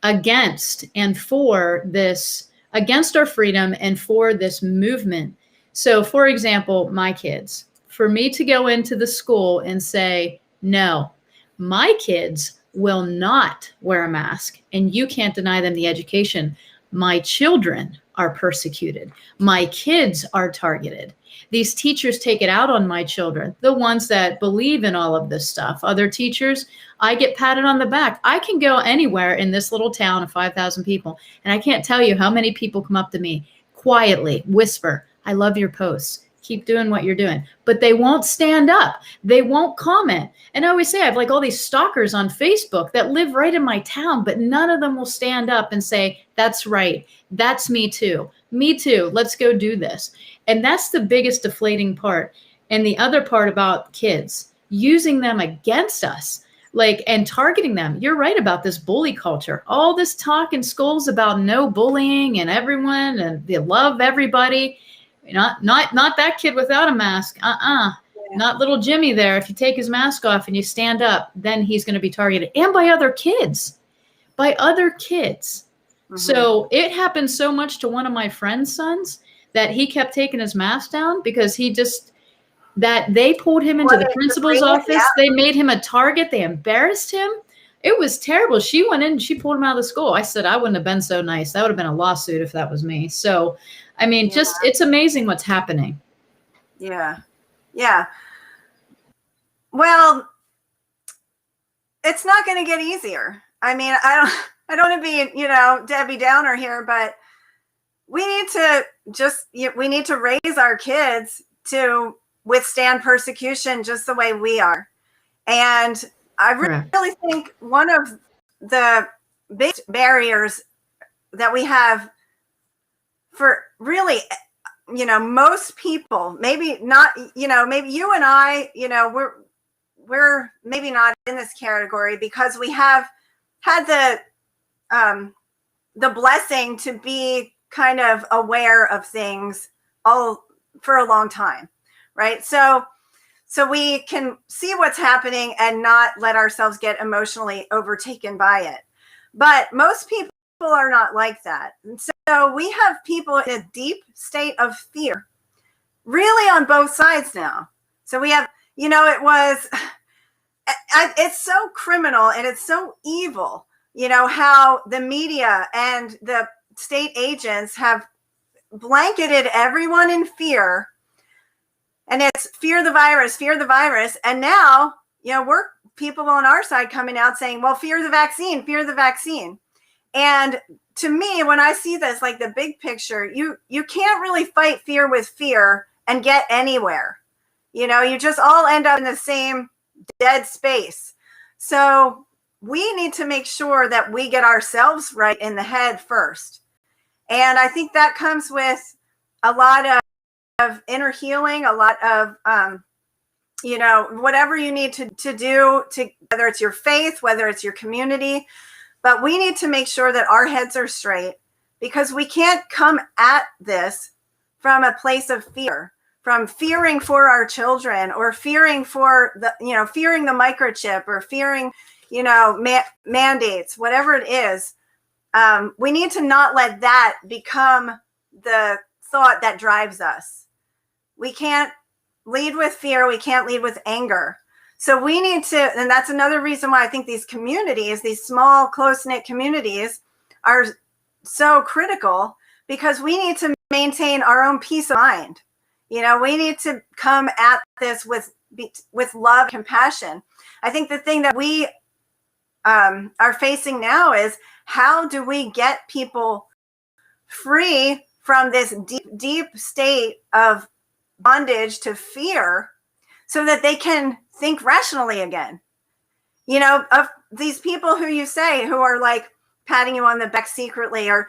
against and for this, against our freedom and for this movement. So, for example, my kids, for me to go into the school and say, no, my kids will not wear a mask, and you can't deny them the education. My children are persecuted. My kids are targeted. These teachers take it out on my children, the ones that believe in all of this stuff. Other teachers, I get patted on the back. I can go anywhere in this little town of 5,000 people, and I can't tell you how many people come up to me quietly, whisper, I love your posts. Keep doing what you're doing. But they won't stand up. They won't comment. And I always say, I have like all these stalkers on Facebook that live right in my town, but none of them will stand up and say, that's right. That's me too. Me too. Let's go do this. And that's the biggest deflating part. And the other part about kids, using them against us, like, and targeting them. You're right about this bully culture. All this talk in schools about no bullying and everyone and they love everybody. Not that kid without a mask. Yeah. Not little Jimmy there. If you take his mask off and you stand up, then he's going to be targeted. And by other kids. Mm-hmm. So it happened so much to one of my friend's sons that he kept taking his mask down because they pulled him into the principal's office. Yeah. They made him a target. They embarrassed him. It was terrible. She went in and she pulled him out of the school. I said, I wouldn't have been so nice. That would have been a lawsuit if that was me. So, I mean, just, it's amazing what's happening. Yeah. Yeah. Well, it's not going to get easier. I mean, I don't want to be, Debbie Downer here, but we need to raise our kids to withstand persecution just the way we are. And I really think one of the big barriers that we have for really, most people, maybe not, maybe you and I, we're maybe not in this category because we have had the blessing to be kind of aware of things all for a long time, right? So we can see what's happening and not let ourselves get emotionally overtaken by it. But most people are not like that. And so we have people in a deep state of fear, really on both sides now. So we have, it's so criminal and it's so evil, how the media and the state agents have blanketed everyone in fear. And it's fear the virus. And now, we're people on our side coming out saying, well, fear the vaccine. And to me, when I see this, like the big picture, you can't really fight fear with fear and get anywhere. You just all end up in the same dead space. So we need to make sure that we get ourselves right in the head first. And I think that comes with a lot of inner healing, a lot of, whatever you need to do, whether it's your faith, whether it's your community. But we need to make sure that our heads are straight because we can't come at this from a place of fear, from fearing for our children or fearing for fearing the microchip or fearing, mandates, whatever it is. We need to not let that become the thought that drives us. We can't lead with fear. We can't lead with anger. So we need to, and that's another reason why I think these communities, these small, close-knit communities are so critical because we need to maintain our own peace of mind. We need to come at this with love, compassion. I think the thing that we are facing now is how do we get people free from this deep, deep state of bondage to fear so that they can think rationally again. Of these people who you say who are like patting you on the back secretly or,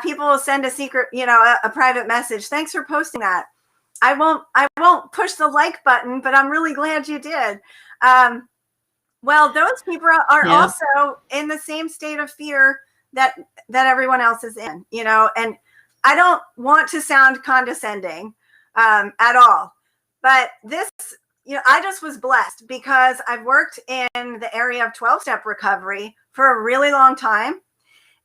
people will send a secret, a private message. Thanks for posting that. I won't push the like button, but I'm really glad you did. Well, those people are Yeah. also in the same state of fear that everyone else is in, you know, and I don't want to sound condescending at all, but this, you know, I just was blessed because I've worked in the area of 12-step recovery for a really long time.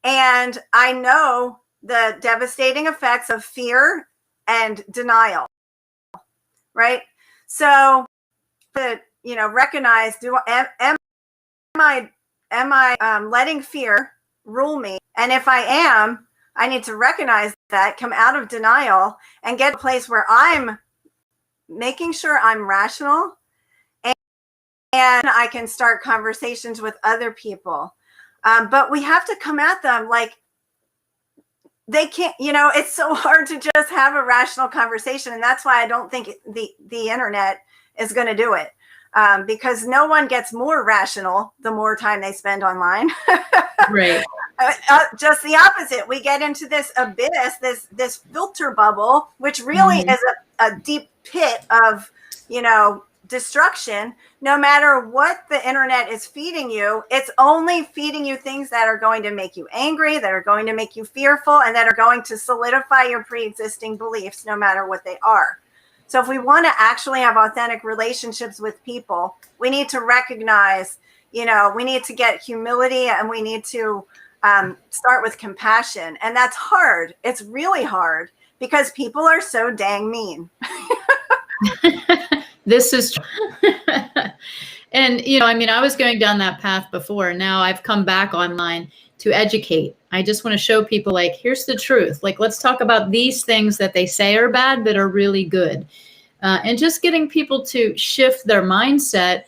And I know the devastating effects of fear and denial, right? So to, you know, recognize, am I letting fear rule me? And if I am, I need to recognize that, come out of denial, and get to a place where I'm making sure I'm rational, and I can start conversations with other people. But we have to come at them like they can't, you know, it's so hard to just have a rational conversation. And that's why I don't think the internet is going to do it. Because no one gets more rational the more time they spend online. Right. Just the opposite. We get into this abyss, this filter bubble, which really is a deep pit of, you know, destruction. No matter what the internet is feeding you, it's only feeding you things that are going to make you angry, that are going to make you fearful, and that are going to solidify your pre-existing beliefs, no matter what they are. So if we want to actually have authentic relationships with people, we need to recognize, you know, we need to get humility, and we need to start with compassion. And that's hard. It's really hard because people are so dang mean. This is and, you know, I mean, I was going down that path before. Now I've come back online to educate. I just want to show people, like, here's the truth. Like, let's talk about these things that they say are bad, but are really good. And just getting people to shift their mindset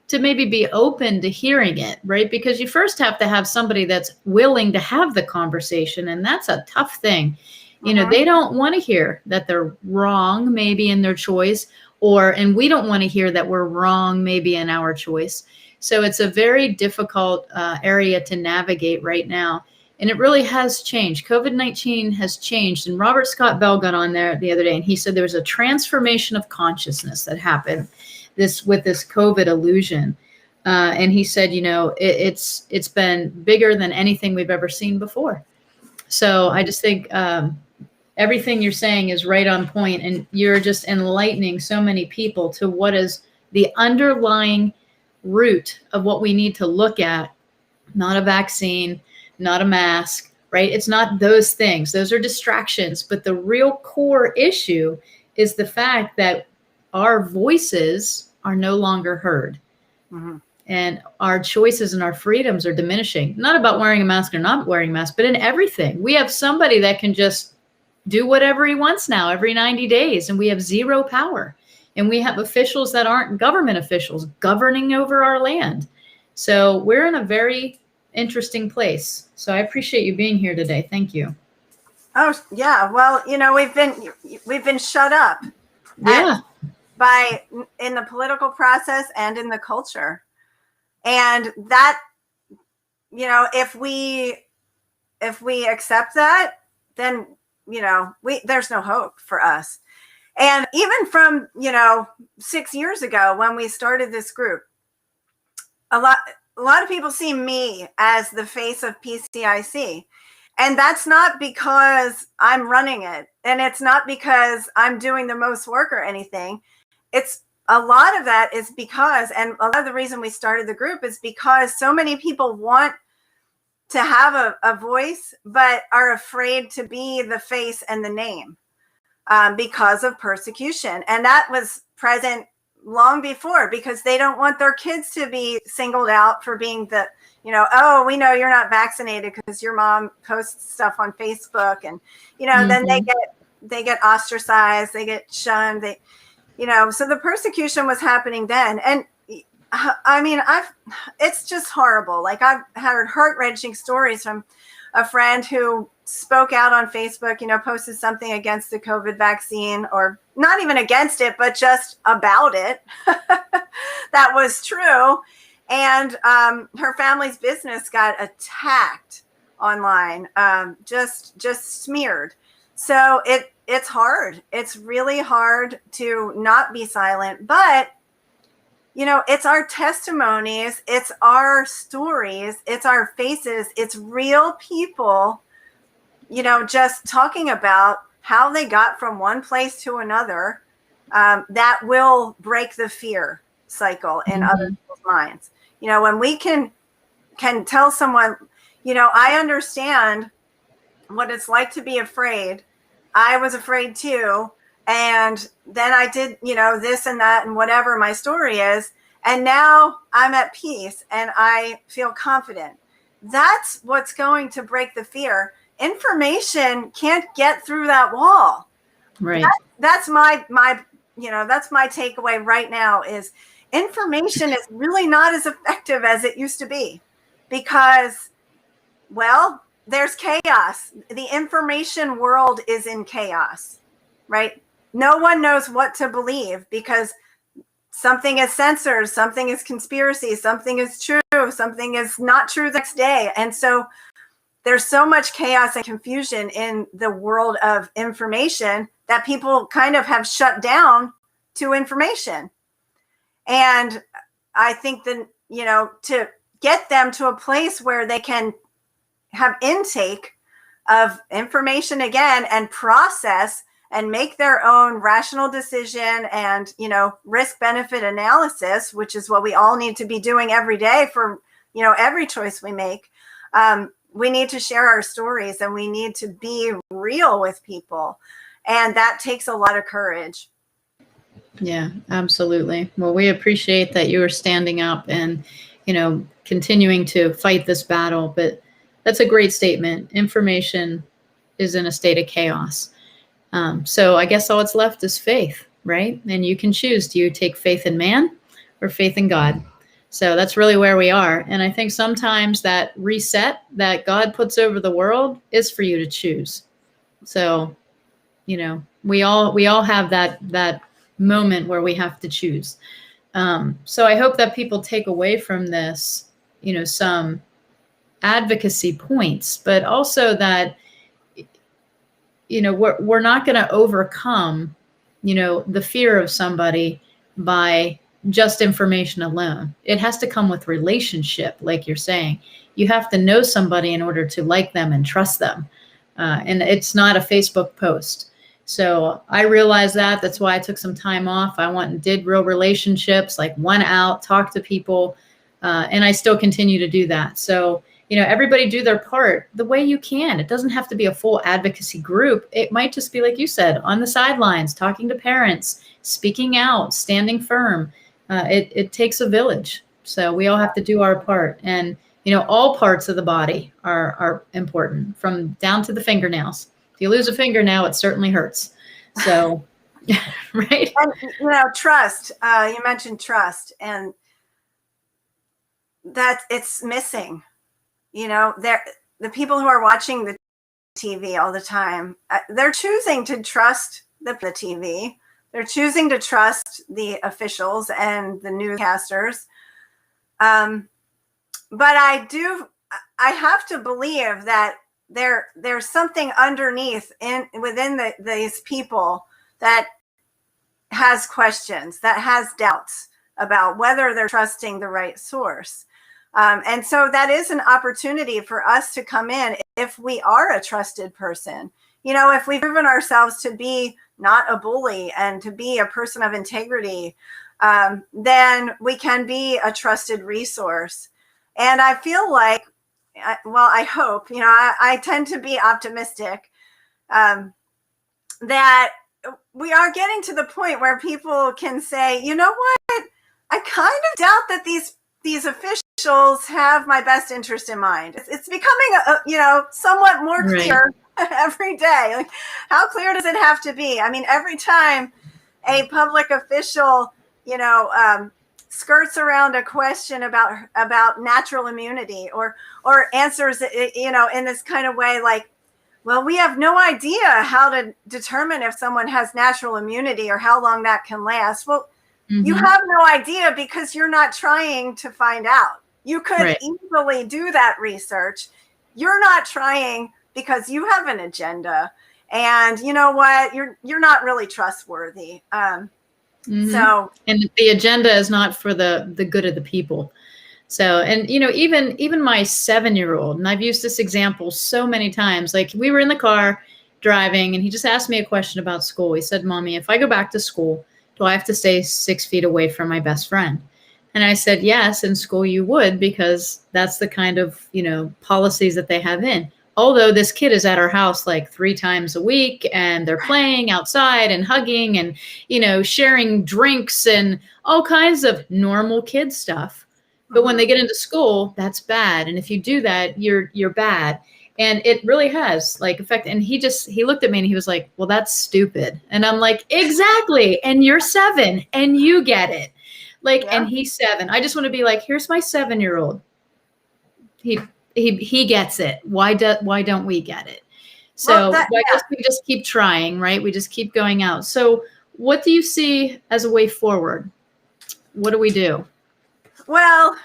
to maybe be open to hearing it, right? Because you first have to have somebody that's willing to have the conversation. And that's a tough thing. You know, they don't want to hear that they're wrong, maybe in their choice, and we don't want to hear that we're wrong, maybe in our choice. So it's a very difficult area to navigate right now. And it really has changed. COVID-19 has changed. And Robert Scott Bell got on there the other day, and he said there was a transformation of consciousness that happened with this COVID illusion. And he said, you know, it's been bigger than anything we've ever seen before. So I just think everything you're saying is right on point, and you're just enlightening so many people to what is the underlying root of what we need to look at. Not a vaccine, not a mask, right? It's not those things. Those are distractions. But the real core issue is the fact that our voices are no longer heard. And our choices and our freedoms are diminishing. Not about wearing a mask or not wearing a mask, but in everything. We have somebody that can just do whatever he wants now every 90 days, and we have zero power. And we have officials that aren't government officials governing over our land. So we're in a very interesting place. So I appreciate you being here today. Thank you. Oh yeah, well, you know, we've been shut up. Yeah. In the political process and in the culture. And that, you know, if we accept that, then, you know, there's no hope for us. And even from, you know, 6 years ago when we started this group, a lot of people see me as the face of PCIC. And that's not because I'm running it. And it's not because I'm doing the most work or anything. It's a lot of that is because, and a lot of the reason we started the group is because so many people want to have a voice, but are afraid to be the face and the name because of persecution. And that was present long before, because they don't want their kids to be singled out for being the, you know, oh, we know you're not vaccinated because your mom posts stuff on Facebook, and, you know, then they get ostracized, they get shunned, you know, so the persecution was happening then. And I mean, it's just horrible. Like, I've heard heart-wrenching stories from a friend who spoke out on Facebook, you know, posted something against the COVID vaccine, or not even against it, but just about it. That was true. And her family's business got attacked online, just smeared. So it's hard. It's really hard to not be silent. But it's our testimonies, it's our stories, it's our faces, it's real people, just talking about how they got from one place to another, that will break the fear cycle in other people's minds. When we can tell someone, I understand what it's like to be afraid. I was afraid too. And then I did, this and that and whatever my story is. And now I'm at peace and I feel confident. That's what's going to break the fear. Information can't get through that wall. Right. That's my that's my takeaway right now is information is really not as effective as it used to be because, well, there's chaos. The information world is in chaos, right? No one knows what to believe because something is censored, something is conspiracy, something is true, something is not true the next day. And so there's so much chaos and confusion in the world of information that people kind of have shut down to information. And I think that, to get them to a place where they can have intake of information again and process and make their own rational decision and, risk benefit analysis, which is what we all need to be doing every day for, every choice we make. We need to share our stories and we need to be real with people. And that takes a lot of courage. Yeah, absolutely. Well, we appreciate that you are standing up and, continuing to fight this battle. But that's a great statement. Information is in a state of chaos. So I guess all that's left is faith, right? And you can choose. Do you take faith in man or faith in God? So that's really where we are. And I think sometimes that reset that God puts over the world is for you to choose. So, we all have that moment where we have to choose. So I hope that people take away from this, some advocacy points, but also that, we're not going to overcome, the fear of somebody by just information alone. It has to come with relationship, like you're saying. You have to know somebody in order to like them and trust them. And it's not a Facebook post. So I realized that. That's why I took some time off. I went and did real relationships, like went out, talked to people, and I still continue to do that. So, everybody do their part the way you can. It doesn't have to be a full advocacy group. It might just be, like you said, on the sidelines, talking to parents, speaking out, standing firm. It takes a village. So we all have to do our part. And, all parts of the body are important, from down to the fingernails. If you lose a fingernail, it certainly hurts. So, right. And, trust, you mentioned trust, and that it's missing. The people who are watching the TV all the time, they're choosing to trust the TV. They're choosing to trust the officials and the newscasters. But I have to believe that there's something underneath within these people that has questions, that has doubts about whether they're trusting the right source. And so that is an opportunity for us to come in if we are a trusted person. If we've proven ourselves to be not a bully and to be a person of integrity, then we can be a trusted resource. And I feel like, I hope, I tend to be optimistic, that we are getting to the point where people can say, you know what, I kind of doubt that these officials have my best interest in mind. It's becoming, somewhat more clear every day. Like, how clear does it have to be? I mean, every time a public official, skirts around a question about natural immunity or answers it, in this kind of way, like, well, we have no idea how to determine if someone has natural immunity or how long that can last. Well, you have no idea because you're not trying to find out. You could easily do that research. You're not trying because you have an agenda, and you know what? You're not really trustworthy. So, and the agenda is not for the good of the people. So, and even my 7-year-old, and I've used this example so many times, like we were in the car driving and he just asked me a question about school. He said, "Mommy, if I go back to school, do I have to stay 6 feet away from my best friend?" And I said, "Yes, in school you would, because that's the kind of, policies that they have in. Although this kid is at our house like 3 times a week and they're playing outside and hugging and, sharing drinks and all kinds of normal kid stuff. But when they get into school, that's bad. And if you do that, you're bad." And it really has like effect. And he looked at me and he was like, "Well, that's stupid." And I'm like, "Exactly. And you're 7 and you get it." Like, and he's 7. I just want to be like, here's my 7-year-old. He gets it. Why don't we get it? So I guess we just keep trying, right? We just keep going out. So what do you see as a way forward? What do we do? Well,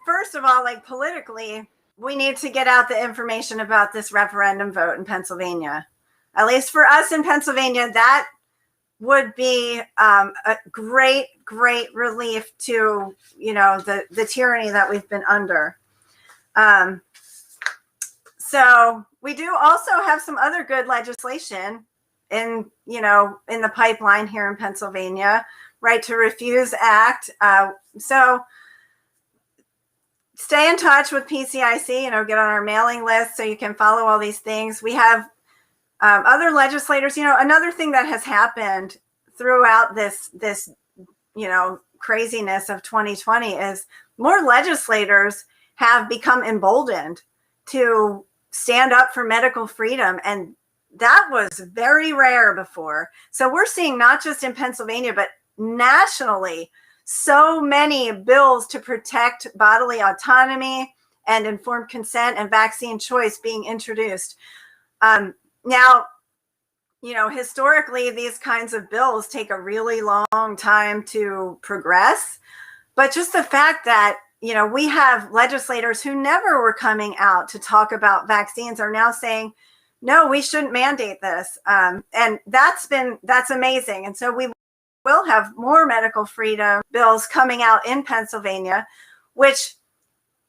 first of all, like politically, we need to get out the information about this referendum vote in Pennsylvania. At least for us in Pennsylvania, that would be a great relief to, the tyranny that we've been under. So we do also have some other good legislation in the pipeline here in Pennsylvania, Right to Refuse Act. So stay in touch with PCIC, get on our mailing list so you can follow all these things. We have other legislators. Another thing that has happened throughout this craziness of 2020 is more legislators have become emboldened to stand up for medical freedom. And that was very rare before. So we're seeing not just in Pennsylvania, but nationally, so many bills to protect bodily autonomy and informed consent and vaccine choice being introduced. Now, historically, these kinds of bills take a really long time to progress. But just the fact that, we have legislators who never were coming out to talk about vaccines are now saying, no, we shouldn't mandate this. And that's amazing. And so we will have more medical freedom bills coming out in Pennsylvania, which,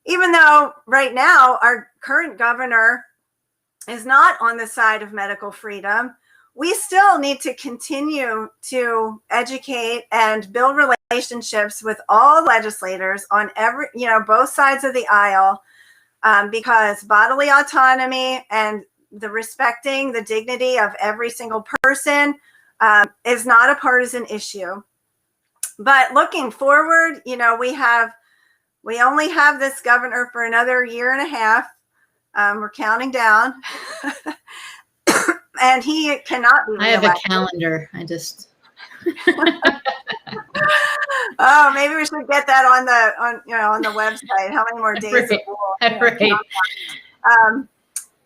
even though right now our current governor is not on the side of medical freedom, we still need to continue to educate and build relationships with all legislators on both sides of the aisle, because bodily autonomy and the respecting the dignity of every single person is not a partisan issue. But looking forward, we only have this governor for another 1.5 years. We're counting down. And he cannot be reelected. I have a calendar. I just oh, maybe we should get that on the website. How many more days?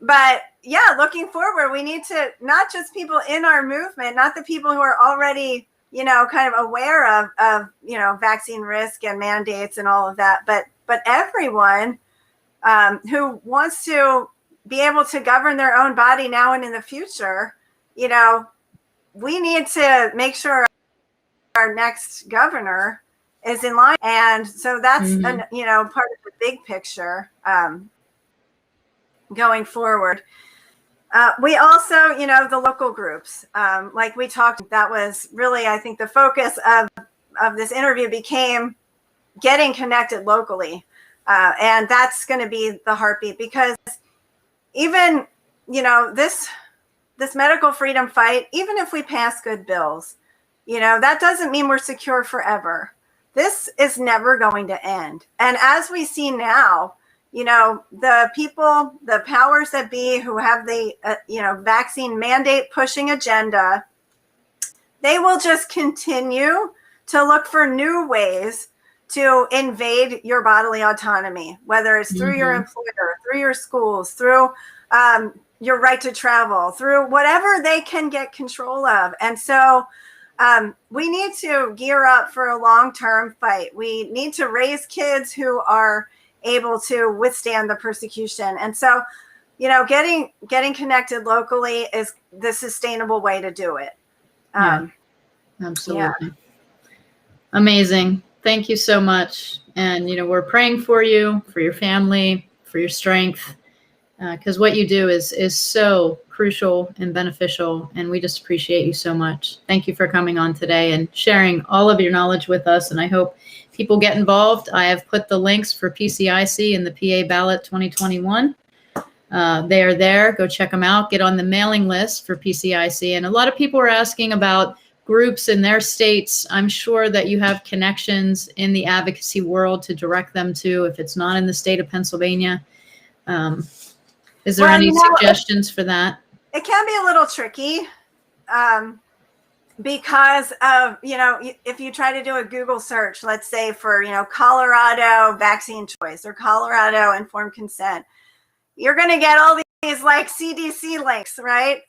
But yeah, looking forward, we need to, not just people in our movement, not the people who are already, kind of aware of vaccine risk and mandates and all of that, but everyone who wants to be able to govern their own body now and in the future. We need to make sure our next governor is in line. And so that's, part of the big picture going forward. We also, the local groups, like we talked, that was really, I think, the focus of this interview became getting connected locally. And that's going to be the heartbeat, because even, this medical freedom fight, even if we pass good bills, that doesn't mean we're secure forever. This is never going to end. And as we see now, the people, the powers that be who have the, vaccine mandate pushing agenda, they will just continue to look for new ways to invade your bodily autonomy, whether it's through your employer, through your schools, through your right to travel, through whatever they can get control of. And so we need to gear up for a long-term fight. We need to raise kids who are able to withstand the persecution. And so, getting connected locally is the sustainable way to do it. Absolutely. Amazing. Thank you so much. And, we're praying for you, for your family, for your strength, because what you do is so crucial and beneficial. And we just appreciate you so much. Thank you for coming on today and sharing all of your knowledge with us. And I hope people get involved. I have put the links for PCIC and the PA ballot 2021. They are there. Go check them out. Get on the mailing list for PCIC. And a lot of people are asking about groups in their states. I'm sure that you have connections in the advocacy world to direct them to if it's not in the state of Pennsylvania. Is there any suggestions for that? It can be a little tricky because of, if you try to do a Google search, let's say for, Colorado vaccine choice or Colorado informed consent, you're going to get all these like CDC links, right?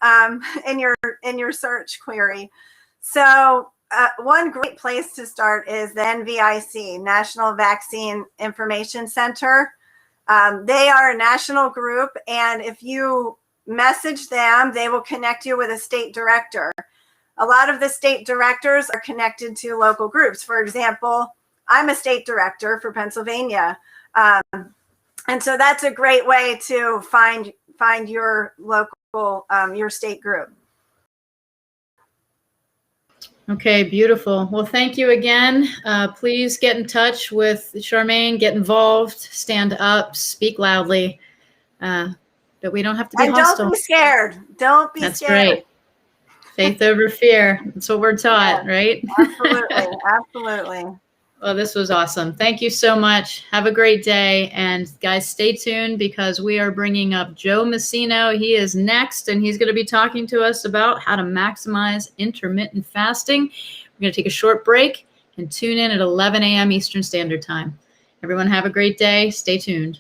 In your search query. So one great place to start is the NVIC, National Vaccine Information Center. They are a national group, and if you message them, they will connect you with a state director. A lot of the state directors are connected to local groups. For example, I'm a state director for Pennsylvania. And so that's a great way to find your local, your state group. Okay, beautiful. Well, thank you again. Please get in touch with Charmain, get involved, stand up, speak loudly. But we don't have to be hostile. Don't be scared. Don't be That's scared. right. Faith over fear. That's what we're taught, right? Absolutely. Absolutely. Well, this was awesome. Thank you so much. Have a great day. And guys, stay tuned because we are bringing up Joe Messino. He is next, and he's going to be talking to us about how to maximize intermittent fasting. We're going to take a short break and tune in at 11 a.m. Eastern Standard Time. Everyone have a great day. Stay tuned.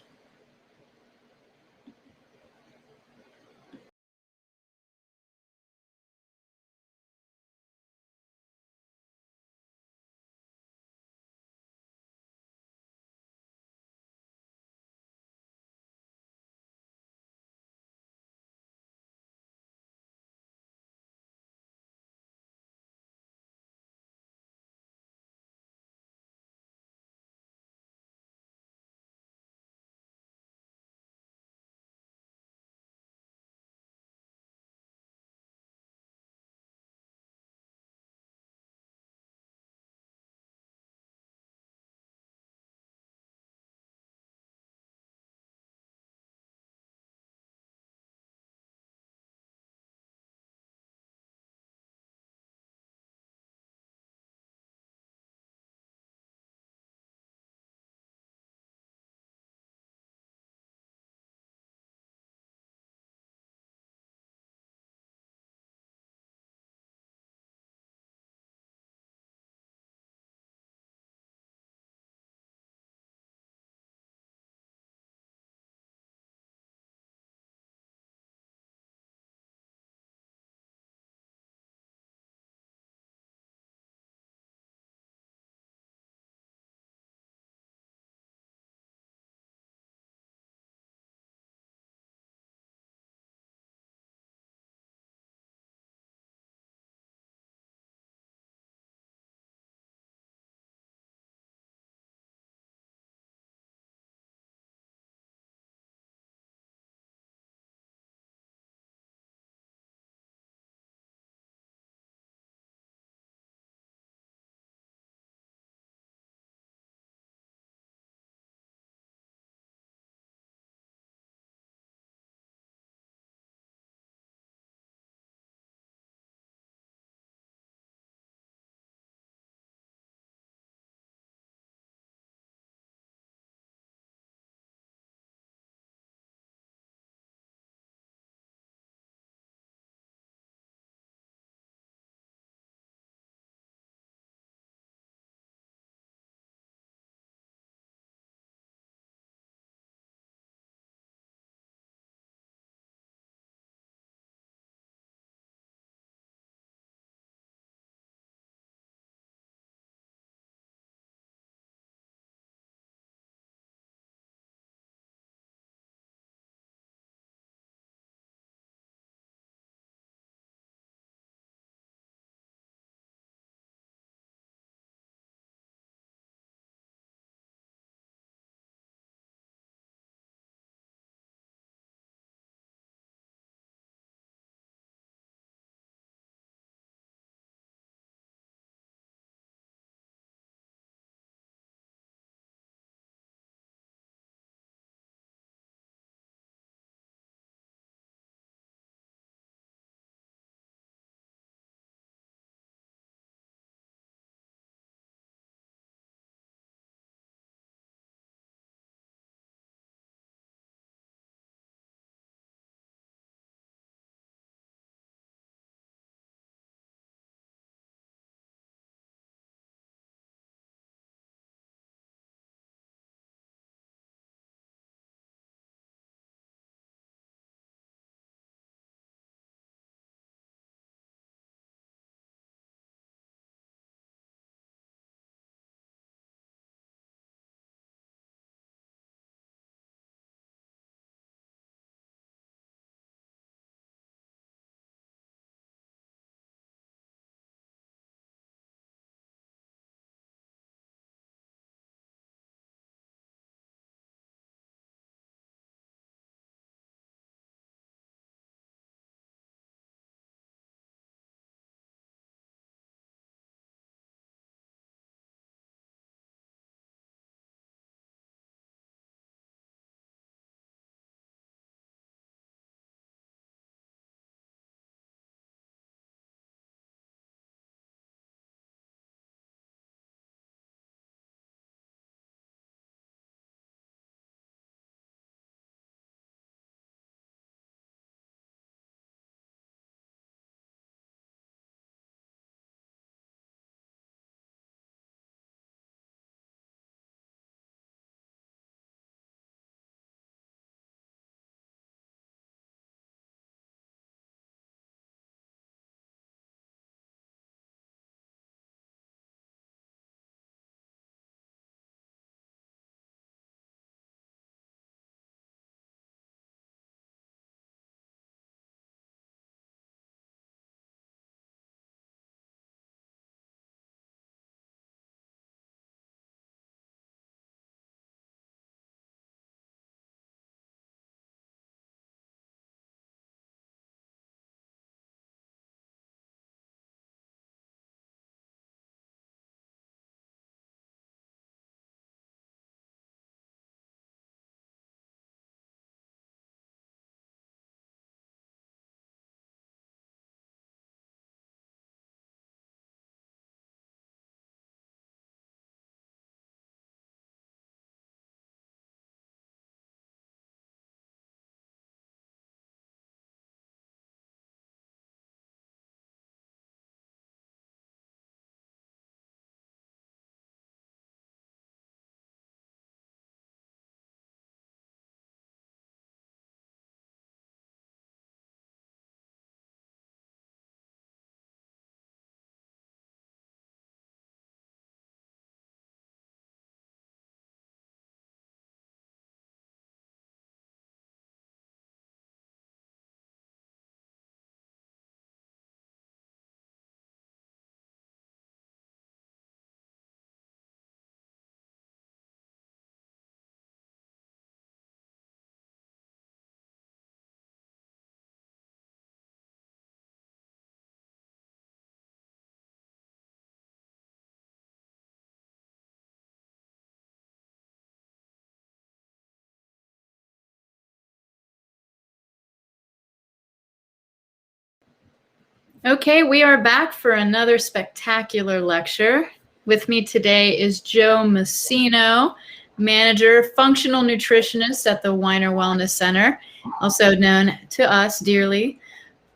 Okay, we are back for another spectacular lecture. With me today is Joe Messino, manager, functional nutritionist at the Weiner Wellness Center, also known to us dearly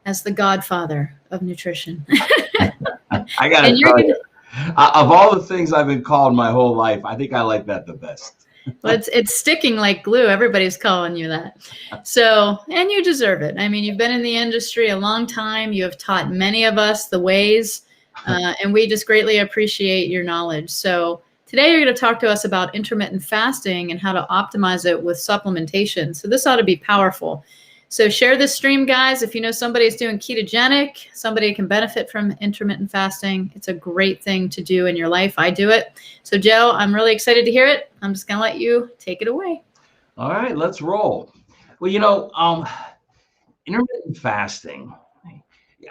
as the godfather of nutrition. I got to tell you, of all the things I've been called my whole life, I think I like that the best. Well, it's sticking like glue. Everybody's calling you that. So, and you deserve it. I mean, you've been in the industry a long time. You have taught many of us the ways, and we just greatly appreciate your knowledge. So today you're going to talk to us about intermittent fasting and how to optimize it with supplementation. So this ought to be powerful. So share this stream, guys. If you know somebody's doing ketogenic, somebody can benefit from intermittent fasting. It's a great thing to do in your life. I do it. So Joe, I'm really excited to hear it. I'm just going to let you take it away. All right, let's roll. Well, intermittent fasting,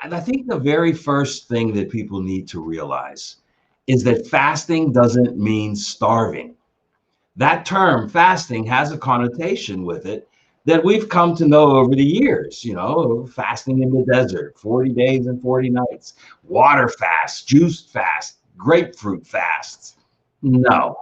I think the very first thing that people need to realize is that fasting doesn't mean starving. That term, fasting, has a connotation with it that we've come to know over the years, fasting in the desert, 40 days and 40 nights, water fast, juice fast, grapefruit fasts. No,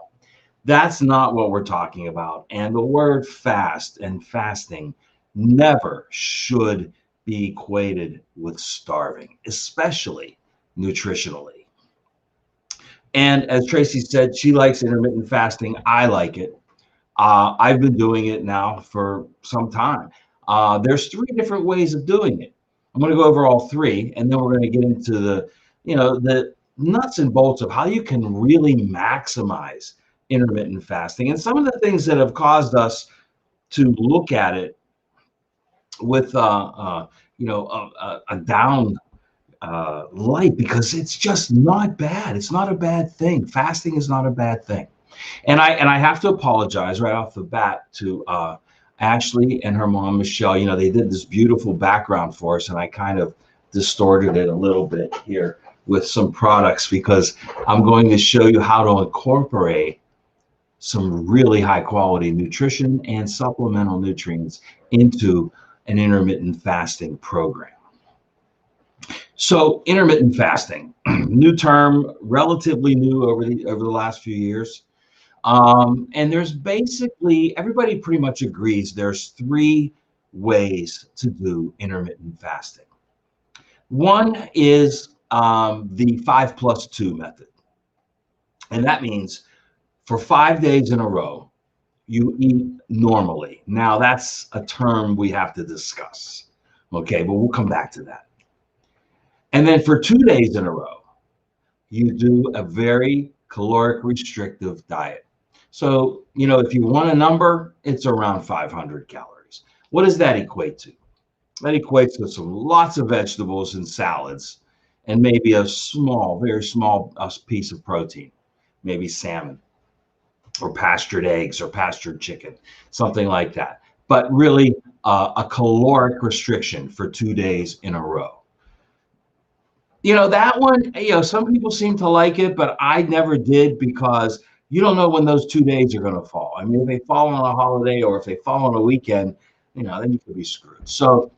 that's not what we're talking about. And the word fast and fasting never should be equated with starving, especially nutritionally. And as Tracy said, she likes intermittent fasting. I like it. I've been doing it now for some time. There's 3 different ways of doing it. I'm going to go over all 3, and then we're going to get into the nuts and bolts of how you can really maximize intermittent fasting and some of the things that have caused us to look at it with a down light, because it's just not bad. It's not a bad thing. Fasting is not a bad thing. And I have to apologize right off the bat to Ashley and her mom, Michelle. They did this beautiful background for us, and I kind of distorted it a little bit here with some products, because I'm going to show you how to incorporate some really high quality nutrition and supplemental nutrients into an intermittent fasting program. So intermittent fasting, new term, relatively new over the last few years. And there's basically, everybody pretty much agrees there's 3 ways to do intermittent fasting. One is the 5+2 method. And that means for 5 days in a row, you eat normally. Now that's a term we have to discuss. Okay, but we'll come back to that. And then for 2 days in a row, you do a very caloric restrictive diet. So, if you want a number, it's around 500 calories. What does that equate to? That equates to lots of vegetables and salads, and maybe a very small piece of protein, maybe salmon or pastured eggs or pastured chicken, something like that. But really a caloric restriction for 2 days in a row. That one, some people seem to like it, but I never did, because you don't know when those 2 days are going to fall. I mean, if they fall on a holiday or if they fall on a weekend, then you could be screwed. So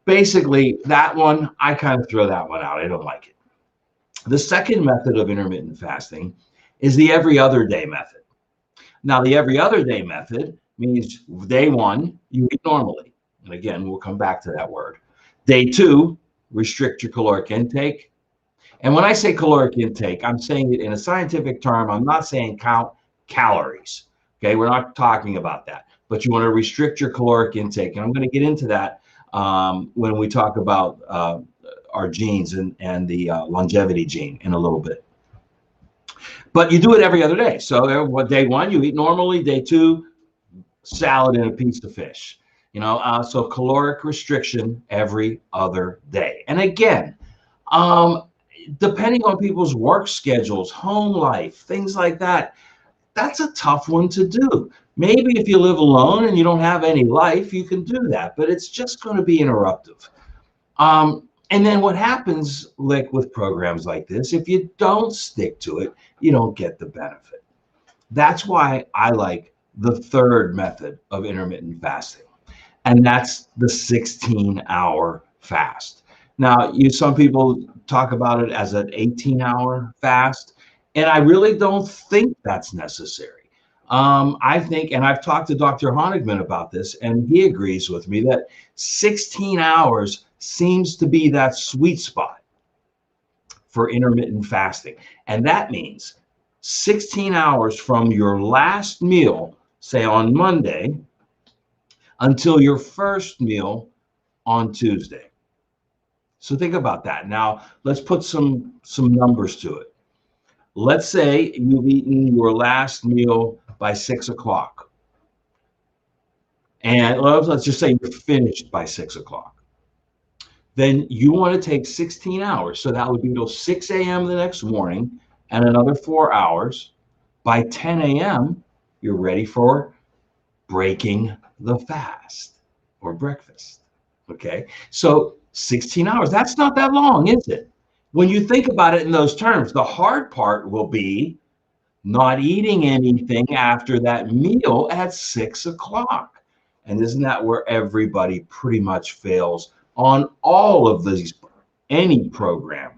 basically that one, I kind of throw that one out. I don't like it. The second method of intermittent fasting is the every other day method. Now, the every other day method means day 1, you eat normally. And again, we'll come back to that word. Day 2, restrict your caloric intake. And when I say caloric intake, I'm saying it in a scientific term. I'm not saying count calories. Okay, we're not talking about that. But you want to restrict your caloric intake. And I'm going to get into that when we talk about our genes and the longevity gene in a little bit. But you do it every other day. So day 1, you eat normally. Day 2, salad and a piece of fish. So caloric restriction every other day. And again, depending on people's work schedules, home life, things like that, that's a tough one to do. Maybe if you live alone and you don't have any life, you can do that, but it's just going to be interruptive. And then what happens, like with programs like this, if you don't stick to it, you don't get the benefit. That's why I like the third method of intermittent fasting, and that's the 16-hour fast. Now, some people talk about it as an 18-hour fast, and I really don't think that's necessary. I think, and I've talked to Dr. Honigman about this, and he agrees with me that 16 hours seems to be that sweet spot for intermittent fasting. And that means 16 hours from your last meal, say on Monday, until your first meal on Tuesday. So think about that. Now, let's put some numbers to it. Let's say you've eaten your last meal by 6 o'clock. And let's just say you're finished by 6 o'clock. Then you want to take 16 hours. So that would be until 6 a.m. the next morning and another 4 hours. By 10 a.m., you're ready for breaking the fast or breakfast. Okay, so 16 hours, that's not that long, is it? When you think about it in those terms, the hard part will be not eating anything after that meal at 6 o'clock. And isn't that where everybody pretty much fails on all of these, any program,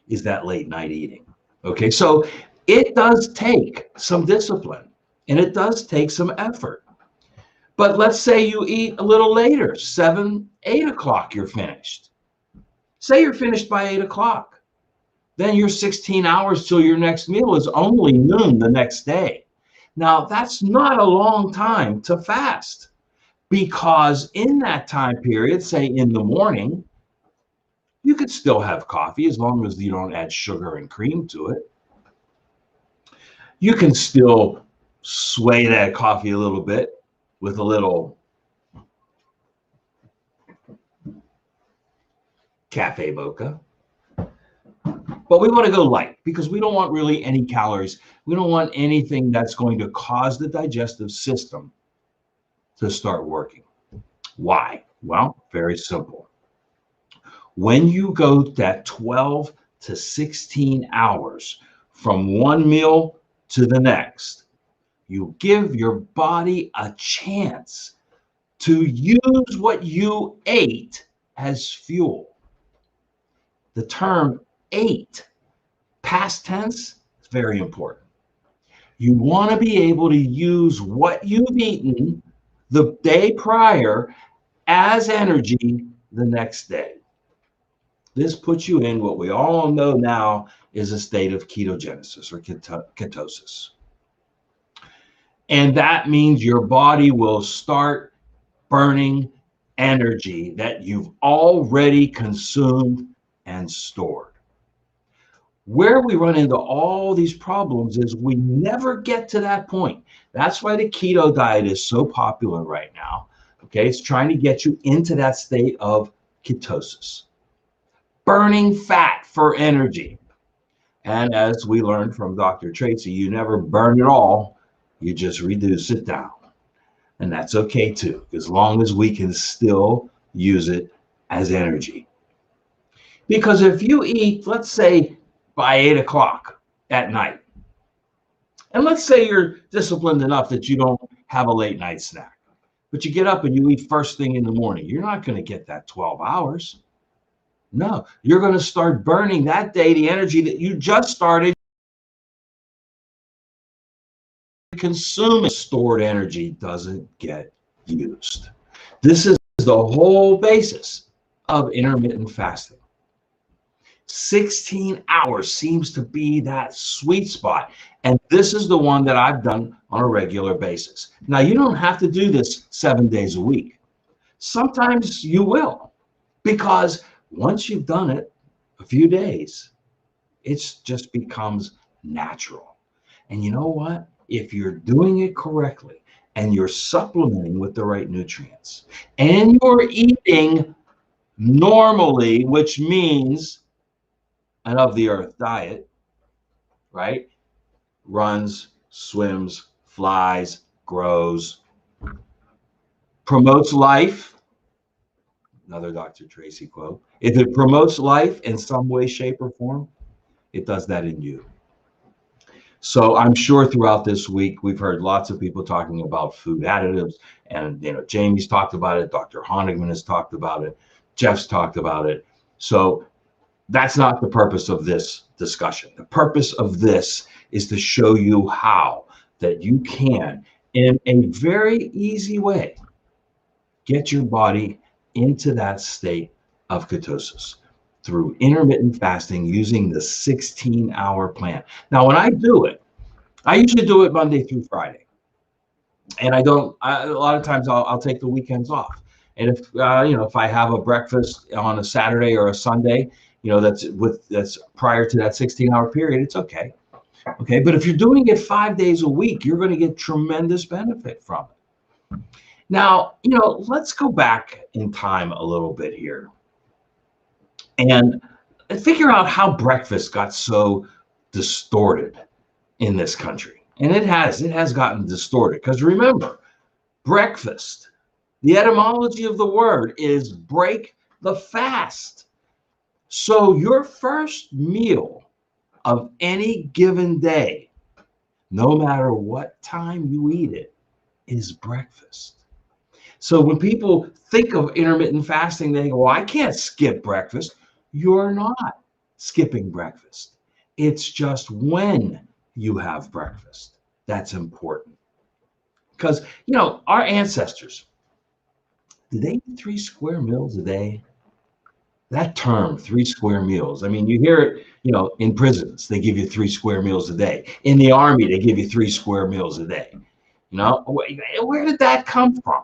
is that late night eating. Okay, so it does take some discipline and it does take some effort. But let's say you eat a little later, 7, 8 o'clock, you're finished. Say you're finished by 8 o'clock. Then your 16 hours till your next meal is only noon the next day. Now, that's not a long time to fast, because in that time period, say in the morning, you could still have coffee as long as you don't add sugar and cream to it. You can still sway that coffee a little bit with a little cafe mocha. But we want to go light because we don't want really any calories. We don't want anything that's going to cause the digestive system to start working. Why? Well, very simple. When you go that 12 to 16 hours from one meal to the next, you give your body a chance to use what you ate as fuel. The term ate, past tense, is very important. You want to be able to use what you've eaten the day prior as energy the next day. This puts you in what we all know now is a state of ketogenesis or ketosis. And that means your body will start burning energy that you've already consumed and stored. Where we run into all these problems is we never get to that point. That's why the keto diet is so popular right now. Okay, it's trying to get you into that state of ketosis, burning fat for energy. And as we learned from Dr. Tracy, you never burn it all, you just reduce it down. And that's okay too, as long as we can still use it as energy. Because if you eat, let's say, by 8 o'clock at night, and let's say you're disciplined enough that you don't have a late night snack, but you get up and you eat first thing in the morning, you're not going to get that 12 hours. No, you're going to start burning that day the energy that you just started consuming. Stored energy doesn't get used. This is the whole basis of intermittent fasting. 16 hours seems to be that sweet spot. And this is the one that I've done on a regular basis. Now, you don't have to do this 7 days a week. Sometimes you will, because once you've done it a few days, it just becomes natural. And you know what? If you're doing it correctly and you're supplementing with the right nutrients and you're eating normally, which means an of the earth diet, right? Runs, swims, flies, grows, promotes life. Another Dr. Tracy quote. If it promotes life in some way, shape, or form, it does that in you. So I'm sure throughout this week, we've heard lots of people talking about food additives, and Jamie's talked about it. Dr. Honigman has talked about it. Jeff's talked about it. So that's not the purpose of this discussion. The purpose of this is to show you how that you can, in a very easy way, get your body into that state of ketosis through intermittent fasting using the 16-hour plan. Now, when I do it, I usually do it Monday through Friday. And a lot of times I'll take the weekends off. And if, if I have a breakfast on a Saturday or a Sunday, that's prior to that 16-hour period, it's okay. Okay. But if you're doing it 5 days a week, you're going to get tremendous benefit from it. Now, let's go back in time a little bit here and figure out how breakfast got so distorted in this country. And it has gotten distorted, because remember, breakfast, the etymology of the word is break the fast. So your first meal of any given day, no matter what time you eat it, is breakfast. So when people think of intermittent fasting, they go, well, I can't skip breakfast. You're not skipping breakfast. It's just when you have breakfast that's important. Because, our ancestors, did they eat 3 square meals a day? That term, 3 square meals, I mean, you hear it, in prisons, they give you 3 square meals a day. In the army, they give you 3 square meals a day. Where did that come from?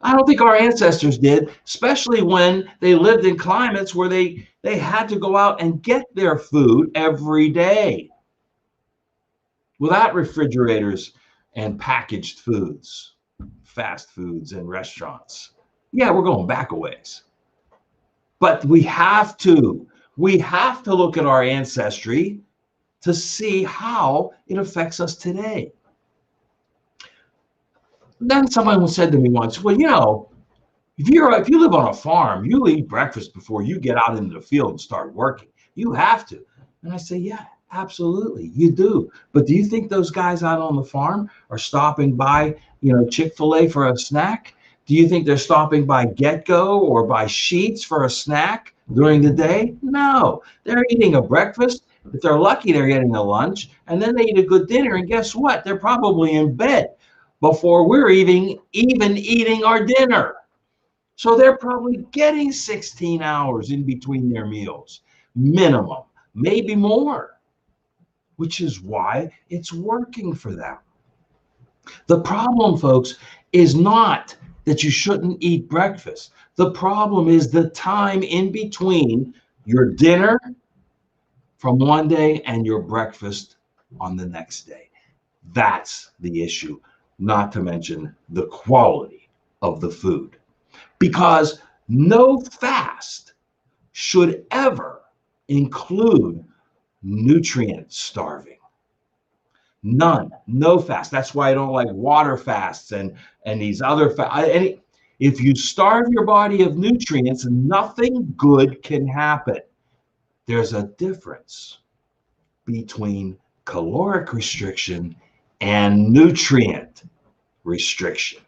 I don't think our ancestors did, especially when they lived in climates where they had to go out and get their food every day without refrigerators and packaged foods, fast foods and restaurants. Yeah, we're going back a ways. But we have to look at our ancestry to see how it affects us today. Then someone said to me once, well, if you live on a farm, you eat breakfast before you get out into the field and start working. You have to. And I say, yeah, absolutely, you do. But do you think those guys out on the farm are stopping by, Chick-fil-A for a snack? Do you think they're stopping by Get-Go or by Sheetz for a snack during the day? No, they're eating a breakfast. If they're lucky, they're getting a lunch, and then they eat a good dinner. And guess what? They're probably in bed before we're even eating our dinner. So they're probably getting 16 hours in between their meals, minimum, maybe more, which is why it's working for them. The problem, folks, is not that you shouldn't eat breakfast. The problem is the time in between your dinner from one day and your breakfast on the next day. That's the issue, not to mention the quality of the food. Because no fast should ever include nutrient starving. None, no fast. That's why I don't like water fasts and these other fasts. If you starve your body of nutrients, nothing good can happen. There's a difference between caloric restriction and nutrient restriction.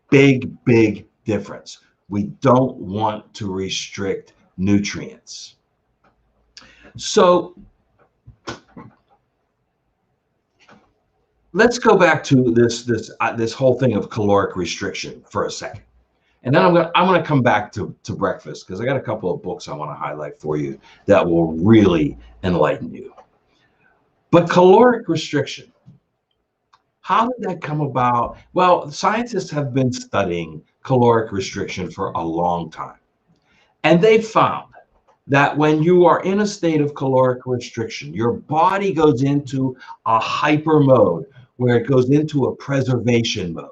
Big, big difference. We don't want to restrict nutrients. So let's go back to this whole thing of caloric restriction for a second. And then I'm gonna come back to breakfast, because I got a couple of books I want to highlight for you that will really enlighten you. But caloric restriction, how did that come about? Well, scientists have been studying caloric restriction for a long time. And they found that when you are in a state of caloric restriction, your body goes into a hyper mode, where it goes into a preservation mode.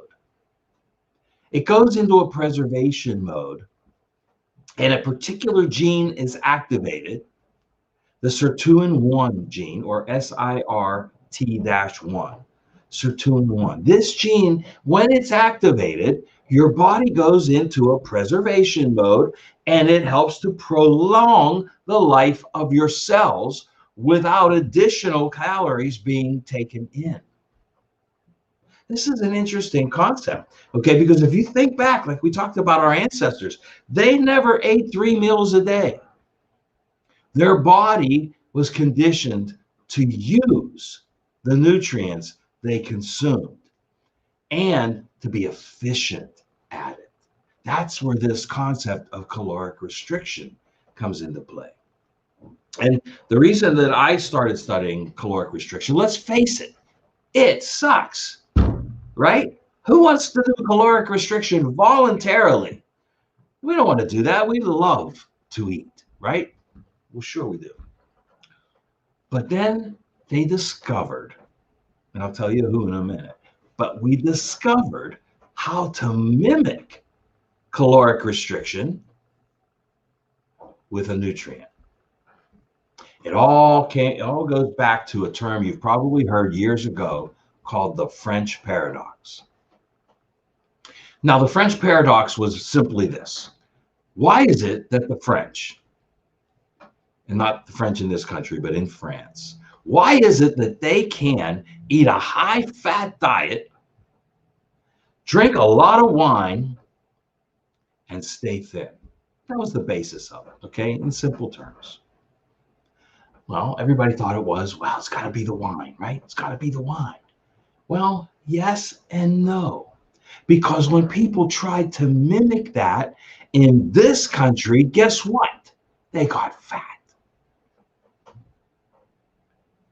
It goes into a preservation mode, and a particular gene is activated, the sirtuin-1 gene, or SIRT-1, sirtuin-1. This gene, when it's activated, your body goes into a preservation mode, and it helps to prolong the life of your cells without additional calories being taken in. This is an interesting concept, okay? Because if you think back, like we talked about our ancestors, they never ate 3 meals a day. Their body was conditioned to use the nutrients they consumed and to be efficient at it. That's where this concept of caloric restriction comes into play. And the reason that I started studying caloric restriction, let's face it, it sucks, right? Who wants to do caloric restriction voluntarily? We don't want to do that. We love to eat, right? Well, sure we do. But then they discovered, and I'll tell you who in a minute, but we discovered how to mimic caloric restriction with a nutrient. It all goes back to a term you've probably heard years ago called the French paradox. Now, the French paradox was simply this. Why is it that the French, and not the French in this country, but in France, why is it that they can eat a high-fat diet, drink a lot of wine, and stay thin? That was the basis of it, okay, in simple terms. Well, everybody thought it was, well, it's got to be the wine, right? It's got to be the wine. Well, yes and no. Because when people tried to mimic that in this country, guess what? They got fat.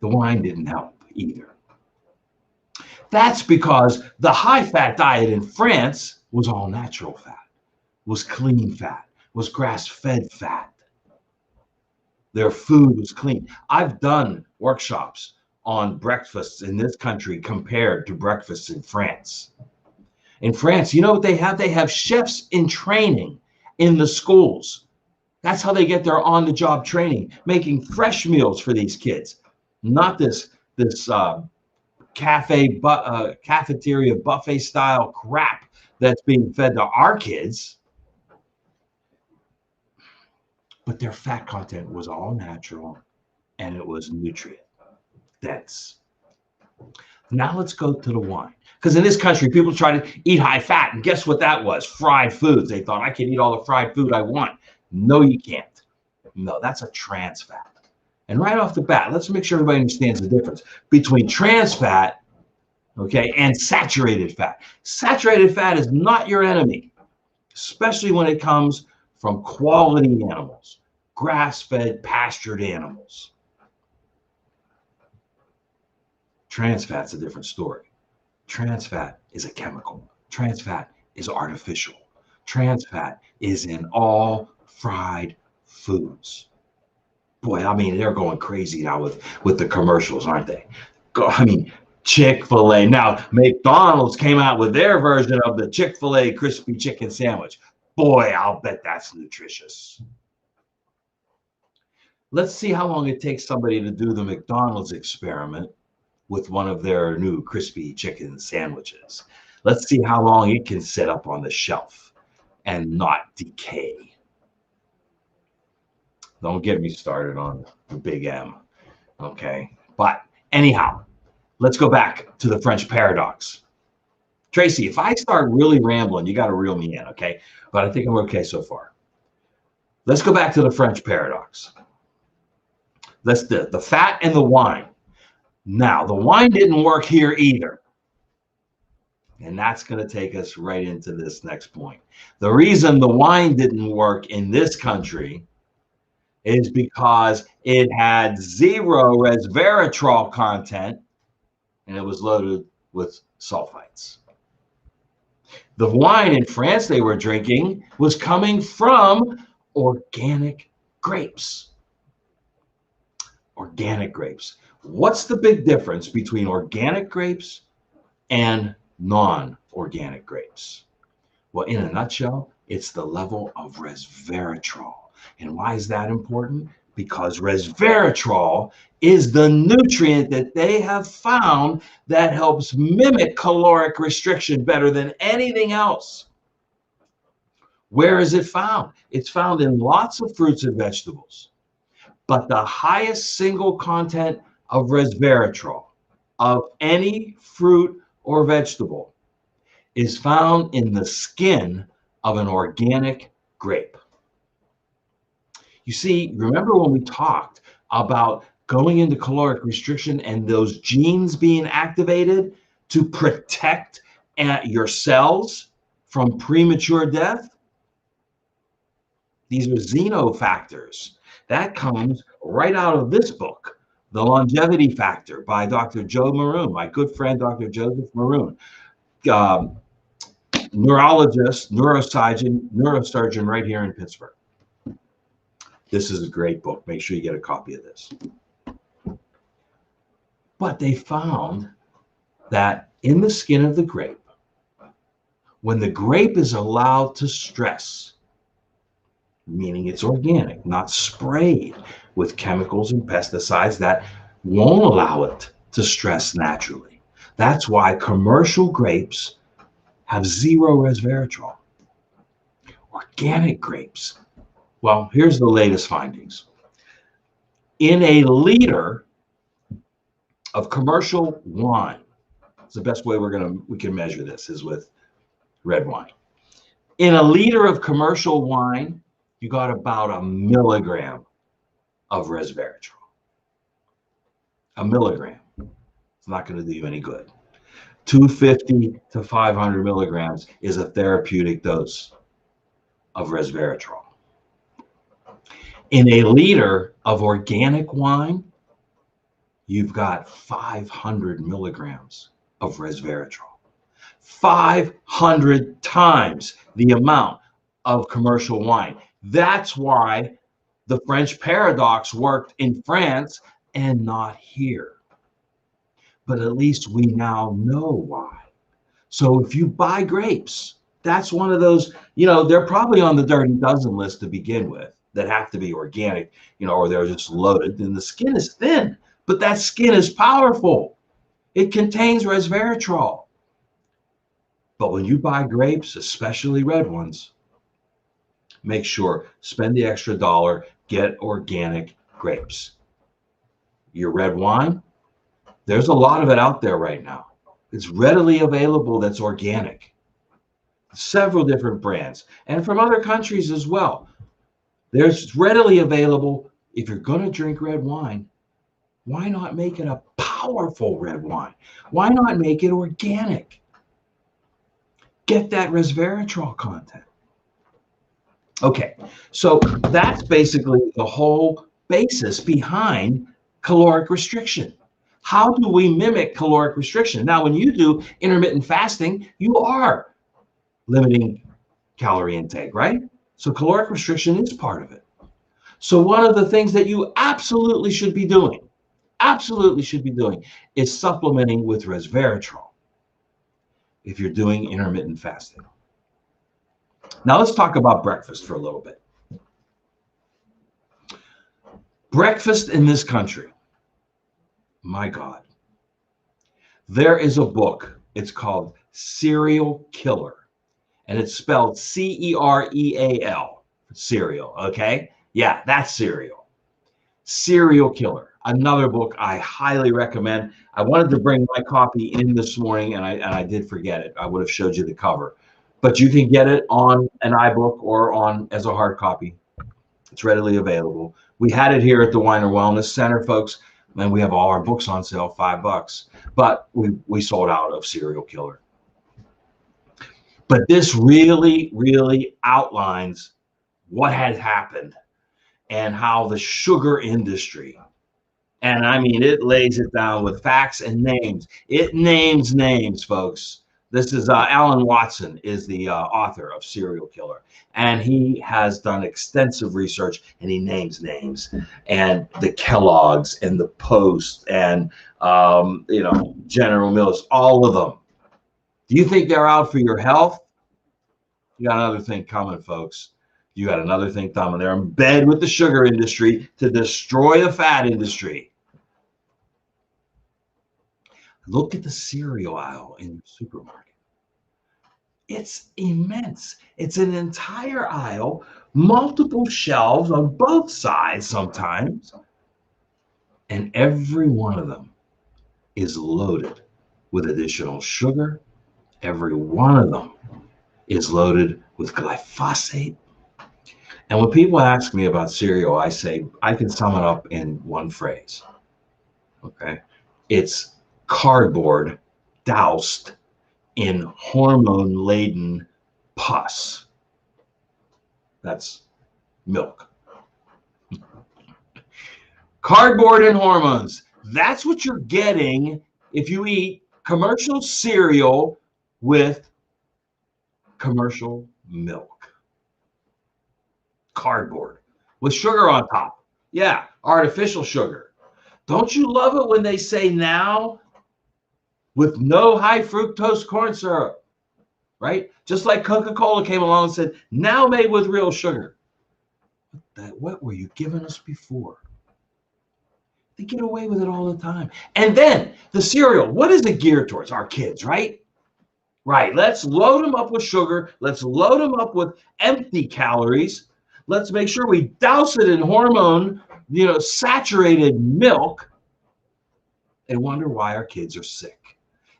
The wine didn't help either. That's because the high-fat diet in France was all natural fat, was clean fat, was grass-fed fat. Their food was clean. I've done workshops on breakfasts in this country compared to breakfasts in France. In France, you know what they have? They have chefs in training in the schools. That's how they get their on-the-job training, making fresh meals for these kids. Not this cafeteria buffet style crap that's being fed to our kids. But their fat content was all natural and it was nutrient dense. Now let's go to the wine. Because in this country, people try to eat high fat, and guess what that was? Fried foods. They thought, I can eat all the fried food I want. No, you can't. No, that's a trans fat. And right off the bat, let's make sure everybody understands the difference between trans fat, okay, and saturated fat. Saturated fat is not your enemy, especially when it comes from quality animals, grass-fed, pastured animals. Trans fat's a different story. Trans fat is a chemical. Trans fat is artificial. Trans fat is in all fried foods. Boy, I mean, they're going crazy now with the commercials, aren't they? I mean, Chick-fil-A. Now, McDonald's came out with their version of the Chick-fil-A crispy chicken sandwich. Boy, I'll bet that's nutritious. Let's see how long it takes somebody to do the McDonald's experiment with one of their new crispy chicken sandwiches. Let's see how long it can sit up on the shelf and not decay. Don't get me started on the big M, okay? But anyhow, let's go back to the French paradox. Tracy, if I start really rambling, you got to reel me in, okay? But I think I'm okay so far. Let's go back to the French paradox. Let's do the fat and the wine. Now, the wine didn't work here either. And that's going to take us right into this next point. The reason the wine didn't work in this country is because it had 0 resveratrol content and it was loaded with sulfites. The wine in France they were drinking was coming from organic grapes. Organic grapes. What's the big difference between organic grapes and non-organic grapes? Well, in a nutshell, it's the level of resveratrol. And why is that important? Because resveratrol is the nutrient that they have found that helps mimic caloric restriction better than anything else. Where is it found? It's found in lots of fruits and vegetables. But the highest single content of resveratrol of any fruit or vegetable is found in the skin of an organic grape. You see, remember when we talked about going into caloric restriction and those genes being activated to protect your cells from premature death? These are xenofactors. That comes right out of this book, The Longevity Factor by Dr. Joe Maroon, my good friend, Dr. Joseph Maroon, neurologist, neurosurgeon right here in Pittsburgh. This is a great book. Make sure you get a copy of this. But they found that in the skin of the grape, when the grape is allowed to stress, meaning it's organic, not sprayed with chemicals and pesticides that won't allow it to stress naturally. That's why commercial grapes have 0 resveratrol. Organic grapes, well, here's the latest findings. In a liter of commercial wine, it's the best way we can measure this is with red wine. In a liter of commercial wine, you got about 1 milligram of resveratrol. 1 milligram. It's not going to do you any good. 250 to 500 milligrams is a therapeutic dose of resveratrol. In a liter of organic wine, you've got 500 milligrams of resveratrol. 500 times the amount of commercial wine. That's why the French paradox worked in France and not here. But at least we now know why. So if you buy grapes, that's one of those, they're probably on the dirty dozen list to begin with that have to be organic, or they're just loaded. And the skin is thin, but that skin is powerful. It contains resveratrol. But when you buy grapes, especially red ones, make sure, spend the extra $1, get organic grapes. Your red wine, there's a lot of it out there right now. It's readily available that's organic. Several different brands, and from other countries as well. There's readily available. If you're going to drink red wine, why not make it a powerful red wine? Why not make it organic? Get that resveratrol content. Okay, so that's basically the whole basis behind caloric restriction. How do we mimic caloric restriction? Now, when you do intermittent fasting, you are limiting calorie intake, right? So caloric restriction is part of it. So one of the things that you absolutely should be doing, is supplementing with resveratrol if you're doing intermittent fasting. Now let's talk about breakfast for a little bit. Breakfast in this country, my God. There is a book, it's called Cereal Killer, and it's spelled C-E-R-E-A-L, cereal, okay? Yeah, that's cereal. Cereal Killer, another book I highly recommend. I wanted to bring my copy in this morning, and I did forget it. I would have showed you the cover. But you can get it on an iBook or as a hard copy. It's readily available. We had it here at the Weiner Wellness Center, folks, and we have all our books on sale, $5. But we sold out of Cereal Killer. But this really, really outlines what had happened and how the sugar industry, and I mean, it lays it down with facts and names. It names names, folks. This is Alan Watson is the author of Cereal Killer, and he has done extensive research, and he names names, and the Kellogg's and the Post and General Mills, all of them. Do you think they're out for your health? You got another thing coming, folks. You got another thing coming. They're in bed with the sugar industry to destroy the fat industry. Look at the cereal aisle in the supermarket. It's immense. It's an entire aisle, multiple shelves on both sides sometimes, and every one of them is loaded with additional sugar. Every one of them is loaded with glyphosate. And when people ask me about cereal, I say I can sum it up in one phrase. Okay? It's cardboard doused in hormone-laden pus. That's milk. Cardboard and hormones. That's what you're getting if you eat commercial cereal with commercial milk. Cardboard with sugar on top. Yeah, artificial sugar. Don't you love it when they say now with no high fructose corn syrup, right? Just like Coca-Cola came along and said, now made with real sugar. What were you giving us before? They get away with it all the time. And then the cereal, what is it geared towards? Our kids, right? Right. Let's load them up with sugar. Let's load them up with empty calories. Let's make sure we douse it in hormone, saturated milk, and wonder why our kids are sick.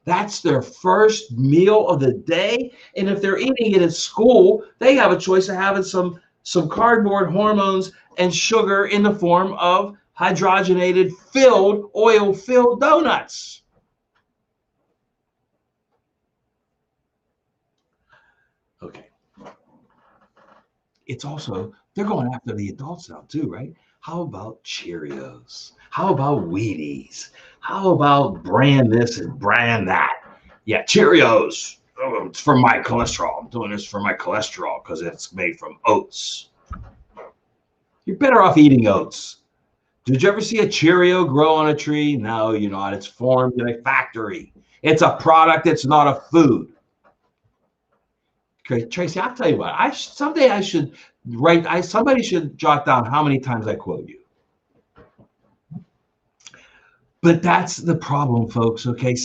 That's their first meal of the day. And if they're eating it at school, they have a choice of having some cardboard, hormones, and sugar in the form of hydrogenated, oil-filled donuts. Okay. It's also, they're going after the adults now too, right? How about Cheerios? How about Wheaties? How about brand this and brand that? Yeah, Cheerios. Oh, it's for my cholesterol. I'm doing this for my cholesterol because it's made from oats. You're better off eating oats. Did you ever see a Cheerio grow on a tree? No, you're not. It's formed in a factory. It's a product. It's not a food. Okay, Tracy, I'll tell you what. Someday I should write. Somebody should jot down how many times I quote you. But that's the problem, folks. Okay,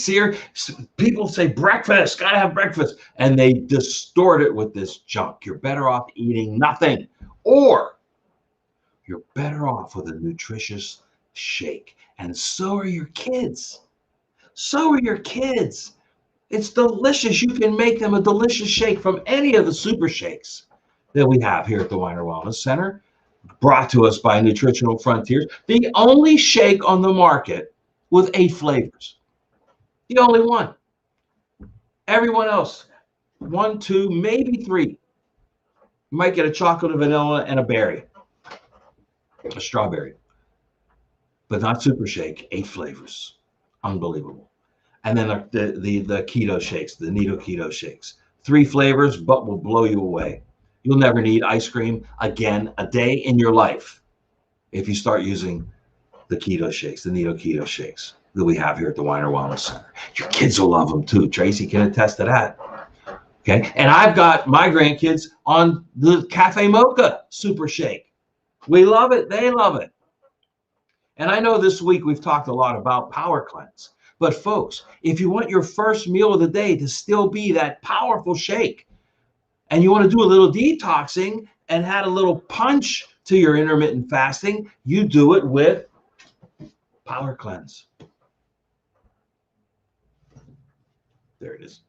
people say breakfast, gotta have breakfast, and they distort it with this junk. You're better off eating nothing, or you're better off with a nutritious shake. And so are your kids. So are your kids. It's delicious. You can make them a delicious shake from any of the super shakes that we have here at the Weiner Wellness Center, brought to us by Nutritional Frontiers. The only shake on the market with 8 flavors. The only one. Everyone else, 1, 2, maybe 3. You might get a chocolate, a vanilla, and a berry. A strawberry. But not super shake, 8 flavors. Unbelievable. And then the keto shakes, the Nido keto shakes. 3 flavors, but will blow you away. You'll never need ice cream again a day in your life if you start using the keto shakes, the Nido keto shakes that we have here at the Weiner Wellness Center. Your kids will love them too. Tracy can attest to that. Okay. And I've got my grandkids on the Cafe Mocha Super Shake. We love it. They love it. And I know this week we've talked a lot about Power Cleanse. But folks, if you want your first meal of the day to still be that powerful shake, and you want to do a little detoxing and add a little punch to your intermittent fasting, you do it with Power Cleanse. There it is.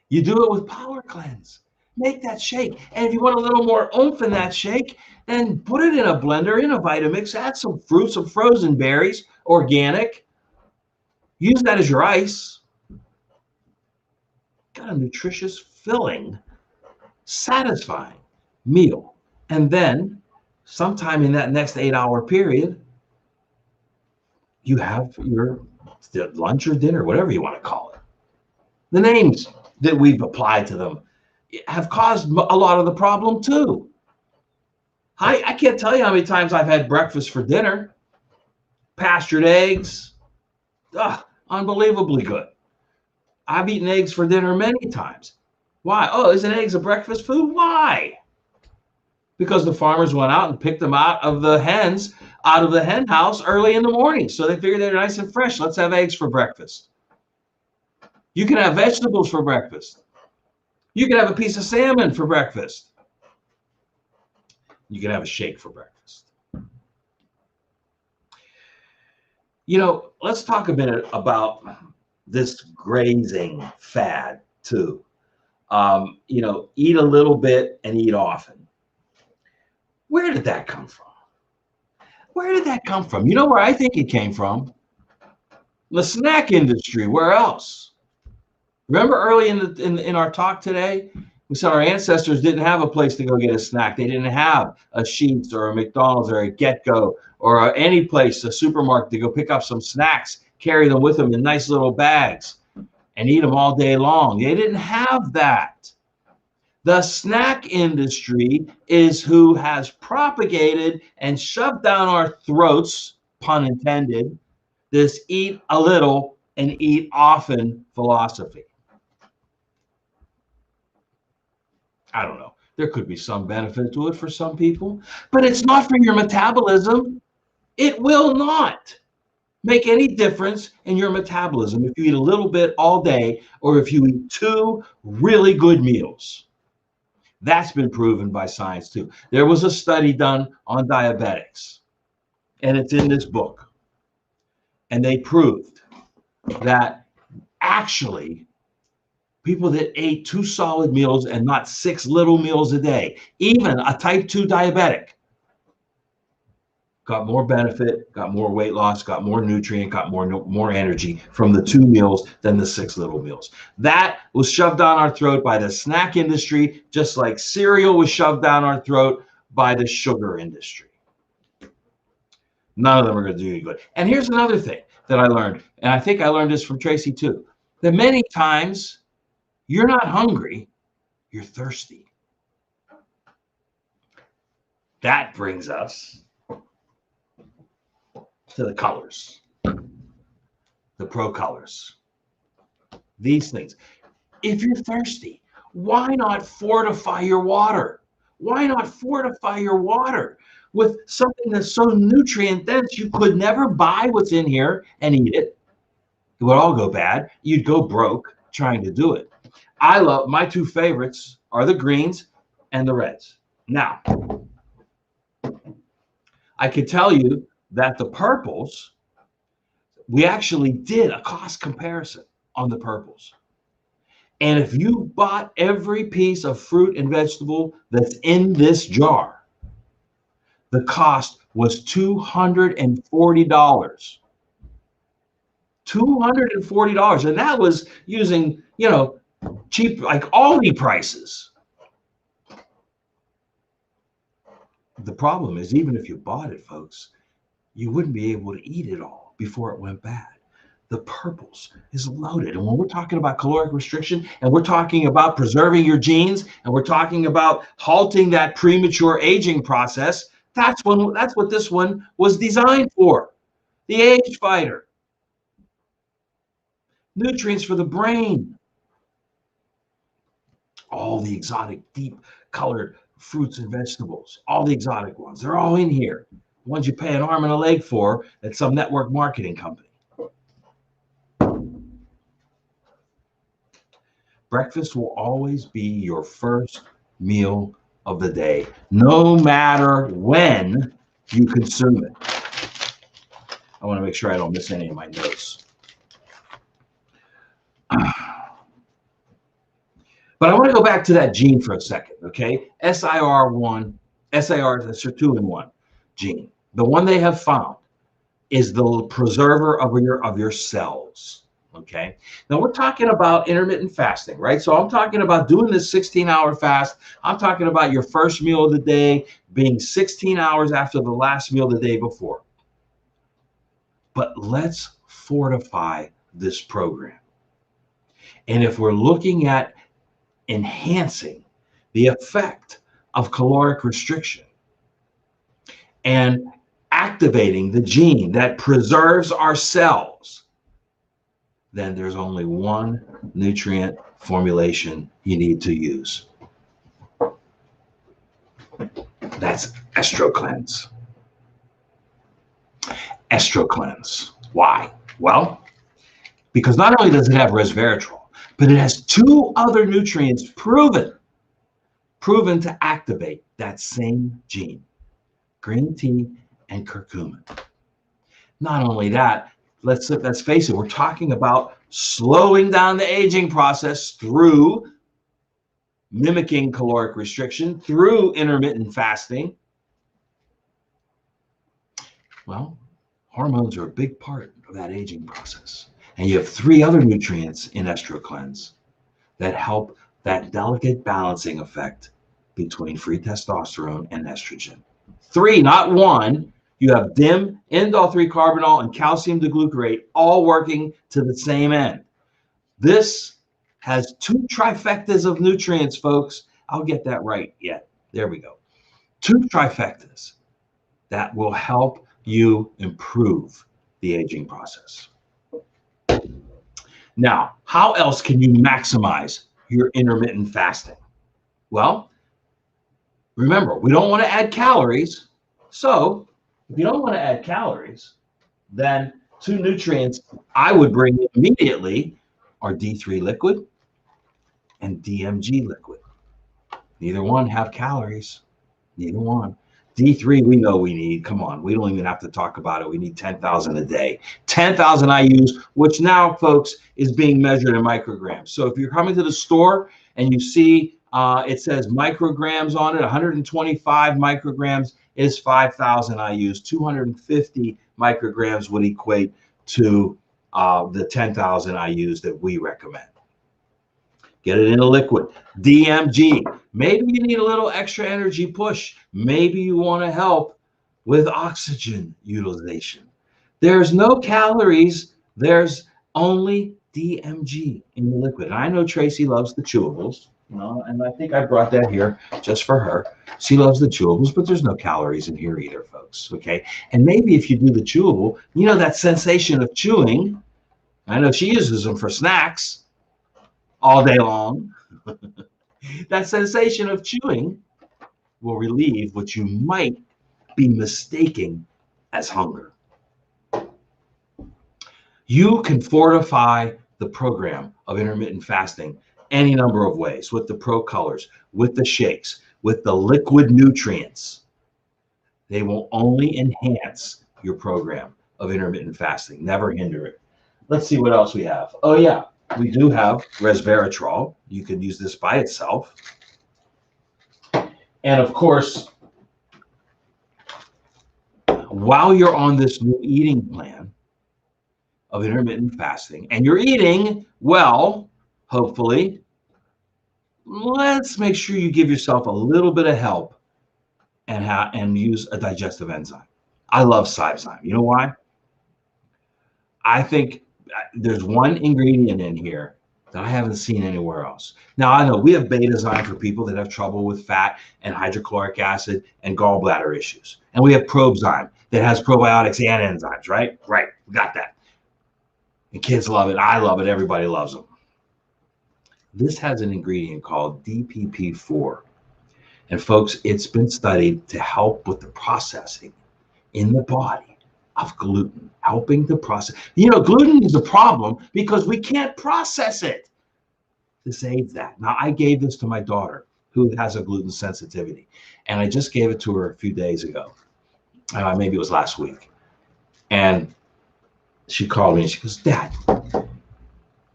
You do it with Power Cleanse. Make that shake. And if you want a little more oomph in that shake, then put it in a blender, in a Vitamix, add some fruit, some frozen berries, organic. Use that as your ice. Got a nutritious, filling, satisfying meal. And then sometime in that next 8-hour period, you have your lunch or dinner, whatever you want to call it. The names that we've applied to them have caused a lot of the problem too. I can't tell you how many times I've had breakfast for dinner. Pastured eggs. Unbelievably good. I've eaten eggs for dinner many times. Why? Oh, isn't eggs a breakfast food? Why? Because the farmers went out and picked them out of the hens, out of the hen house early in the morning. So they figured they're nice and fresh. Let's have eggs for breakfast. You can have vegetables for breakfast. You can have a piece of salmon for breakfast. You can have a shake for breakfast. Let's talk a minute about this grazing fad too. You know, eat a little bit and eat often. Where did that come from? Where did that come from? You know where I think it came from? The snack industry. Where else? Remember early in our talk today, we said our ancestors didn't have a place to go get a snack. They didn't have a Sheetz or a McDonald's or a Get-Go or any place, a supermarket, to go pick up some snacks, carry them with them in nice little bags, and eat them all day long. They didn't have that. The snack industry is who has propagated and shoved down our throats, pun intended, this eat a little and eat often philosophy. I don't know. There could be some benefit to it for some people, but it's not for your metabolism. It will not make any difference in your metabolism if you eat a little bit all day or if you eat 2 really good meals. That's been proven by science too. There was a study done on diabetics, and it's in this book. And they proved that actually people that ate 2 solid meals and not 6 little meals a day, even a type 2 diabetic, got more benefit, got more weight loss, got more nutrient, got more energy from the 2 meals than the 6 little meals. That was shoved down our throat by the snack industry, just like cereal was shoved down our throat by the sugar industry. None of them are going to do any good. And here's another thing that I learned, and I think I learned this from Tracy too, that many times you're not hungry, you're thirsty. That brings us to the colors, the pro colors, these things. If you're thirsty, why not fortify your water? Why not fortify your water with something that's so nutrient dense you could never buy what's in here and eat it? It would all go bad. You'd go broke trying to do it. I love, my 2 favorites are the greens and the reds. Now, I can tell you that the purples, we actually did a cost comparison on the purples. And if you bought every piece of fruit and vegetable that's in this jar, the cost was $240. $240. And that was using, you know, cheap, like Aldi prices. The problem is, even if you bought it, folks, you wouldn't be able to eat it all before it went bad. The purples is loaded. And when we're talking about caloric restriction, and we're talking about preserving your genes, and we're talking about halting that premature aging process, that's what this one was designed for. The age fighter. Nutrients for the brain. All the exotic, deep colored fruits and vegetables, all the exotic ones, they're all in here. The ones you pay an arm and a leg for at some network marketing company. Breakfast will always be your first meal of the day, no matter when you consume it. I want to make sure I don't miss any of my notes. But I want to go back to that gene for a second, okay? SIR1, SIR, that's your 2-in-1 gene. The one they have found is the preserver of your cells, okay? Now we're talking about intermittent fasting, right? So I'm talking about doing this 16-hour fast. I'm talking about your first meal of the day being 16 hours after the last meal the day before. But let's fortify this program. And if we're looking at enhancing the effect of caloric restriction and activating the gene that preserves our cells, then there's only one nutrient formulation you need to use. That's EstroCleanse. EstroCleanse. Why? Well, because not only does it have resveratrol, but it has 2 other nutrients proven to activate that same gene, green tea and curcumin. Not only that, let's face it, we're talking about slowing down the aging process through mimicking caloric restriction, through intermittent fasting. Well, hormones are a big part of that aging process. And you have 3 other nutrients in EstroCleanse that help that delicate balancing effect between free testosterone and estrogen. 3, not 1. You have DIM, indole-3-carbinol, and calcium diglucarate all working to the same end. This has 2 trifectas of nutrients, folks. I'll get that right yet. There we go. 2 trifectas that will help you improve the aging process. Now, how else can you maximize your intermittent fasting? Well, remember, we don't want to add calories. So if you don't want to add calories, then 2 nutrients I would bring immediately are D3 liquid and DMG liquid. Neither one have calories. Neither one. D3 we know we need. Come on, we don't even have to talk about it. We need 10,000 a day. 10,000 IUs, which now, folks, is being measured in micrograms. So if you're coming to the store and you see it says micrograms on it, 125 micrograms is 5,000 IUs. 250 micrograms would equate to the 10,000 IUs that we recommend. Get it in a liquid. DMG. Maybe you need a little extra energy push. Maybe you want to help with oxygen utilization. There's no calories. There's only DMG in the liquid. And I know Tracy loves the chewables, you know, and I think I brought that here just for her. She loves the chewables, but there's no calories in here either, folks. Okay. And maybe if you do the chewable, you know, that sensation of chewing, I know she uses them for snacks all day long. That sensation of chewing will relieve what you might be mistaking as hunger. You can fortify the program of intermittent fasting any number of ways, with the Pro Colors, with the shakes, with the liquid nutrients. They will only enhance your program of intermittent fasting, never hinder it. Let's see what else we have. Oh yeah, we do have resveratrol. You can use this by itself. And of course, while you're on this new eating plan of intermittent fasting, and you're eating well, hopefully, let's make sure you give yourself a little bit of help and use a digestive enzyme. I love Cybezyme. You know why? I think there's one ingredient in here that I haven't seen anywhere else. Now, I know we have Betazyme for people that have trouble with fat and hydrochloric acid and gallbladder issues. And we have Probezyme that has probiotics and enzymes, right? Right, we got that. And kids love it, I love it, everybody loves them. This has an ingredient called DPP4. And folks, it's been studied to help with the processing in the body of gluten, helping to process. You know, gluten is a problem because we can't process it. This aids that. Now, I gave this to my daughter who has a gluten sensitivity, and I just gave it to her a few days ago. Maybe it was last week. And she called me and she goes, "Dad,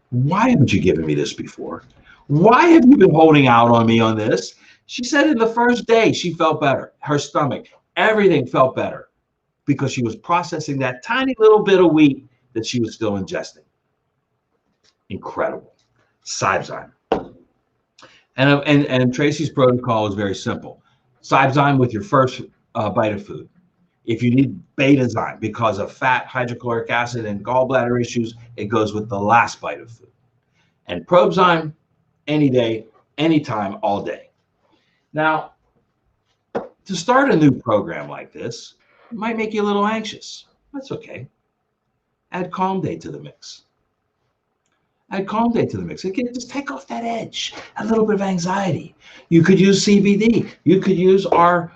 why haven't you given me this before? Why have you been holding out on me on this?" She said in the first day she felt better. Her stomach, everything felt better because she was processing that tiny little bit of wheat that she was still ingesting. Incredible. Cybezyme. And Tracy's protocol is very simple. Cybezyme with your first bite of food. If you need Betazyme because of fat, hydrochloric acid, and gallbladder issues, it goes with the last bite of food. And Probezyme, any day, anytime, all day. Now, to start a new program like this, it might make you a little anxious. That's okay. Add Calm Day to the mix. Add Calm Day to the mix. It can just take off that edge, a little bit of anxiety. You could use CBD. You could use our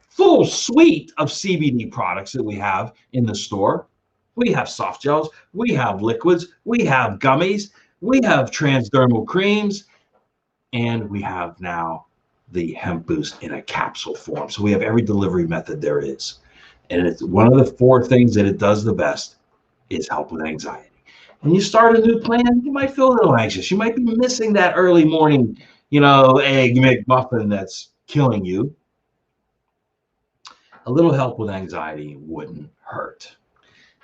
full suite of CBD products that we have in the store. We have soft gels, we have liquids, we have gummies, we have transdermal creams, and we have now the hemp boost in a capsule form. So we have every delivery method there is. And it's one of the 4 things that it does the best is help with anxiety. When you start a new plan, you might feel a little anxious. You might be missing that early morning, egg McMuffin that's killing you. A little help with anxiety wouldn't hurt.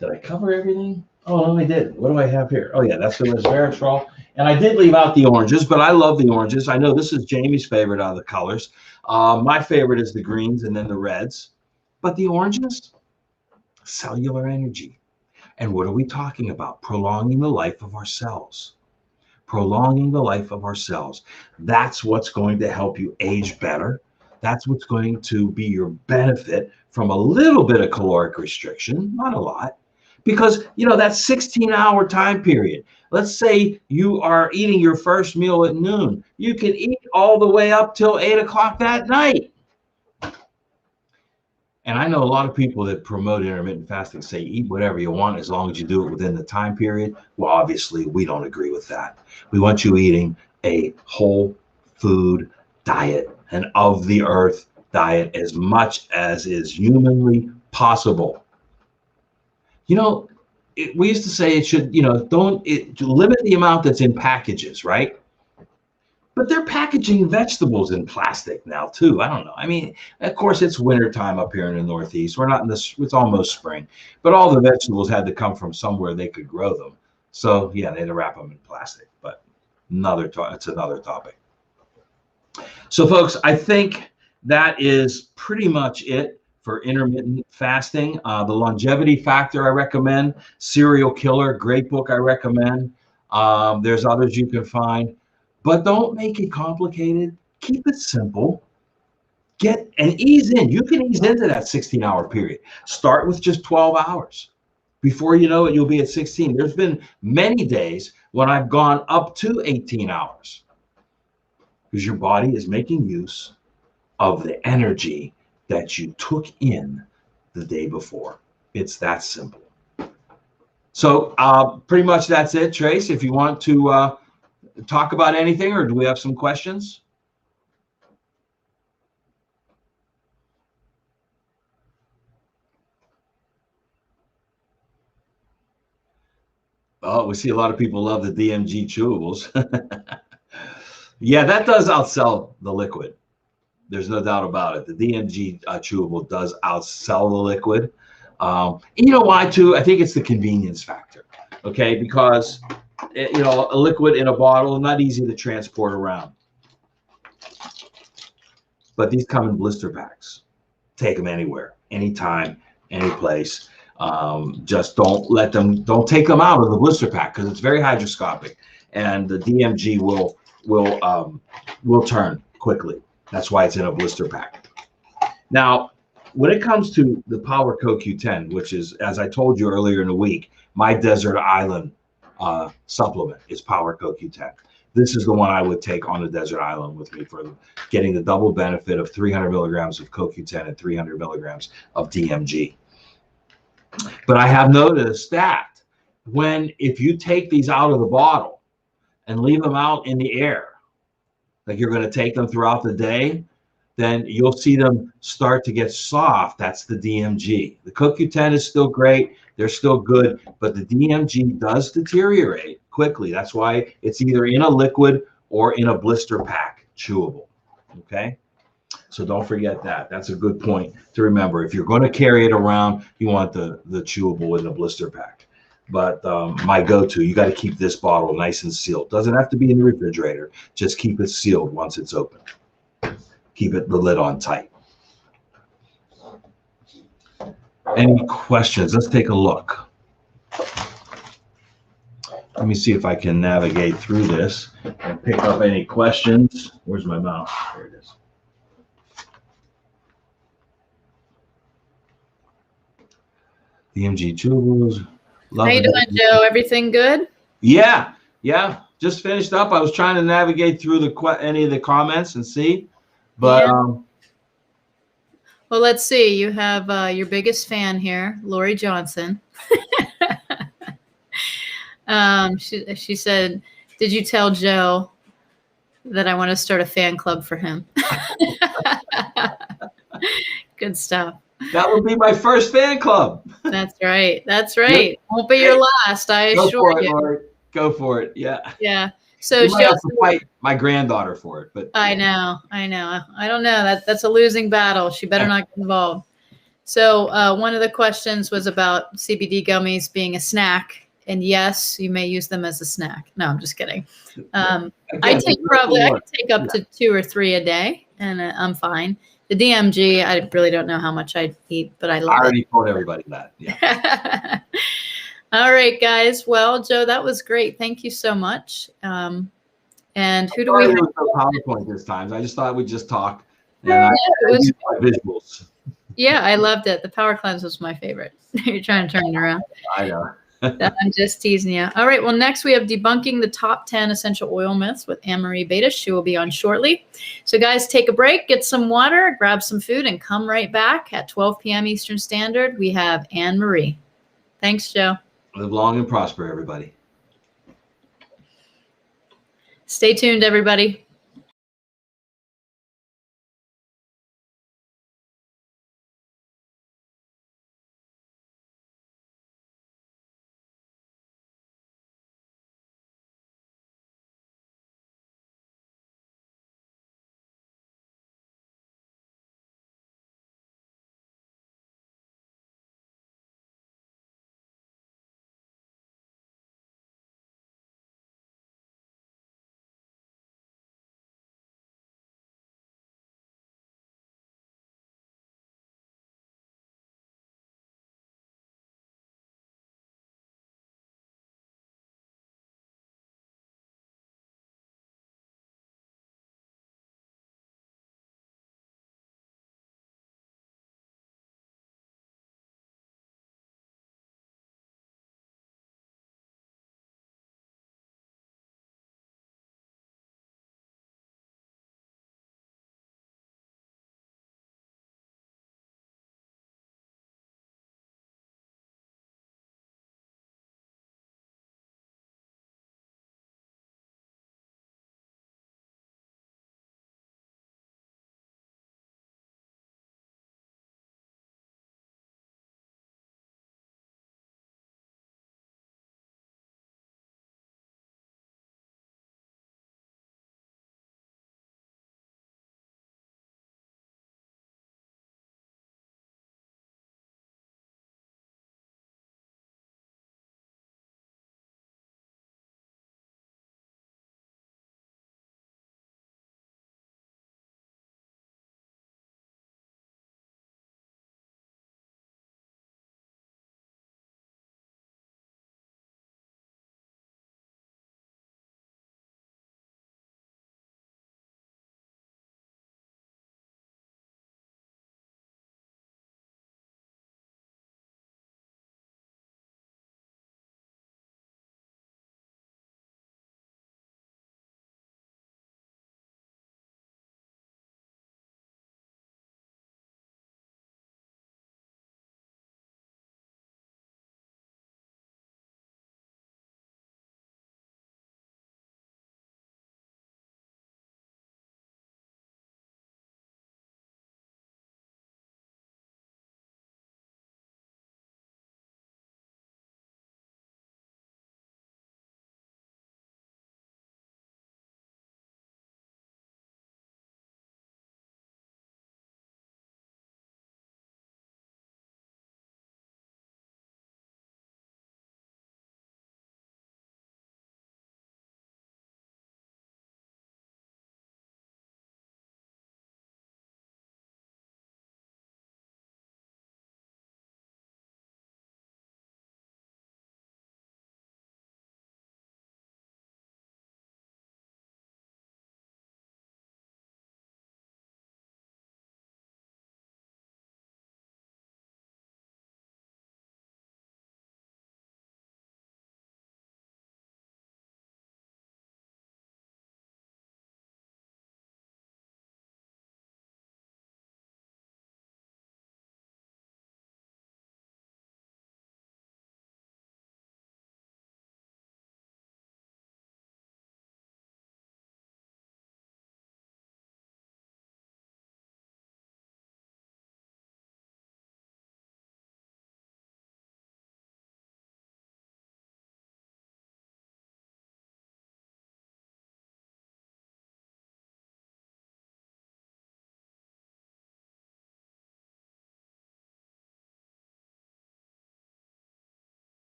Did I cover everything? Oh, no, I did. What do I have here? Oh, yeah, that's the resveratrol. And I did leave out the oranges, but I love the oranges. I know this is Jamie's favorite out of the colors. My favorite is the greens and then the reds. But the oranges, cellular energy. And what are we talking about? Prolonging the life of our cells. Prolonging the life of our cells. That's what's going to help you age better. That's what's going to be your benefit from a little bit of caloric restriction, not a lot. Because, that 16-hour time period, let's say you are eating your first meal at noon. You can eat all the way up till 8 o'clock that night. And I know a lot of people that promote intermittent fasting say eat whatever you want as long as you do it within the time period. Well, obviously, we don't agree with that. We want you eating a whole food diet, an of the earth diet, as much as is humanly possible. We used to say it should, limit the amount that's in packages, right? But they're packaging vegetables in plastic now too. I don't know. I mean, of course, it's wintertime up here in the Northeast. We're not in this, it's almost spring, but all the vegetables had to come from somewhere they could grow them. So yeah, they had to wrap them in plastic, but it's another topic. So folks, I think that is pretty much it for intermittent fasting. The Longevity Factor I recommend. Serial Killer, great book I recommend. There's others you can find, but don't make it complicated. Keep it simple. Get and ease in. You can ease into that 16-hour period. Start with just 12 hours. Before you know it, you'll be at 16. There's been many days when I've gone up to 18 hours because your body is making use of the energy that you took in the day before. It's that simple. So pretty much that's it, Trace. If you want to talk about anything, or do we have some questions? Oh, we see a lot of people love the DMG chewables. Yeah, that does outsell the liquid. There's no doubt about it. The DMG chewable does outsell the liquid. You know why too? I think it's the convenience factor. Okay, because a liquid in a bottle is not easy to transport around. But these come in blister packs. Take them anywhere, anytime, any place. Just don't take them out of the blister pack because it's very hygroscopic, and the DMG will turn quickly. That's why it's in a blister pack. Now, when it comes to the Power CoQ10, which is, as I told you earlier in the week, my desert island supplement is Power CoQ10. This is the one I would take on the desert island with me for getting the double benefit of 300 milligrams of CoQ10 and 300 milligrams of DMG. But I have noticed that if you take these out of the bottle and leave them out in the air, like you're going to take them throughout the day, then you'll see them start to get soft. That's the DMG. The CoQ10 is still great. They're still good, but the DMG does deteriorate quickly. That's why it's either in a liquid or in a blister pack chewable. Okay? So don't forget that. That's a good point to remember. If you're going to carry it around, you want the chewable in the blister pack. But my go-to, you got to keep this bottle nice and sealed. Doesn't have to be in the refrigerator. Just keep it sealed once it's open. Keep the lid on tight. Any questions? Let's take a look. Let me see if I can navigate through this and pick up any questions. Where's my mouse? There it is. DMG chewables. How you doing, Joe? Everything good? Yeah. Just finished up. I was trying to navigate through any of the comments and see, but well, let's see. You have your biggest fan here, Lori Johnson. She said, "Did you tell Joe that I want to start a fan club for him?" Good stuff. That would be my first fan club. That's right. That's right. Won't be your last, I Go assure for it, you. Lord. Go for it. Yeah. Yeah. So You she might have also, to fight my granddaughter for it, but I know. I don't know. That's a losing battle. She better not get involved. So one of the questions was about CBD gummies being a snack. And yes, you may use them as a snack. No, I'm just kidding. I Again, take I can take up to 2 or 3 a day, and I'm fine. The DMG, I really don't know how much I eat, but I I love it. already told everybody that. Yeah. All right, guys. Well, Joe, that was great. Thank you so much. And who do we have? There was no PowerPoint this time. I just thought we'd just talk, and I It was- used my visuals. Yeah, I loved it. The power cleanse was my favorite. You're trying to turn it around. I know. I'm just teasing you. All right. Well, next we have debunking the top 10 essential oil myths with Anne-Marie Battis. She will be on shortly. So, guys, take a break, get some water, grab some food, and come right back at 12 p.m. Eastern Standard. We have Anne-Marie. Thanks, Joe. Live long and prosper, everybody. Stay tuned, everybody.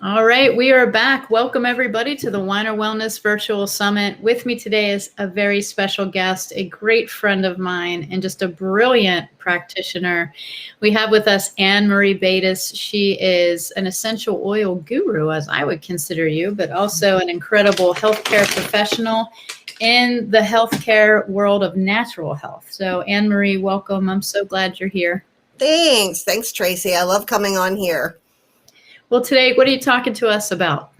All right, we are back. Welcome everybody to the Weiner Wellness Virtual Summit. With me today is a very special guest, a great friend of mine, and just a brilliant practitioner. We have with us Anne-Marie Battis. She is an essential oil guru, as I would consider you, but also an incredible healthcare professional in the healthcare world of natural health. So Anne-Marie, welcome. I'm so glad you're here. Thanks, Tracy. I love coming on here. Well, today, what are you talking to us about?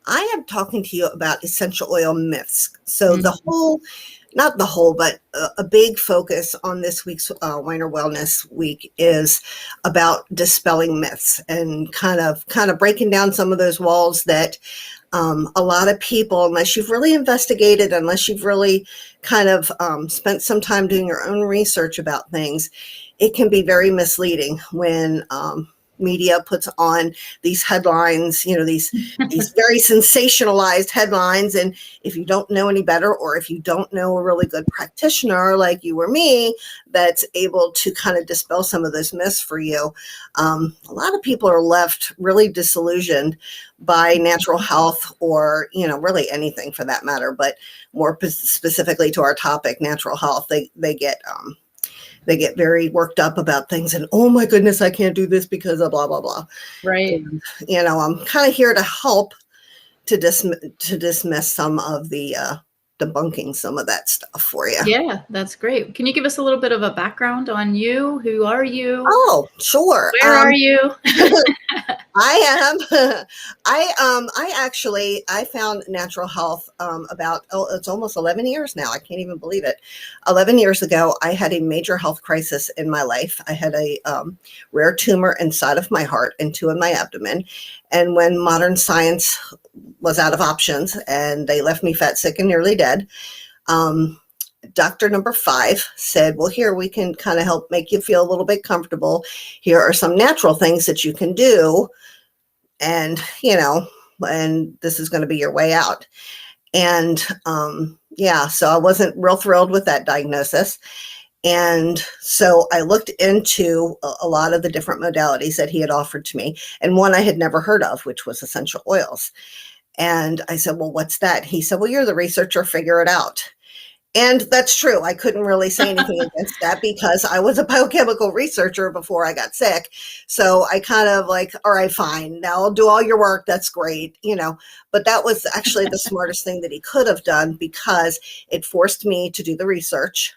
I am talking to you about essential oil myths. So not the whole, but a big focus on this week's Weiner Wellness Week is about dispelling myths and kind of breaking down some of those walls that a lot of people, unless you've really investigated, unless you've really kind of spent some time doing your own research about things, it can be very misleading when media puts on these headlines, these very sensationalized headlines. And if you don't know any better, or if you don't know a really good practitioner like you or me, that's able to kind of dispel some of those myths for you, a lot of people are left really disillusioned by natural health, or, really anything for that matter, but more specifically to our topic, natural health. They get very worked up about things and, oh my goodness, I can't do this because of blah, blah, blah. Right. And, I'm kind of here to help to dismiss some of the debunking some of that stuff for you. Yeah, that's great. Can you give us a little bit of a background on you? Who are you? Oh, sure. Where are you? I found natural health it's almost 11 years now. I can't even believe it. 11 years ago, I had a major health crisis in my life. I had a rare tumor inside of my heart and 2 in my abdomen. And when modern science was out of options and they left me fat, sick, and nearly dead, doctor number 5 said, well, here, we can kind of help make you feel a little bit comfortable. Here are some natural things that you can do. And, and this is going to be your way out. And so I wasn't real thrilled with that diagnosis. And so I looked into a lot of the different modalities that he had offered to me. And one I had never heard of, which was essential oils. And I said, well, what's that? He said, well, you're the researcher, figure it out. And that's true. I couldn't really say anything against that because I was a biochemical researcher before I got sick. So I kind of like, all right, fine. Now I'll do all your work. That's great. But that was actually the smartest thing that he could have done, because it forced me to do the research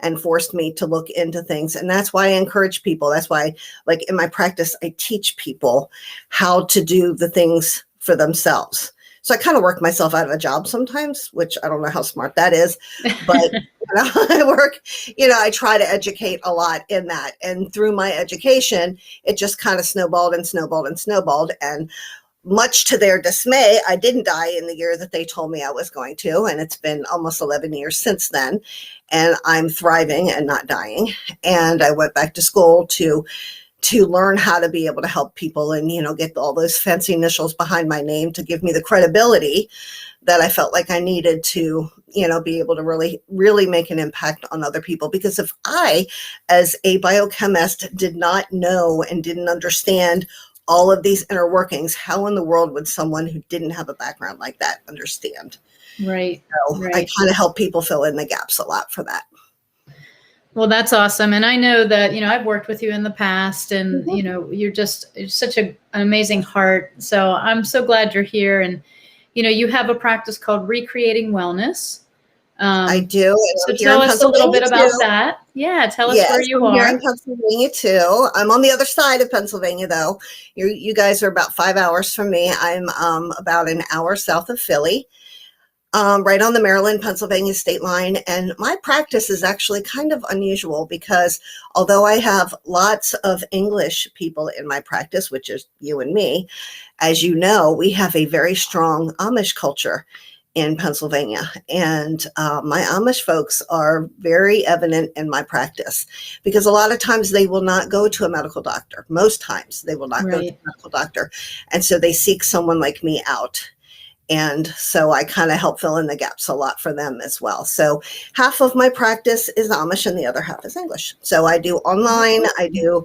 and forced me to look into things. And that's why I encourage people. That's why, like in my practice, I teach people how to do the things for themselves. So I kind of work myself out of a job sometimes, which I don't know how smart that is, but I try to educate a lot in that. And through my education, it just kind of snowballed and snowballed and snowballed. And much to their dismay, I didn't die in the year that they told me I was going to. And it's been almost 11 years since then. And I'm thriving and not dying. And I went back to school to learn how to be able to help people and, get all those fancy initials behind my name to give me the credibility that I felt like I needed to, be able to really, really make an impact on other people. Because if I, as a biochemist, did not know and didn't understand all of these inner workings, how in the world would someone who didn't have a background like that understand? Right. So right. I kind of help people fill in the gaps a lot for that. Well, that's awesome. And I know that, I've worked with you in the past, and, you're such an amazing heart. So I'm so glad you're here. And, you have a practice called Recreating Wellness. I do. So tell us a little bit about that. Yeah. Tell us where you are. Here in Pennsylvania too. I'm on the other side of Pennsylvania though. You guys are about 5 hours from me. I'm about an hour south of Philly. Right on the Maryland-Pennsylvania state line. And my practice is actually kind of unusual because although I have lots of English people in my practice, which is you and me, as you know, we have a very strong Amish culture in Pennsylvania. And my Amish folks are very evident in my practice because a lot of times they will not go to a medical doctor. Most times they will not go to a medical doctor. And so they seek someone like me out. And so I kind of help fill in the gaps a lot for them as well. So half of my practice is Amish and the other half is English. So I do online, I do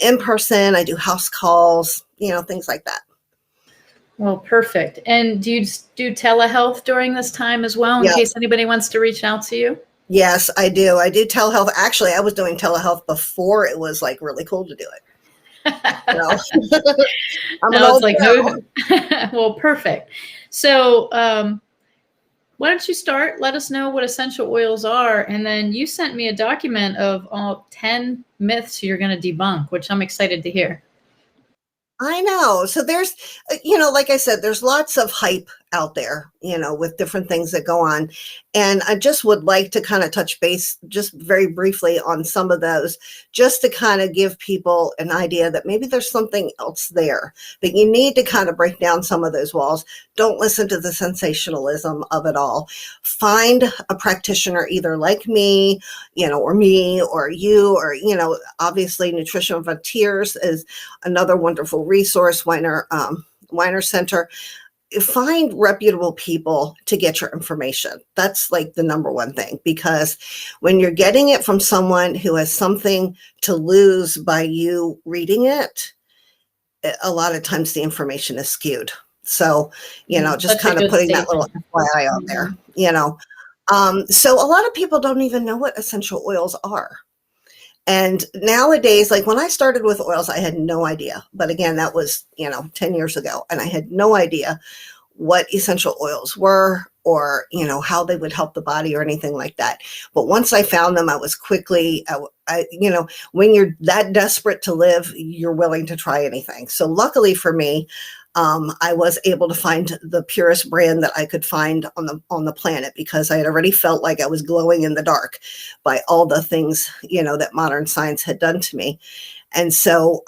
in person, I do house calls, things like that. Well, perfect. And do you do telehealth during this time as well, in Yeah. case anybody wants to reach out to you? Yes, I do. I do telehealth. Actually, I was doing telehealth before it was like really cool to do it. I'm an No, old it's like, girl. well, perfect. So, why don't you start? Let us know what essential oils are. And then you sent me a document of all 10 myths you're going to debunk, which I'm excited to hear. I know. So there's, like I said, there's lots of hype out there, with different things that go on. And I just would like to kind of touch base just very briefly on some of those, just to kind of give people an idea that maybe there's something else there, that you need to kind of break down some of those walls. Don't listen to the sensationalism of it all. Find a practitioner either like me, or me or you, or, obviously Nutrition Frontiers is another wonderful resource, Weiner Center. Find reputable people to get your information. That's like the number one thing, because when you're getting it from someone who has something to lose by you reading it, a lot of times the information is skewed. So, just kind of putting that little FYI out there, So a lot of people don't even know what essential oils are. And nowadays, like when I started with oils, I had no idea. But again, that was, 10 years ago. And I had no idea what essential oils were, or, how they would help the body or anything like that. But once I found them, I was quickly, when you're that desperate to live, you're willing to try anything. So luckily for me, I was able to find the purest brand that I could find on the planet, because I had already felt like I was glowing in the dark by all the things, that modern science had done to me. And so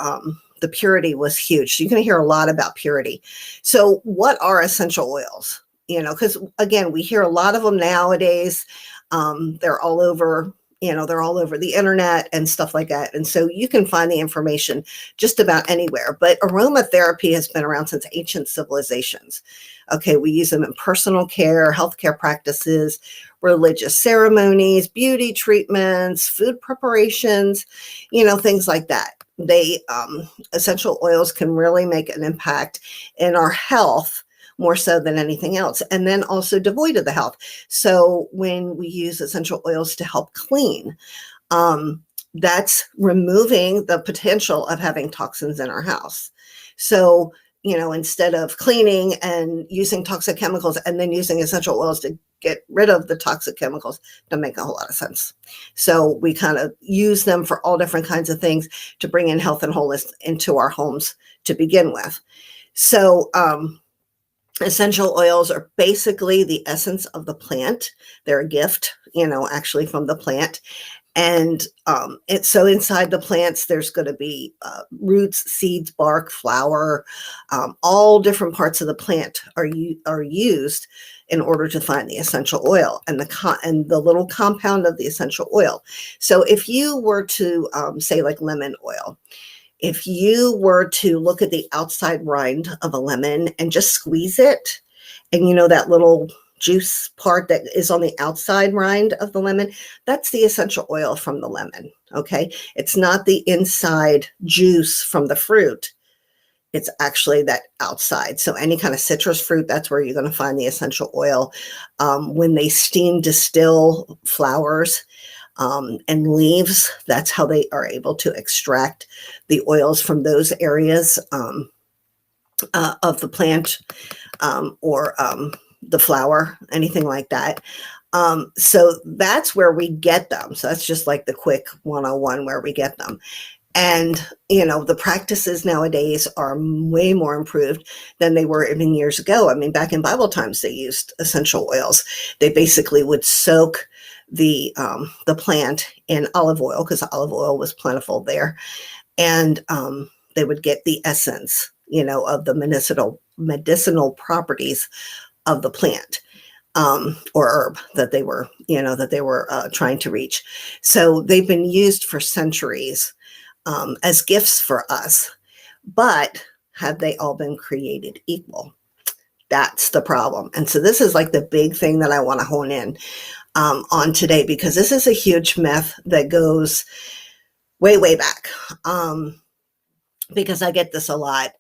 the purity was huge. So you're going to hear a lot about purity. So what are essential oils? Because again, we hear a lot of them nowadays. They're all over. They're all over the internet and stuff like that. And so you can find the information just about anywhere. But aromatherapy has been around since ancient civilizations. Okay, we use them in personal care, healthcare practices, religious ceremonies, beauty treatments, food preparations, things like that. Essential oils can really make an impact in our health, more so than anything else, and then also devoid of the health. So when we use essential oils to help clean, that's removing the potential of having toxins in our house. So, instead of cleaning and using toxic chemicals and then using essential oils to get rid of the toxic chemicals, doesn't make a whole lot of sense. So we kind of use them for all different kinds of things to bring in health and wholeness into our homes to begin with. So, essential oils are basically the essence of the plant. They're a gift, actually from the plant. And so inside the plants, there's going to be roots, seeds, bark, flower, all different parts of the plant are used in order to find the essential oil and the little compound of the essential oil. So if you were to say like lemon oil, if you were to look at the outside rind of a lemon and just squeeze it, and that little juice part that is on the outside rind of the lemon, that's the essential oil from the lemon, okay? It's not the inside juice from the fruit. It's actually that outside. So any kind of citrus fruit, that's where you're going to find the essential oil. When they steam distill flowers, and leaves, that's how they are able to extract the oils from those areas of the plant or the flower, anything like that. So that's where we get them. So that's just like the quick 101 where we get them. And, the practices nowadays are way more improved than they were even years ago. I mean, back in Bible times, they used essential oils. They basically would soak the plant in olive oil, because olive oil was plentiful there. And they would get the essence, of the medicinal properties of the plant or herb that they were, trying to reach. So they've been used for centuries as gifts for us. But have they all been created equal? That's the problem. And so this is like the big thing that I want to hone in on today, because this is a huge myth that goes way, way back. Because I get this a lot.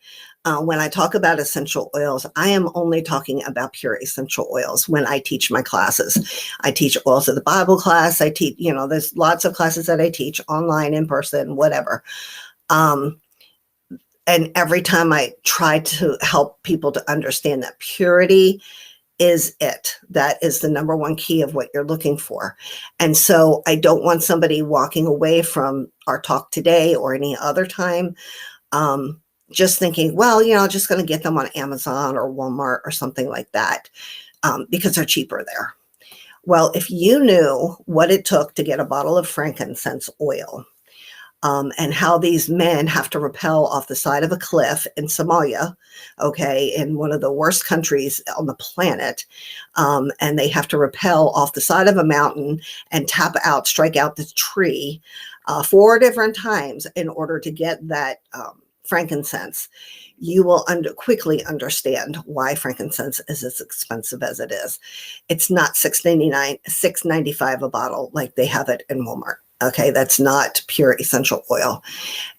When I talk about essential oils, I am only talking about pure essential oils when I teach my classes. I teach oils of the Bible class. I teach, there's lots of classes that I teach online, in person, whatever. And every time I try to help people to understand that purity is it. That is the number one key of what you're looking for. And so I don't want somebody walking away from our talk today or any other time just thinking, well, just going to get them on Amazon or Walmart or something like that because they're cheaper there. Well, if you knew what it took to get a bottle of frankincense oil, and how these men have to rappel off the side of a cliff in Somalia, okay, in one of the worst countries on the planet, and they have to rappel off the side of a mountain and strike out the tree 4 different times in order to get that frankincense, you will quickly understand why frankincense is as expensive as it is. It's not $6.99, $6.95 a bottle like they have it in Walmart. Okay, that's not pure essential oil.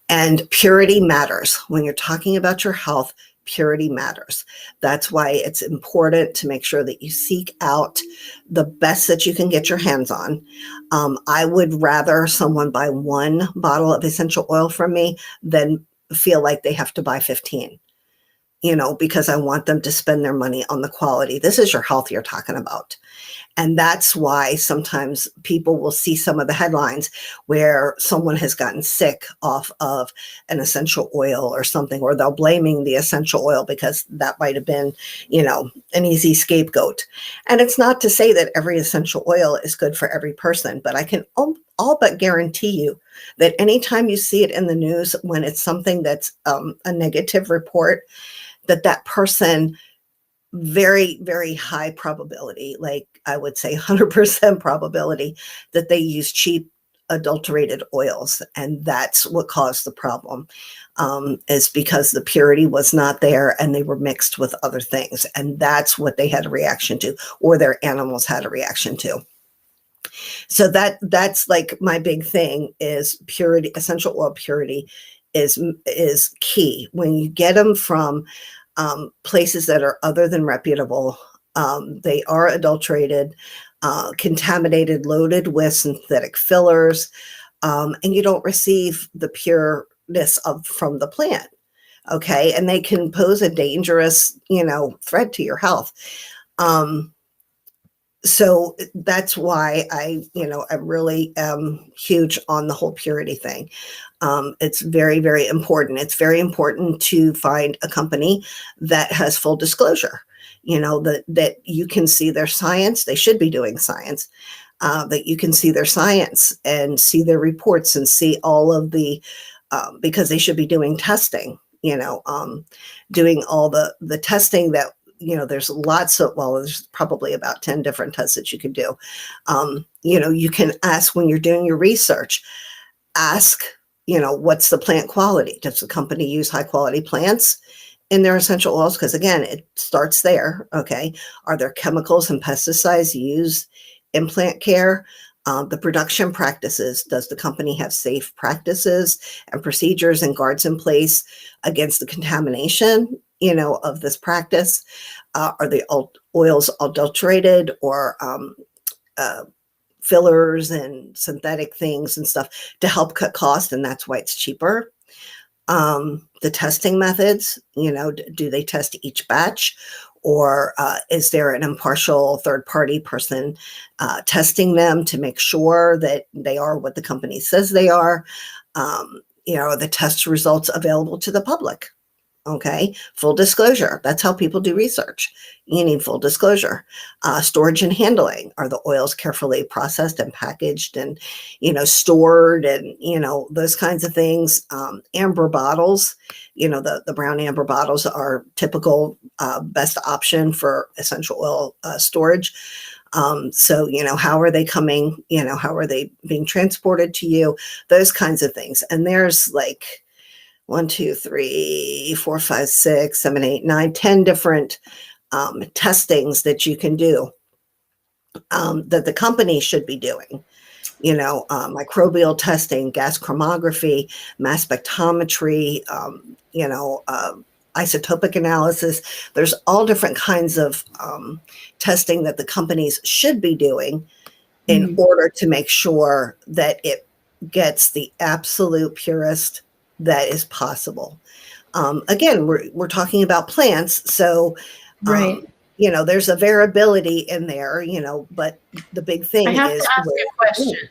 And purity matters. When you're talking about your health, purity matters. That's why it's important to make sure that you seek out the best that you can get your hands on. I would rather someone buy 1 bottle of essential oil from me than feel like they have to buy 15, because I want them to spend their money on the quality. This is your health you're talking about. And that's why sometimes people will see some of the headlines where someone has gotten sick off of an essential oil or something, or they're blaming the essential oil because that might have been, an easy scapegoat. And it's not to say that every essential oil is good for every person, but I can all but guarantee you that anytime you see it in the news, when it's something that's a negative report, that person, very, very high probability, like I would say 100% probability that they use cheap adulterated oils. And that's what caused the problem, is because the purity was not there and they were mixed with other things. And that's what they had a reaction to, or their animals had a reaction to. So that's like my big thing is purity. Essential oil purity is key. When you get them from places that are other than reputable, they are adulterated, contaminated, loaded with synthetic fillers, and you don't receive the pureness from the plant. Okay, and they can pose a dangerous, threat to your health. So that's why I really am huge on the whole purity thing. It's very, very important. It's very important to find a company that has full disclosure, that you can see their science. They should be doing science, that you can see their science and see their reports and see all of the, because they should be doing testing, doing all the testing that, there's there's probably about 10 different tests that you can do. You can ask when you're doing your research, ask, what's the plant quality? Does the company use high quality plants in their essential oils? Because again, it starts there. Okay. Are there chemicals and pesticides used in plant care? The production practices, does the company have safe practices and procedures and guards in place against the contamination, of this practice? Are the oils adulterated or fillers and synthetic things and stuff to help cut costs? And that's why it's cheaper. The testing methods, do they test each batch? Or is there an impartial third-party person testing them to make sure that they are what the company says they are? Are the test results available to the public? Okay, full disclosure. That's how people do research. You need full disclosure. Storage and handling. Are the oils carefully processed and packaged and, stored and, those kinds of things. Amber bottles, the brown amber bottles are typical best option for essential oil storage. So, how are they coming? How are they being transported to you? Those kinds of things. And there's like 1, 2, 3, 4, 5, 6, 7, 8, 9, 10 different testings that you can do that the company should be doing. Microbial testing, gas chromatography, mass spectrometry, isotopic analysis. There's all different kinds of testing that the companies should be doing in order to make sure that it gets the absolute purest that is possible. Again, we're talking about plants, so Right. there's a variability in there, but the big thing I have is to ask you a question.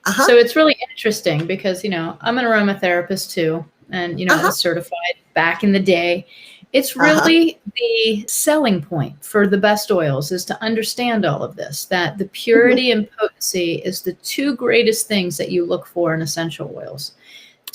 Uh-huh. So it's really interesting because, I'm an aromatherapist too, and, I was certified back in the day. It's really the selling point for the best oils is to understand all of this, that the purity and potency is the two greatest things that you look for in essential oils,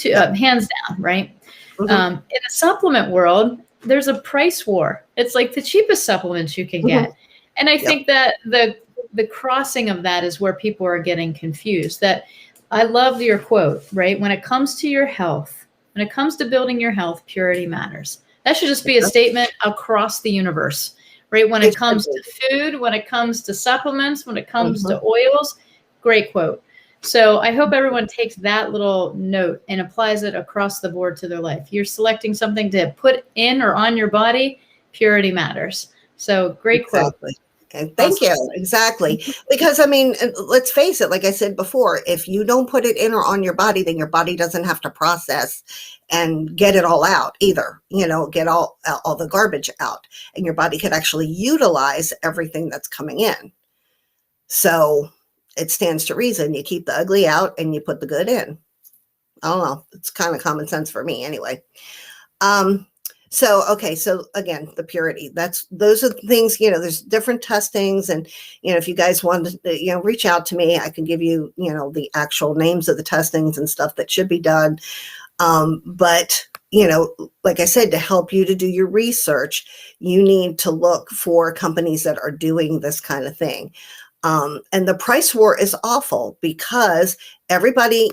hands down, right? In the supplement world, there's a price war. It's like the cheapest supplements you can get. And I think that the crossing of that is where people are getting confused. That I love your quote, right? When it comes to your health, when it comes to building your health, purity matters. That should just be a statement across the universe, right? When it comes to food, when it comes to supplements, when it comes to oils, great quote. So I hope everyone takes that little note and applies it across the board to their life. You're selecting something to put in or on your body, purity matters. So great quote. Okay, thank you. Exactly. Because let's face it, like I said before, if you don't put it in or on your body, then your body doesn't have to process and get it all out either, get all the garbage out, and your body could actually utilize everything that's coming in. So it stands to reason you keep the ugly out and you put the good in. I don't know. It's kind of common sense for me anyway. So again, the purity, those are the things, there's different testings, and, if you guys want to, reach out to me, I can give you, the actual names of the testings and stuff that should be done. But, like I said, to help you to do your research, you need to look for companies that are doing this kind of thing. And the price war is awful because everybody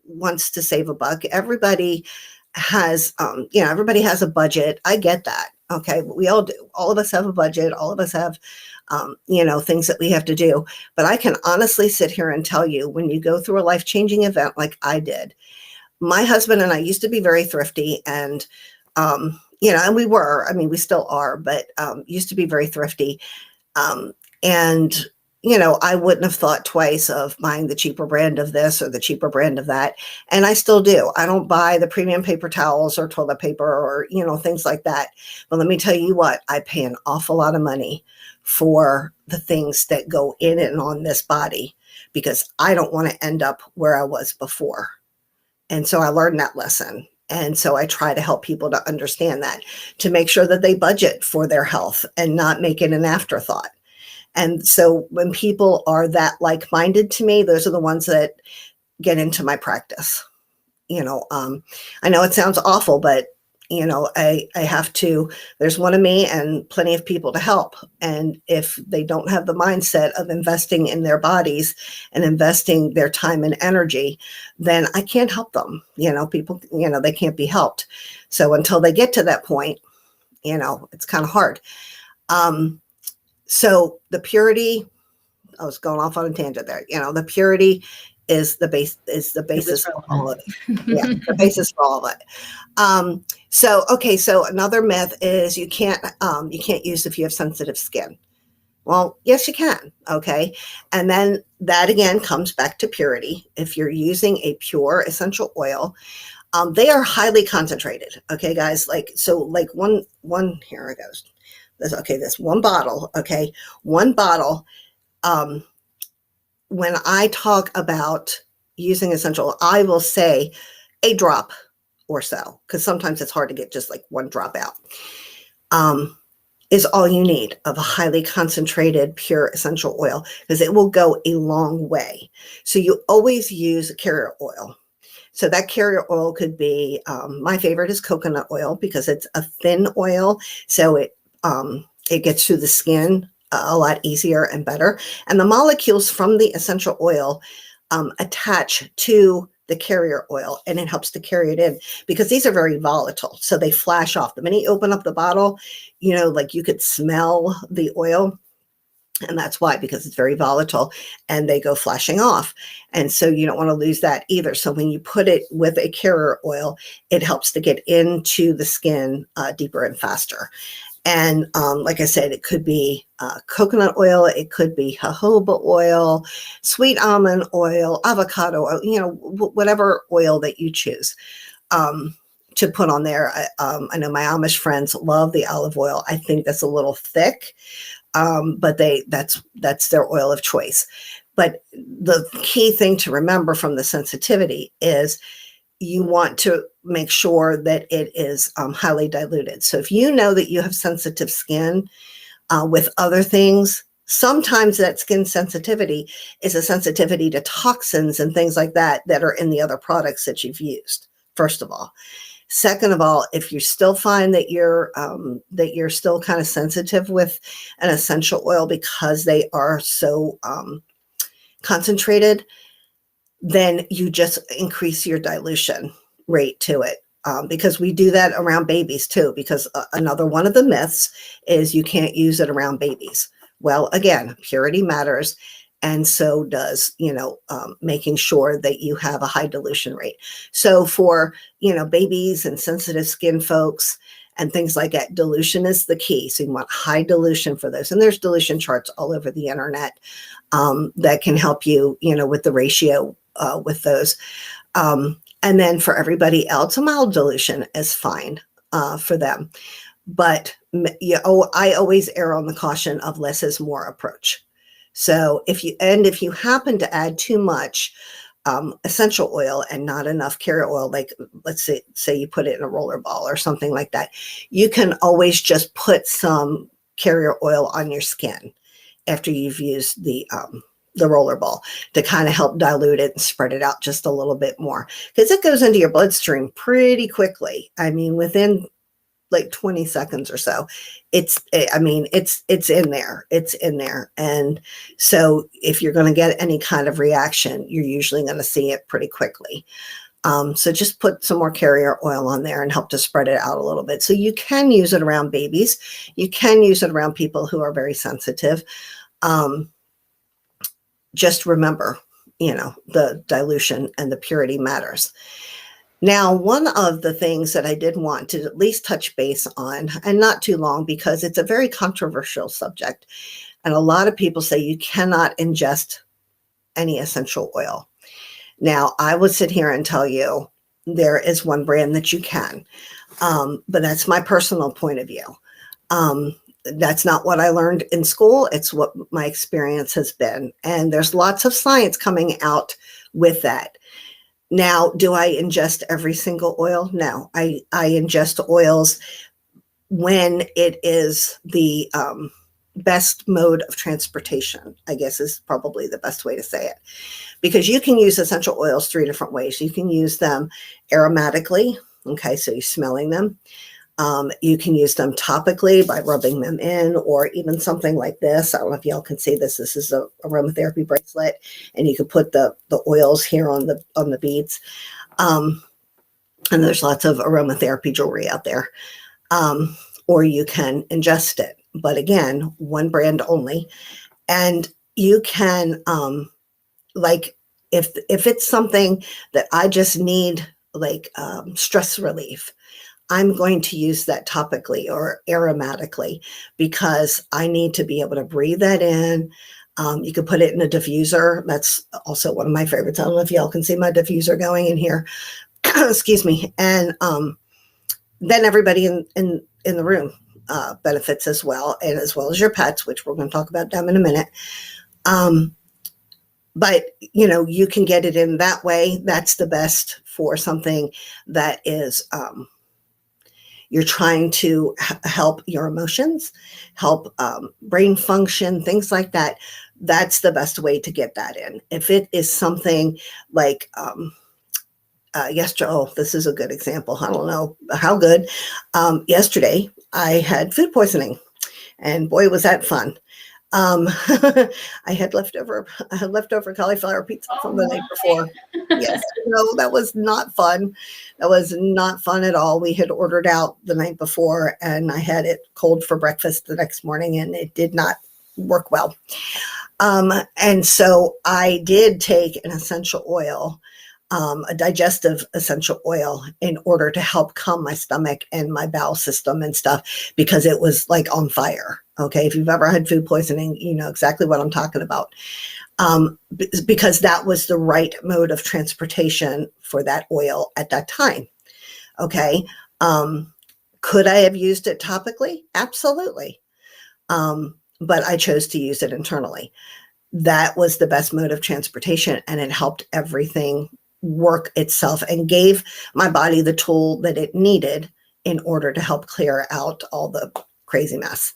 wants to save a buck. Everybody has, everybody has a budget. I get that. Okay. We all do. All of us have a budget. All of us have, things that we have to do. But I can honestly sit here and tell you, when you go through a life-changing event like I did, my husband and I used to be very thrifty, and, and we still are, but used to be very thrifty. And I wouldn't have thought twice of buying the cheaper brand of this or the cheaper brand of that. And I still do. I don't buy the premium paper towels or toilet paper or, things like that. But let me tell you what, I pay an awful lot of money for the things that go in and on this body because I don't want to end up where I was before. And so I learned that lesson. And so I try to help people to understand that, to make sure that they budget for their health and not make it an afterthought. And so when people are that like-minded to me, those are the ones that get into my practice. I know it sounds awful, but, I have to, there's one of me and plenty of people to help. And if they don't have the mindset of investing in their bodies and investing their time and energy, then I can't help them. People, they can't be helped. So until they get to that point, it's kind of hard. So the purity, I was going off on a tangent there. The purity is the basis for all of it. Yeah, the basis for all of it. So another myth is you can't use if you have sensitive skin. Well, yes, you can. Okay. And then that again comes back to purity. If you're using a pure essential oil, they are highly concentrated. Okay, guys, like one, here it goes. This one bottle. Okay. One bottle. When I talk about using essential, I will say a drop or so, because sometimes it's hard to get just like one drop out, is all you need of a highly concentrated, pure essential oil, because it will go a long way. So you always use a carrier oil. So that carrier oil could be, my favorite is coconut oil because it's a thin oil. So it gets through the skin a lot easier and better. And the molecules from the essential oil attach to the carrier oil, and it helps to carry it in because these are very volatile. So they flash off. The minute you open up the bottle, like you could smell the oil. And that's why, because it's very volatile and they go flashing off. And so you don't want to lose that either. So when you put it with a carrier oil, it helps to get into the skin deeper and faster. And like I said, it could be coconut oil, it could be jojoba oil, sweet almond oil, avocado oil, you know, whatever oil that you choose to put on there. I know my Amish friends love the olive oil. I think that's a little thick. But that's their oil of choice. But the key thing to remember from the sensitivity is you want to make sure that it is highly diluted. So if you know that you have sensitive skin with other things, sometimes that skin sensitivity is a sensitivity to toxins and things like that that are in the other products that you've used, first of all. Second of all, if you still find that you're still kind of sensitive with an essential oil because they are so concentrated, then you just increase your dilution rate to it. Because we do that around babies too, because another one of the myths is you can't use it around babies. Well, again, purity matters. And so does, you know, making sure that you have a high dilution rate. So for, you know, babies and sensitive skin folks and things like that, dilution is the key. So you want high dilution for those. And there's dilution charts all over the internet that can help you, you know, with the ratio with those. And then for everybody else, a mild dilution is fine for them. But I always err on the caution of less is more approach. So if you happen to add too much essential oil and not enough carrier oil, like let's say you put it in a roller ball or something like that, you can always just put some carrier oil on your skin after you've used the roller ball to kind of help dilute it and spread it out just a little bit more, because it goes into your bloodstream pretty quickly. I mean, within like 20 seconds or so, it's in there. And so if you're going to get any kind of reaction, you're usually going to see it pretty quickly. So just put some more carrier oil on there and help to spread it out a little bit. So you can use it around babies. You can use it around people who are very sensitive. Just remember, you know, the dilution and the purity matters. Now, one of the things that I did want to at least touch base on, and not too long, because it's a very controversial subject, and a lot of people say you cannot ingest any essential oil. Now, I would sit here and tell you there is one brand that you can, but that's my personal point of view. That's not what I learned in school. It's what my experience has been. And there's lots of science coming out with that. Now, do I ingest every single oil? No, I ingest oils when it is the best mode of transportation, I guess is probably the best way to say it. Because you can use essential oils 3 different ways. You can use them aromatically. Okay, so you're smelling them. You can use them topically by rubbing them in, or even something like this. I don't know if y'all can see this. This is a aromatherapy bracelet, and you can put the oils here on the beads. And there's lots of aromatherapy jewelry out there. Or you can ingest it, but again, one brand only. And you can, like, if it's something that I just need, like stress relief, I'm going to use that topically or aromatically, because I need to be able to breathe that in. You can put it in a diffuser. That's also one of my favorites. I don't know if y'all can see my diffuser going in here. Excuse me. And then everybody in the room benefits as well, and as well as your pets, which we're going to talk about them in a minute. But, you know, you can get it in that way. That's the best for something that is you're trying to help your emotions, help brain function, things like that. That's the best way to get that in. If it is something like yesterday, this is a good example. I don't know how good. Yesterday, I had food poisoning, and boy, was that fun. I had leftover cauliflower pizza from the night before. Yes, no, that was not fun. That was not fun at all. We had ordered out the night before, and I had it cold for breakfast the next morning, and it did not work well. And so I did take an essential oil, a digestive essential oil, in order to help calm my stomach and my bowel system and stuff, because it was like on fire. Okay. If you've ever had food poisoning, you know exactly what I'm talking about. Because that was the right mode of transportation for that oil at that time. Okay. Could I have used it topically? Absolutely. But I chose to use it internally. That was the best mode of transportation, and it helped everything work itself and gave my body the tool that it needed in order to help clear out all the crazy mess.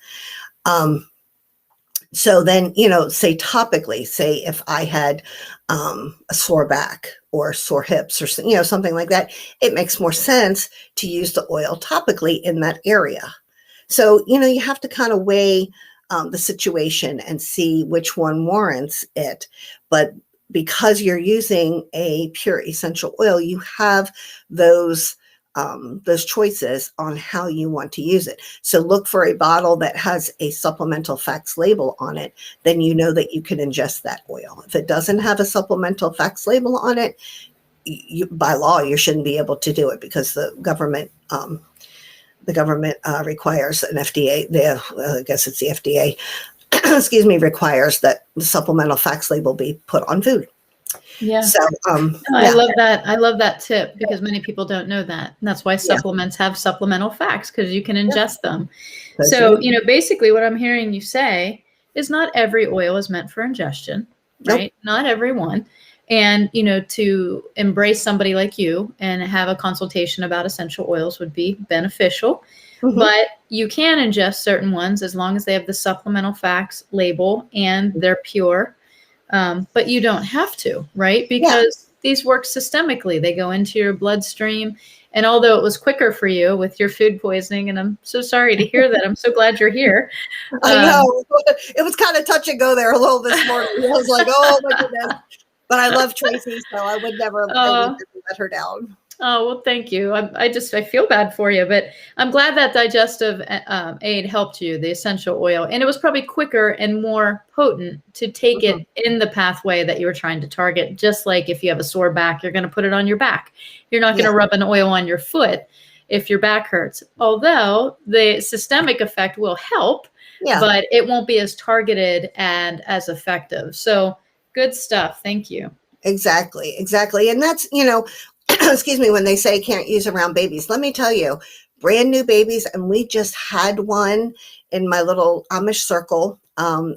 So then, you know, say topically, say if I had a sore back or sore hips or, you know, something like that, it makes more sense to use the oil topically in that area. So, you know, you have to kind of weigh the situation and see which one warrants it. But because you're using a pure essential oil, you have those choices on how you want to use it. So look for a bottle that has a supplemental facts label on it, then you know that you can ingest that oil. If it doesn't have a supplemental facts label on it, by law, you shouldn't be able to do it, because the government requires an FDA, I guess it's the FDA, excuse me, requires that the supplemental facts label be put on food. Yeah. So I love that. I love that tip, because many people don't know that. And that's why supplements have supplemental facts, because you can ingest them. So, you know, basically what I'm hearing you say is not every oil is meant for ingestion, right? Nope. Not every one. And, you know, to embrace somebody like you and have a consultation about essential oils would be beneficial. Mm-hmm. But you can ingest certain ones as long as they have the supplemental facts label and they're pure. But you don't have to, right? Because these work systemically. They go into your bloodstream. And although it was quicker for you with your food poisoning, and I'm so sorry to hear that. I'm so glad you're here. I know. It was kind of touch and go there a little this morning. I was like, oh my goodness. But I love Tracy, so I would never let her down. Oh, well, thank you. I feel bad for you, but I'm glad that digestive aid helped you, the essential oil. And it was probably quicker and more potent to take it in the pathway that you were trying to target. Just like if you have a sore back, you're going to put it on your back. You're not going to rub an oil on your foot if your back hurts. Although the systemic effect will help, but it won't be as targeted and as effective. So good stuff. Thank you. Exactly. And that's, you know, excuse me, when they say can't use around babies, let me tell you, brand new babies. And we just had one in my little Amish circle.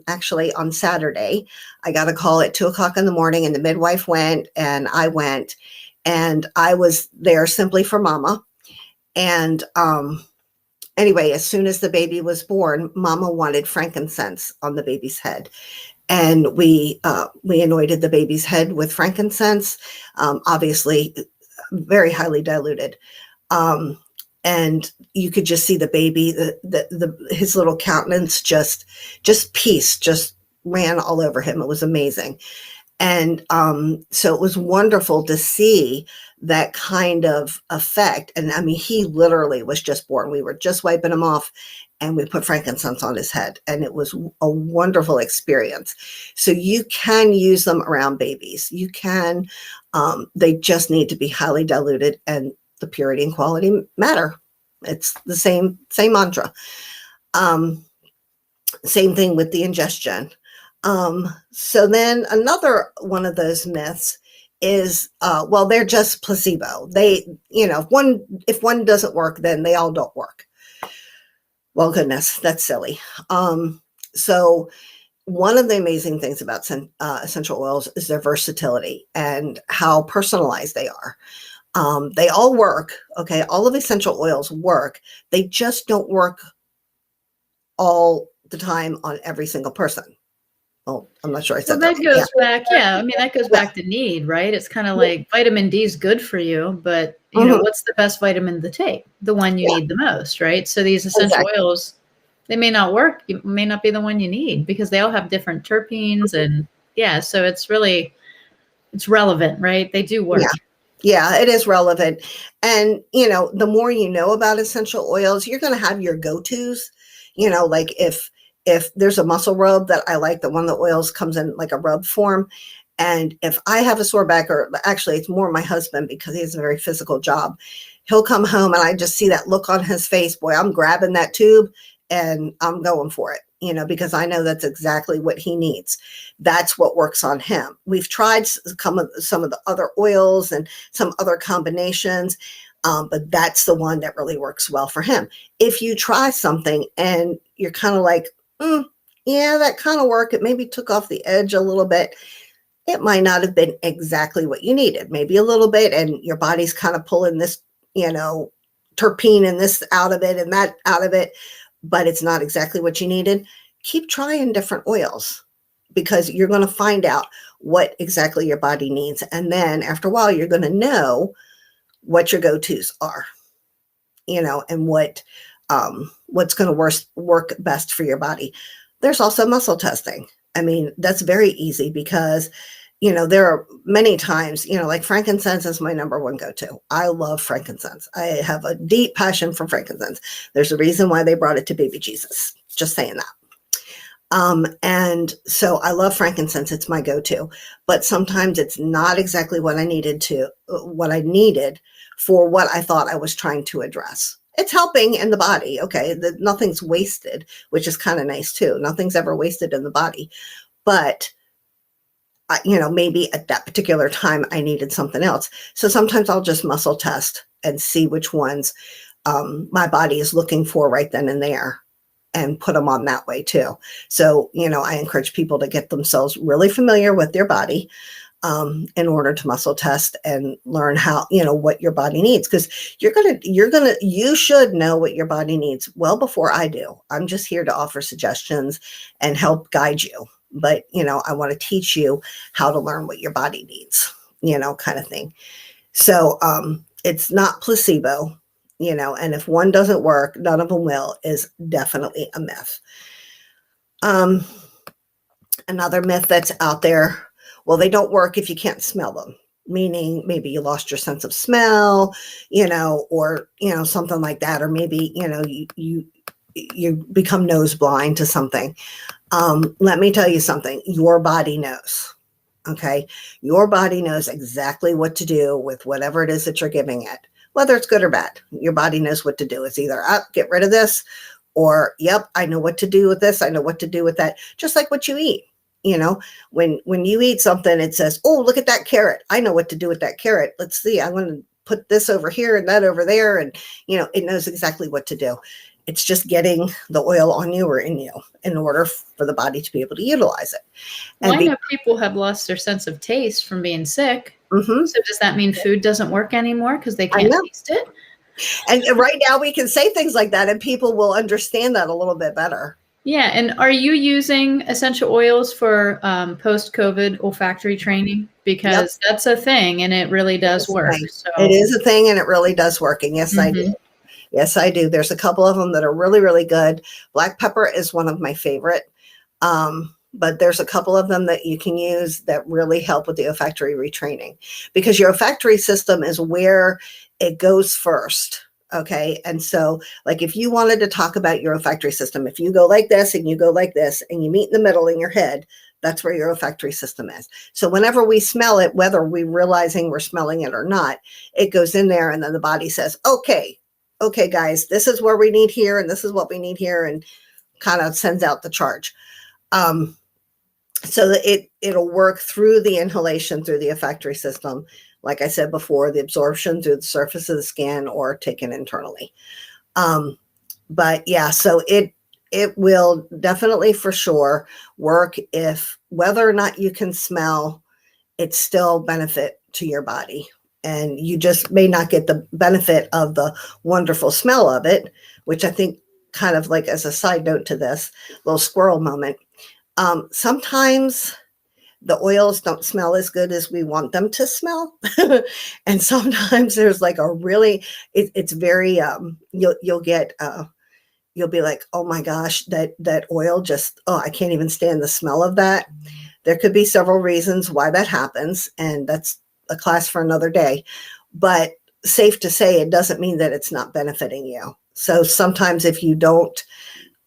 Actually on Saturday, I got a call at 2:00 in the morning, and the midwife went and I went, and I was there simply for mama. And, anyway, as soon as the baby was born, mama wanted frankincense on the baby's head. And we anointed the baby's head with frankincense, obviously very highly diluted. And you could just see the baby, his little countenance, just peace just ran all over him. It was amazing. And so it was wonderful to see that kind of effect. And I mean, he literally was just born. We were just wiping him off, and we put frankincense on his head, and it was a wonderful experience. So you can use them around babies. You can, they just need to be highly diluted, and the purity and quality matter. It's the same mantra. Same thing with the ingestion. So then another one of those myths is, well, they're just placebo. They, you know, if one doesn't work, then they all don't work. Well, goodness, that's silly. So one of the amazing things about essential oils is their versatility and how personalized they are. They all work. Okay. All of essential oils work. They just don't work all the time on every single person. Oh, I'm not sure I said that. That goes back. Yeah. I mean, that goes back to need, right? It's kind of like vitamin D is good for you, but you know, what's the best vitamin to take? The one you need the most, right? So these essential oils, they may not work. It may not be the one you need, because they all have different terpenes, and so it's relevant, right? They do work. Yeah, it is relevant. And, you know, the more you know about essential oils, you're going to have your go-tos, you know, like if if there's a muscle rub that I like, the one that oils comes in like a rub form. And if I have a sore back, or actually it's more my husband because he has a very physical job, he'll come home and I just see that look on his face. Boy, I'm grabbing that tube and I'm going for it, you know, because I know that's exactly what he needs. That's what works on him. We've tried some of the other oils and some other combinations, but that's the one that really works well for him. If you try something and you're kind of like, yeah, that kind of worked, it maybe took off the edge a little bit, it might not have been exactly what you needed, maybe a little bit, and your body's kind of pulling this, you know, terpene and this out of it and that out of it, but it's not exactly what you needed. Keep trying different oils because you're going to find out what exactly your body needs. And then after a while, you're going to know what your go-tos are, you know, and what's going to work best for your body. There's also muscle testing. I mean, that's very easy because, you know, there are many times, you know, like frankincense is my number one go-to. I love frankincense. I have a deep passion for frankincense. There's a reason why they brought it to baby Jesus. Just saying that. And so I love frankincense. It's my go-to, but sometimes it's not exactly what I needed for what I thought I was trying to address. It's helping in the body. Okay. Nothing's wasted, which is kind of nice too. Nothing's ever wasted in the body, but you know, maybe at that particular time I needed something else. So sometimes I'll just muscle test and see which ones my body is looking for right then and there and put them on that way too. So, you know, I encourage people to get themselves really familiar with their body in order to muscle test and learn how, you know, what your body needs. Because you should know what your body needs well before I do. I'm just here to offer suggestions and help guide you. But, you know, I want to teach you how to learn what your body needs, you know, kind of thing. So it's not placebo, you know, and if one doesn't work, none of them will is definitely a myth. Another myth that's out there, well, they don't work if you can't smell them, meaning maybe you lost your sense of smell, you know, or, you know, something like that. Or maybe, you know, you become nose blind to something. Let me tell you something. Your body knows. Okay. Your body knows exactly what to do with whatever it is that you're giving it, whether it's good or bad. Your body knows what to do. It's either get rid of this, or, yep, I know what to do with this. I know what to do with that. Just like what you eat. You know, when you eat something, it says, oh, look at that carrot. I know what to do with that carrot. Let's see. I'm going to put this over here and that over there. And, you know, it knows exactly what to do. It's just getting the oil on you or in you in order for the body to be able to utilize it. Well, I know people have lost their sense of taste from being sick. Mm-hmm. So does that mean food doesn't work anymore because they can't taste it? And right now we can say things like that and people will understand that a little bit better. Yeah. And are you using essential oils for post-COVID olfactory training? Because that's a thing and it really does work. So. It is a thing and it really does work. And yes, I do. Yes, I do. There's a couple of them that are really, really good. Black pepper is one of my favorite. But there's a couple of them that you can use that really help with the olfactory retraining, because your olfactory system is where it goes first. Okay. And so like if you wanted to talk about your olfactory system, if you go like this and you go like this and you meet in the middle in your head, that's where your olfactory system is. So whenever we smell it, whether we're realizing we're smelling it or not, it goes in there and then the body says, okay, guys, this is where we need here and this is what we need here, and kind of sends out the charge. So that it'll work through the inhalation, through the olfactory system. Like I said before, the absorption through the surface of the skin or taken internally. But yeah, so it will definitely for sure work if whether or not you can smell, it's still benefit to your body. And you just may not get the benefit of the wonderful smell of it, which I think kind of like as a side note to this little squirrel moment, sometimes the oils don't smell as good as we want them to smell. And sometimes there's like a really, it's very, you'll get, you'll be like, oh my gosh, that oil just, I can't even stand the smell of that. There could be several reasons why that happens. And that's a class for another day, but safe to say, it doesn't mean that it's not benefiting you. So sometimes if you don't,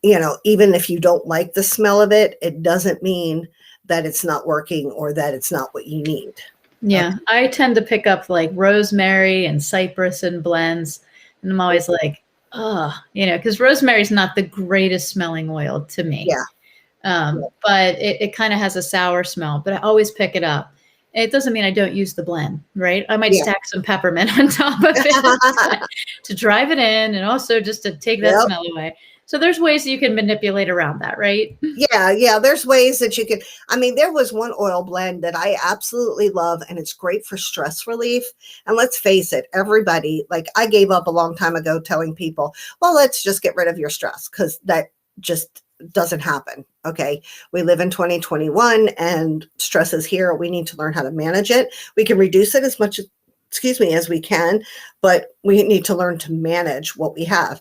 even if you don't like the smell of it, it doesn't mean that it's not working or that it's not what you need. Yeah. Okay. I tend to pick up like rosemary and cypress in blends. And I'm always like, oh, because rosemary is not the greatest smelling oil to me. Yeah. But it kind of has a sour smell, but I always pick it up. It doesn't mean I don't use the blend, right? I might stack some peppermint on top of it to drive it in and also just to take that smell away. So there's ways you can manipulate around that, right? Yeah. There's ways that you can. I mean, there was one oil blend that I absolutely love, and it's great for stress relief. And let's face it, everybody, like I gave up a long time ago telling people, well, let's just get rid of your stress, because that just doesn't happen. Okay. We live in 2021 and stress is here. We need to learn how to manage it. We can reduce it as much, as we can, but we need to learn to manage what we have.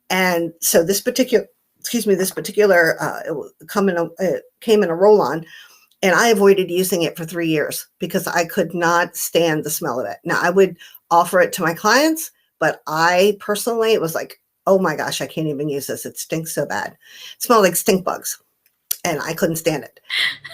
And so this particular, it came in a roll-on, and I avoided using it for 3 years because I could not stand the smell of it. Now I would offer it to my clients, but I personally, it was like, oh my gosh, I can't even use this. It stinks so bad. It smelled like stink bugs, and I couldn't stand it.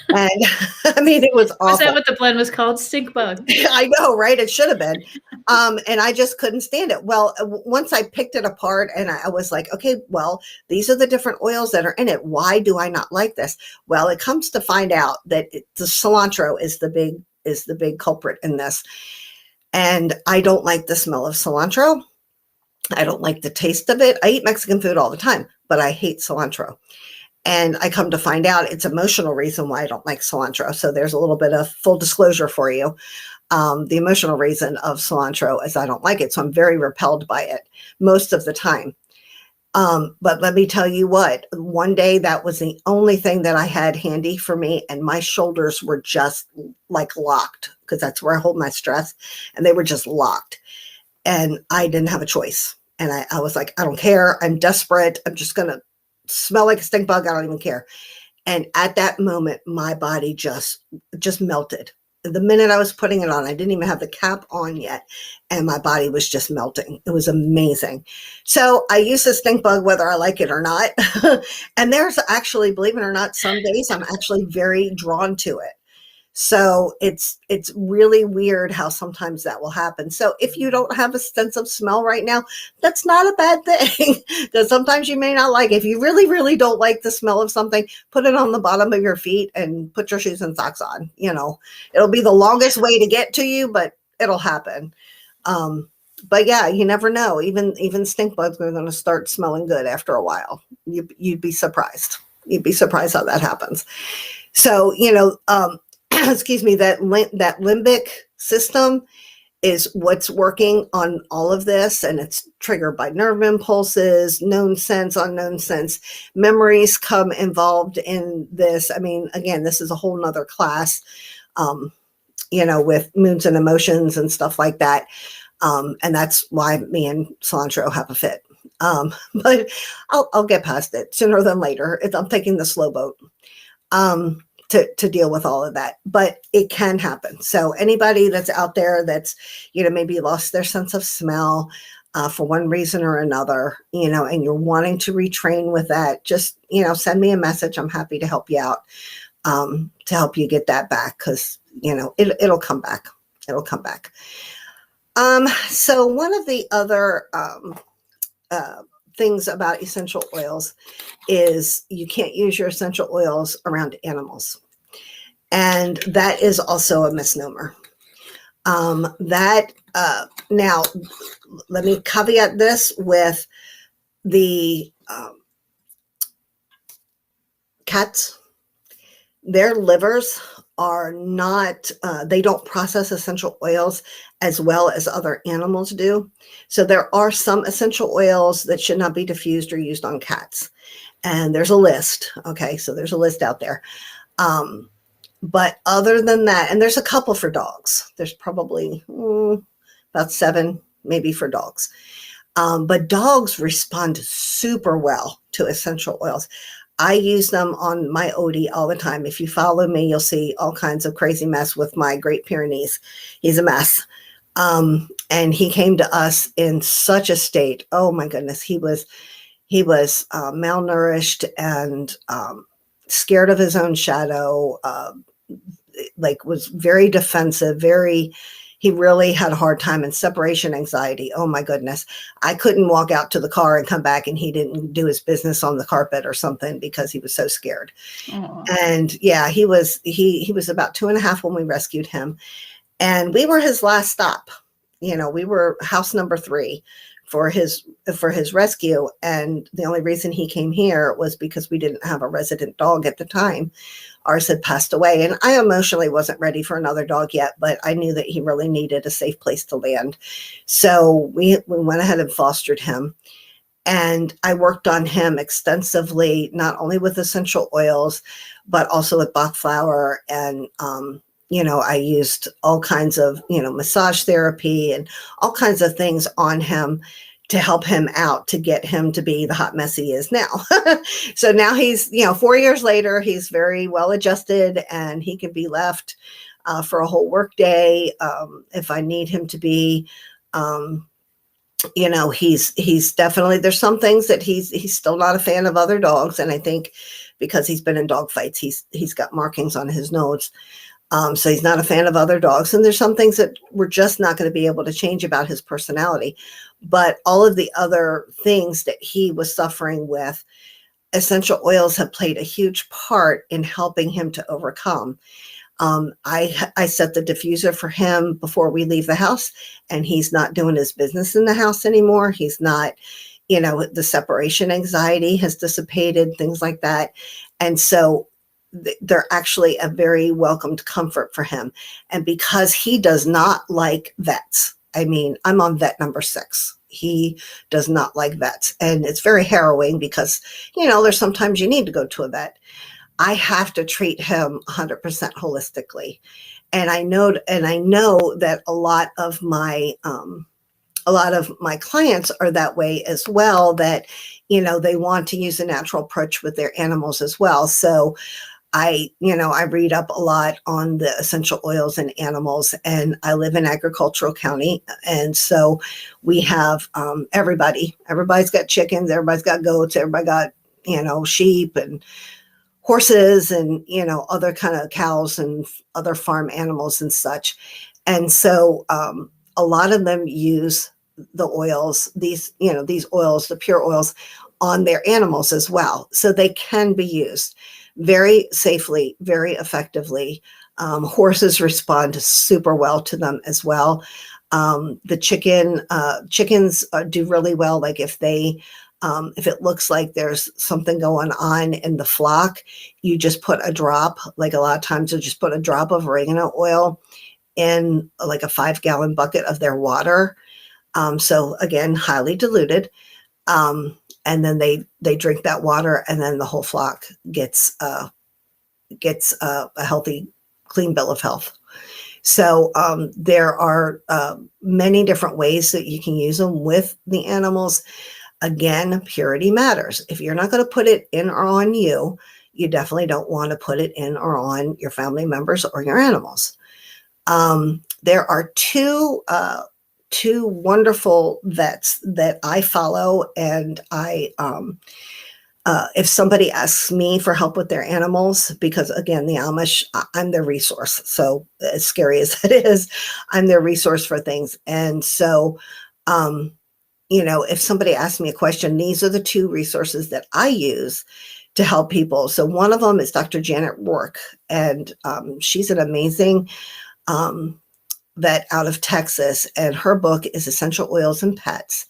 And I mean, it was awful. Was that what the blend was called? Stink bug. I know, right? It should have been. And I just couldn't stand it. Well, once I picked it apart and I was like, okay, well, these are the different oils that are in it. Why do I not like this? Well, it comes to find out that the cilantro is the big culprit in this. And I don't like the smell of cilantro. I don't like the taste of it. I eat Mexican food all the time, but I hate cilantro. And I come to find out it's emotional reason why I don't like cilantro. So there's a little bit of full disclosure for you. The emotional reason of cilantro is I don't like it. So I'm very repelled by it most of the time. But let me tell you what, one day that was the only thing that I had handy for me, and my shoulders were just like locked, because that's where I hold my stress, and they were just locked. And I didn't have a choice. And I was like, I don't care. I'm desperate. I'm just going to smell like a stink bug. I don't even care. And at that moment, my body just melted. The minute I was putting it on, I didn't even have the cap on yet, and my body was just melting. It was amazing. So I use the stink bug whether I like it or not. And there's actually, believe it or not, some days I'm actually very drawn to it. So it's really weird how sometimes that will happen. So if you don't have a sense of smell right now, that's not a bad thing, because sometimes you may not like it. If you really, really don't like the smell of something, put it on the bottom of your feet and put your shoes and socks on. It'll be the longest way to get to you, but it'll happen. But yeah, you never know. Even stink bugs are going to start smelling good after a while. You'd be surprised. You'd be surprised how that happens. So, excuse me, that limbic system is what's working on all of this, and it's triggered by nerve impulses, known sense, unknown sense. Memories come involved in this. I mean, again, this is a whole nother class, with moods and emotions and stuff like that. And that's why me and cilantro have a fit. But I'll get past it sooner than later. I'm taking the slow boat. To deal with all of that, but it can happen. So anybody that's out there that's, maybe lost their sense of smell for one reason or another, and you're wanting to retrain with that, just, send me a message. I'm happy to help you out, to help you get that back. Cause it'll come back. It'll come back. So one of the other, things about essential oils is you can't use your essential oils around animals. And that is also a misnomer. Now, let me caveat this with the cats. Their livers are not, they don't process essential oils as well as other animals do. So there are some essential oils that should not be diffused or used on cats. And there's a list. Okay, so there's a list out there. But other than that, and there's a couple for dogs. There's probably about 7 maybe for dogs. But dogs respond super well to essential oils. I use them on my Odie all the time. If you follow me, you'll see all kinds of crazy mess with my Great Pyrenees. He's a mess. And he came to us in such a state. Oh my goodness. He He was malnourished and scared of his own shadow, like was very defensive, he really had a hard time, and separation anxiety. Oh my goodness. I couldn't walk out to the car and come back and he didn't do his business on the carpet or something because he was so scared. Aw. And yeah, he was about 2.5 when we rescued him, and we were his last stop. You know, we were house number 3 for his rescue. And the only reason he came here was because we didn't have a resident dog at the time. Ours had passed away, and I emotionally wasn't ready for another dog yet, but I knew that he really needed a safe place to land. So we went ahead and fostered him. And I worked on him extensively, not only with essential oils, but also with Bach flower. And, I used all kinds of, massage therapy and all kinds of things on him to help him out, to get him to be the hot mess he is now. So now he's, 4 years later, he's very well adjusted and he can be left for a whole work day if I need him to be. He's definitely, there's some things that he's still not a fan of other dogs. And I think because he's been in dog fights, he's got markings on his nose. So he's not a fan of other dogs. And there's some things that we're just not going to be able to change about his personality. But all of the other things that he was suffering with, essential oils have played a huge part in helping him to overcome. I set the diffuser for him before we leave the house, and he's not doing his business in the house anymore. He's not, the separation anxiety has dissipated, things like that. And so they're actually a very welcomed comfort for him. And because he does not like vets, I mean, I'm on vet number 6. He does not like vets. And it's very harrowing because, there's sometimes you need to go to a vet. I have to treat him 100% holistically. And I know that a lot of my clients are that way as well, that, they want to use a natural approach with their animals as well. So I read up a lot on the essential oils and animals, and I live in agricultural county. And so we have everybody's got chickens, everybody's got goats, everybody got, sheep and horses and, other kind of cows and other farm animals and such. And so a lot of them use the oils, these oils, the pure oils on their animals as well. So they can be used very safely, very effectively. Horses respond super well to them as well. The chickens do really well. Like if it looks like there's something going on in the flock, you just put a drop, like a lot of times you'll just put a drop of oregano oil in like a 5-gallon bucket of their water. So again, highly diluted. And then they drink that water, and then the whole flock gets a healthy, clean bill of health. So there are many different ways that you can use them with the animals. Again, purity matters. If you're not going to put it in or on you, you definitely don't want to put it in or on your family members or your animals. There are two wonderful vets that I follow, and if somebody asks me for help with their animals, because again, the Amish, I'm their resource. So as scary as that is, I'm their resource for things. And so, if somebody asks me a question, these are the 2 resources that I use to help people. So one of them is Dr. Janet Rourke, and she's an amazing vet out of Texas, and her book is Essential Oils and Pets.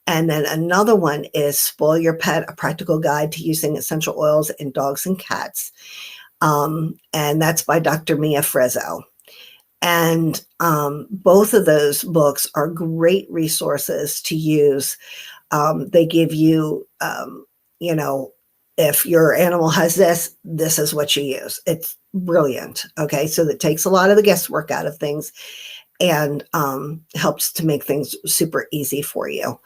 And then another one is Spoil Your Pet, A Practical Guide to Using Essential Oils in Dogs and Cats. And that's by Dr. Mia Frezzo. And both of those books are great resources to use. They give you, if your animal has this is what you use. It's brilliant. Okay. So that takes a lot of the guesswork out of things and helps to make things super easy for you.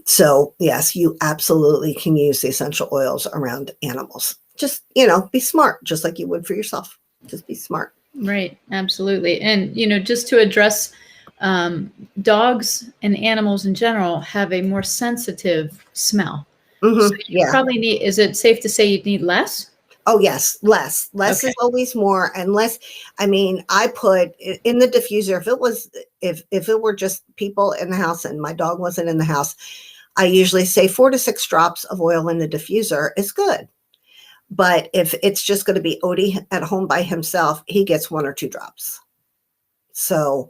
So yes, you absolutely can use the essential oils around animals. Just, be smart, just like you would for yourself. Just be smart. Right. Absolutely. And, just to address dogs and animals in general have a more sensitive smell. Mhm, So you yeah. probably need, is it safe to say you'd need less? Oh, yes, less. Less Okay. is always more, and less. I mean, I put in the diffuser, if it were just people in the house and my dog wasn't in the house, I usually say 4 to 6 drops of oil in the diffuser is good. But if it's just going to be Odie at home by himself, he gets 1 or 2 drops. So,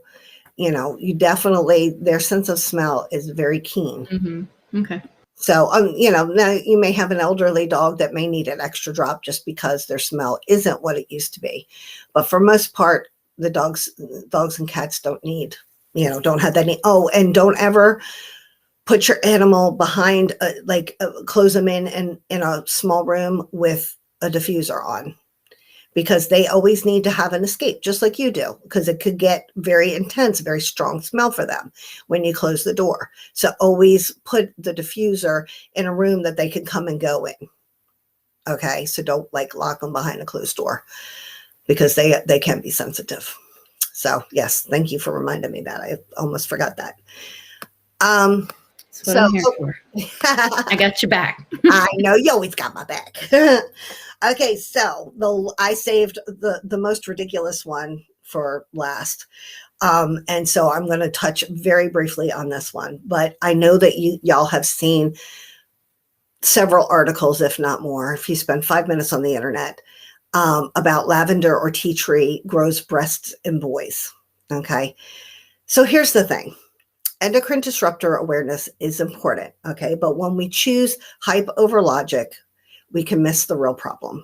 you definitely, their sense of smell is very keen. Mm-hmm. Okay. So, now you may have an elderly dog that may need an extra drop just because their smell isn't what it used to be. But for most part, the dogs and cats don't need, don't have that need. Oh, and don't ever put your animal behind, close them in a small room with a diffuser on, because they always need to have an escape, just like you do, because it could get very intense, very strong smell for them when you close the door. So always put the diffuser in a room that they can come and go in. Okay, so don't lock them behind a closed door, because they can be sensitive. So yes, thank you for reminding me that. I almost forgot that. That's what I'm here for. I got your back. I know you always got my back. Okay, so I saved the most ridiculous one for last. And so I'm going to touch very briefly on this one, but I know that y'all have seen several articles, if not more, if you spend 5 minutes on the internet, about lavender or tea tree grows breasts in boys. Okay, so here's the thing. Endocrine disruptor awareness is important, okay? But when we choose hype over logic, we can miss the real problem.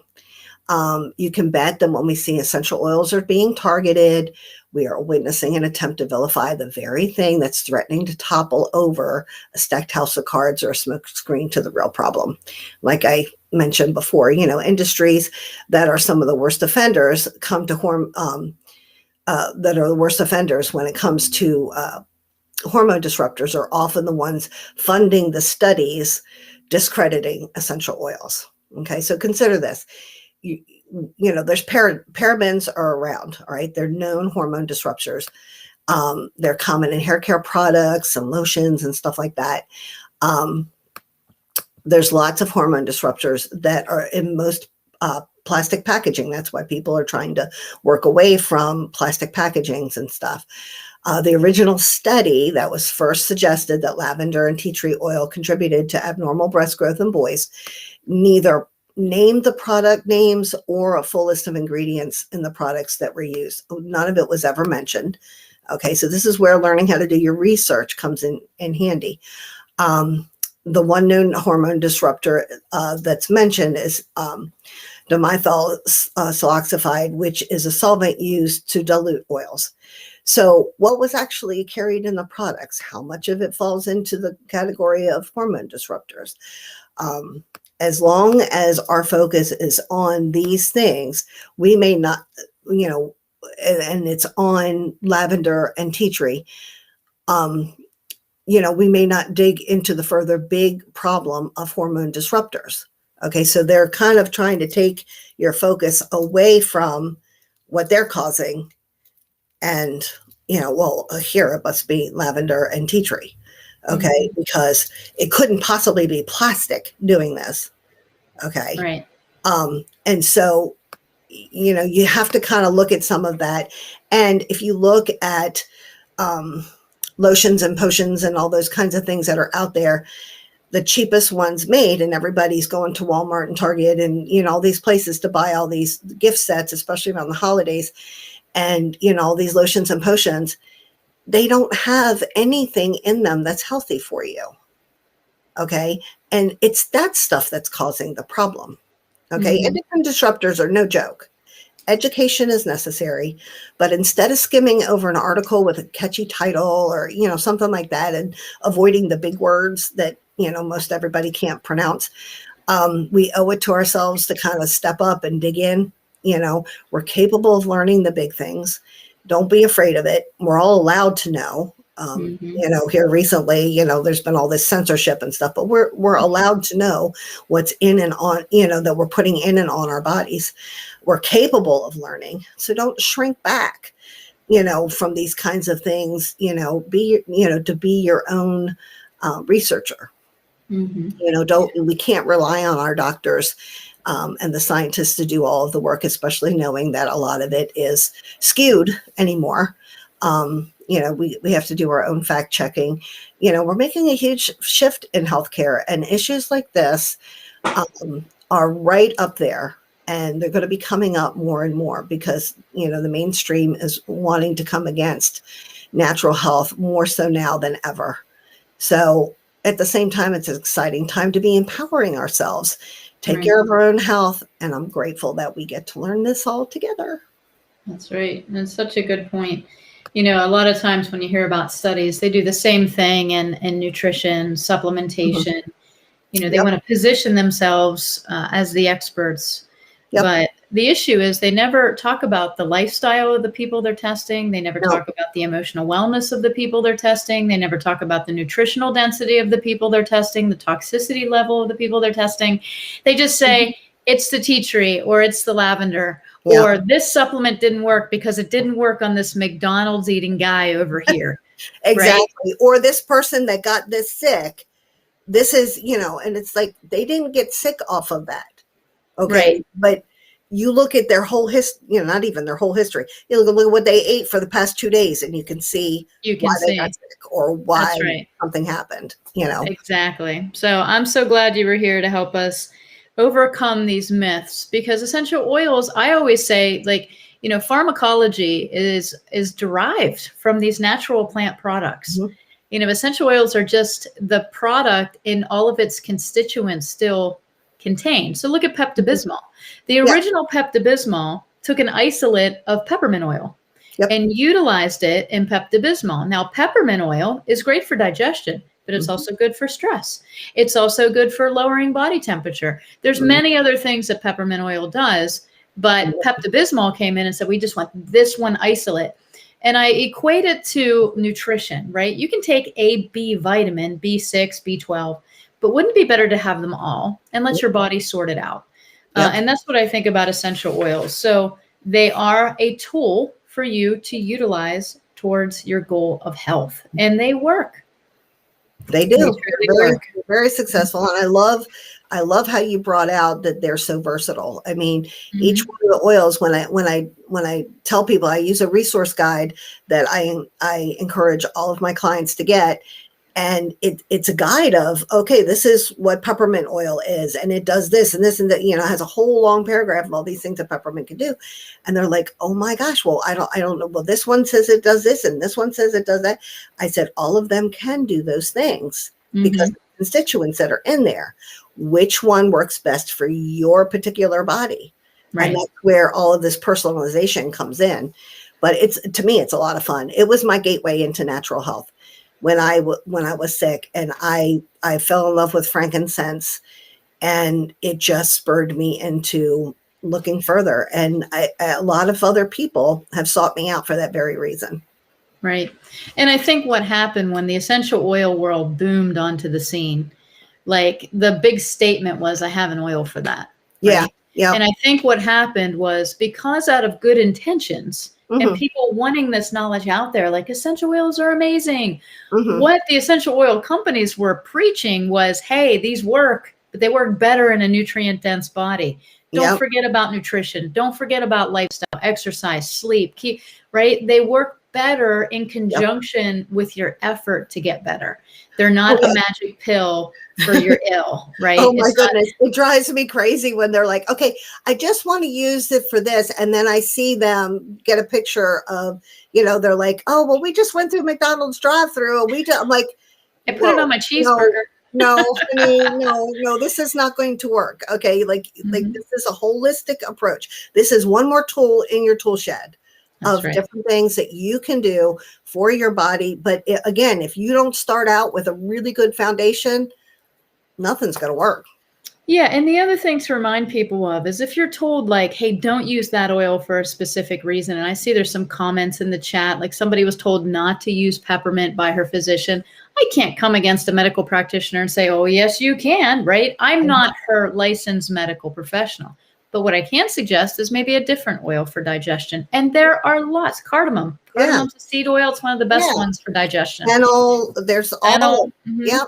You can bet that when we see essential oils are being targeted, we are witnessing an attempt to vilify the very thing that's threatening to topple over a stacked house of cards or a smoke screen to the real problem. Like I mentioned before, industries that are some of the worst offenders come to that are the worst offenders when it comes to hormone disruptors are often the ones funding the studies discrediting essential oils. Okay, so consider this. There's parabens are around, all right? They're known hormone disruptors. They're common in hair care products and lotions and stuff like that. There's lots of hormone disruptors that are in most plastic packaging. That's why people are trying to work away from plastic packagings and stuff. The original study that was first suggested that lavender and tea tree oil contributed to abnormal breast growth in boys neither named the product names or a full list of ingredients in the products that were used. None of it was ever mentioned. Okay, so this is where learning how to do your research comes in handy. The one known hormone disruptor that's mentioned is dimethyl siloxifide, which is a solvent used to dilute oils. So what was actually carried in the products? How much of it falls into the category of hormone disruptors? As long as our focus is on these things, we may not, and it's on lavender and tea tree, we may not dig into the further big problem of hormone disruptors. Okay, so they're kind of trying to take your focus away from what they're causing and, here it must be lavender and tea tree. Okay, because it couldn't possibly be plastic doing this. Okay. Right. And so, you have to kind of look at some of that. And if you look at lotions and potions and all those kinds of things that are out there, the cheapest ones made, and everybody's going to Walmart and Target and, all these places to buy all these gift sets, especially around the holidays. And, all these lotions and potions, they don't have anything in them that's healthy for you. Okay. And it's that stuff that's causing the problem. Okay. Endocrine disruptors are no joke. Education is necessary, but instead of skimming over an article with a catchy title or, something like that and avoiding the big words that, most everybody can't pronounce, we owe it to ourselves to kind of step up and dig in. We're capable of learning the big things. Don't be afraid of it. We're all allowed to know. Here recently, there's been all this censorship and stuff, but we're allowed to know what's in and on, that we're putting in and on our bodies. We're capable of learning. So don't shrink back. from these kinds of things, to be your own researcher. We can't rely on our doctors and the scientists to do all of the work, especially knowing that a lot of it is skewed anymore. We have to do our own fact checking. We're making a huge shift in healthcare, and issues like this are right up there. And they're going to be coming up more and more because, the mainstream is wanting to come against natural health more so now than ever. So at the same time, it's an exciting time to be empowering ourselves, take care of our own health. And I'm grateful that we get to learn this all together. That's right. And it's such a good point. A lot of times when you hear about studies, they do the same thing in nutrition, supplementation. They want to position themselves as the experts. But the issue is they never talk about the lifestyle of the people they're testing. They never talk about the emotional wellness of the people they're testing. They never talk about the nutritional density of the people they're testing, the toxicity level of the people they're testing. They just say, it's the tea tree, or it's the lavender, or this supplement didn't work because it didn't work on this McDonald's eating guy over here. Exactly. Right? Or this person that got this sick, this is, and it's like, they didn't get sick off of that. Okay. Right. But you look at their whole history, not even their whole history. You look at what they ate for the past 2 days, and you can see why they got sick or why something happened, Exactly. So I'm so glad you were here to help us overcome these myths, because essential oils, I always say, pharmacology is derived from these natural plant products. Essential oils are just the product in all of its constituents still contained. So look at Pepto-Bismol. The original Pepto-Bismol took an isolate of peppermint oil and utilized it in Pepto-Bismol. Now, peppermint oil is great for digestion, but it's also good for stress. It's also good for lowering body temperature. There's many other things that peppermint oil does, but Pepto-Bismol came in and said, we just want this one isolate. And I equate it to nutrition, right? You can take a B vitamin, B6, B12, but wouldn't it be better to have them all and let your body sort it out? And that's what I think about essential oils. So they are a tool for you to utilize towards your goal of health, and they work. They do. They're very successful. And I love how you brought out that they're so versatile. I mean, each one of the oils, when I tell people, I use a resource guide that I encourage all of my clients to get. And it's a guide of, okay, this is what peppermint oil is, and it does this and this and that, has a whole long paragraph of all these things that peppermint can do. And they're like, oh my gosh, well, I don't know. Well, this one says it does this, and this one says it does that. I said, all of them can do those things because the constituents that are in there, which one works best for your particular body. Right. And that's where all of this personalization comes in. But to me, it's a lot of fun. It was my gateway into natural health. When I was sick, and I fell in love with frankincense, and it just spurred me into looking further. And a lot of other people have sought me out for that very reason. Right. And I think what happened when the essential oil world boomed onto the scene, like the big statement was, I have an oil for that. Right? Yeah. And I think what happened was, because out of good intentions, and people wanting this knowledge out there, like essential oils are amazing. What the essential oil companies were preaching was, hey, these work, but they work better in a nutrient dense body. Don't forget about nutrition. Don't forget about lifestyle, exercise, sleep, right? They work better in conjunction with your effort to get better. They're not a magic pill for your ill, right? Oh my goodness. It drives me crazy when they're like, okay, I just want to use it for this. And then I see them get a picture of, they're like, oh, well, we just went through McDonald's drive-through. I'm like, I put it on my cheeseburger. No, honey, no, this is not going to work. Okay. Like this is a holistic approach. This is one more tool in your tool shed of different things that you can do for your body. But again, if you don't start out with a really good foundation, nothing's going to work. Yeah. And the other thing to remind people of is, if you're told like, hey, don't use that oil for a specific reason. And I see there's some comments in the chat, like somebody was told not to use peppermint by her physician. I can't come against a medical practitioner and say, oh, yes, you can, right? I'm not her licensed medical professional, But what I can suggest is maybe a different oil for digestion. And there are lots. Cardamom. Cardamon's a seed oil. It's one of the best ones for digestion. Fennel, there's all. Yep.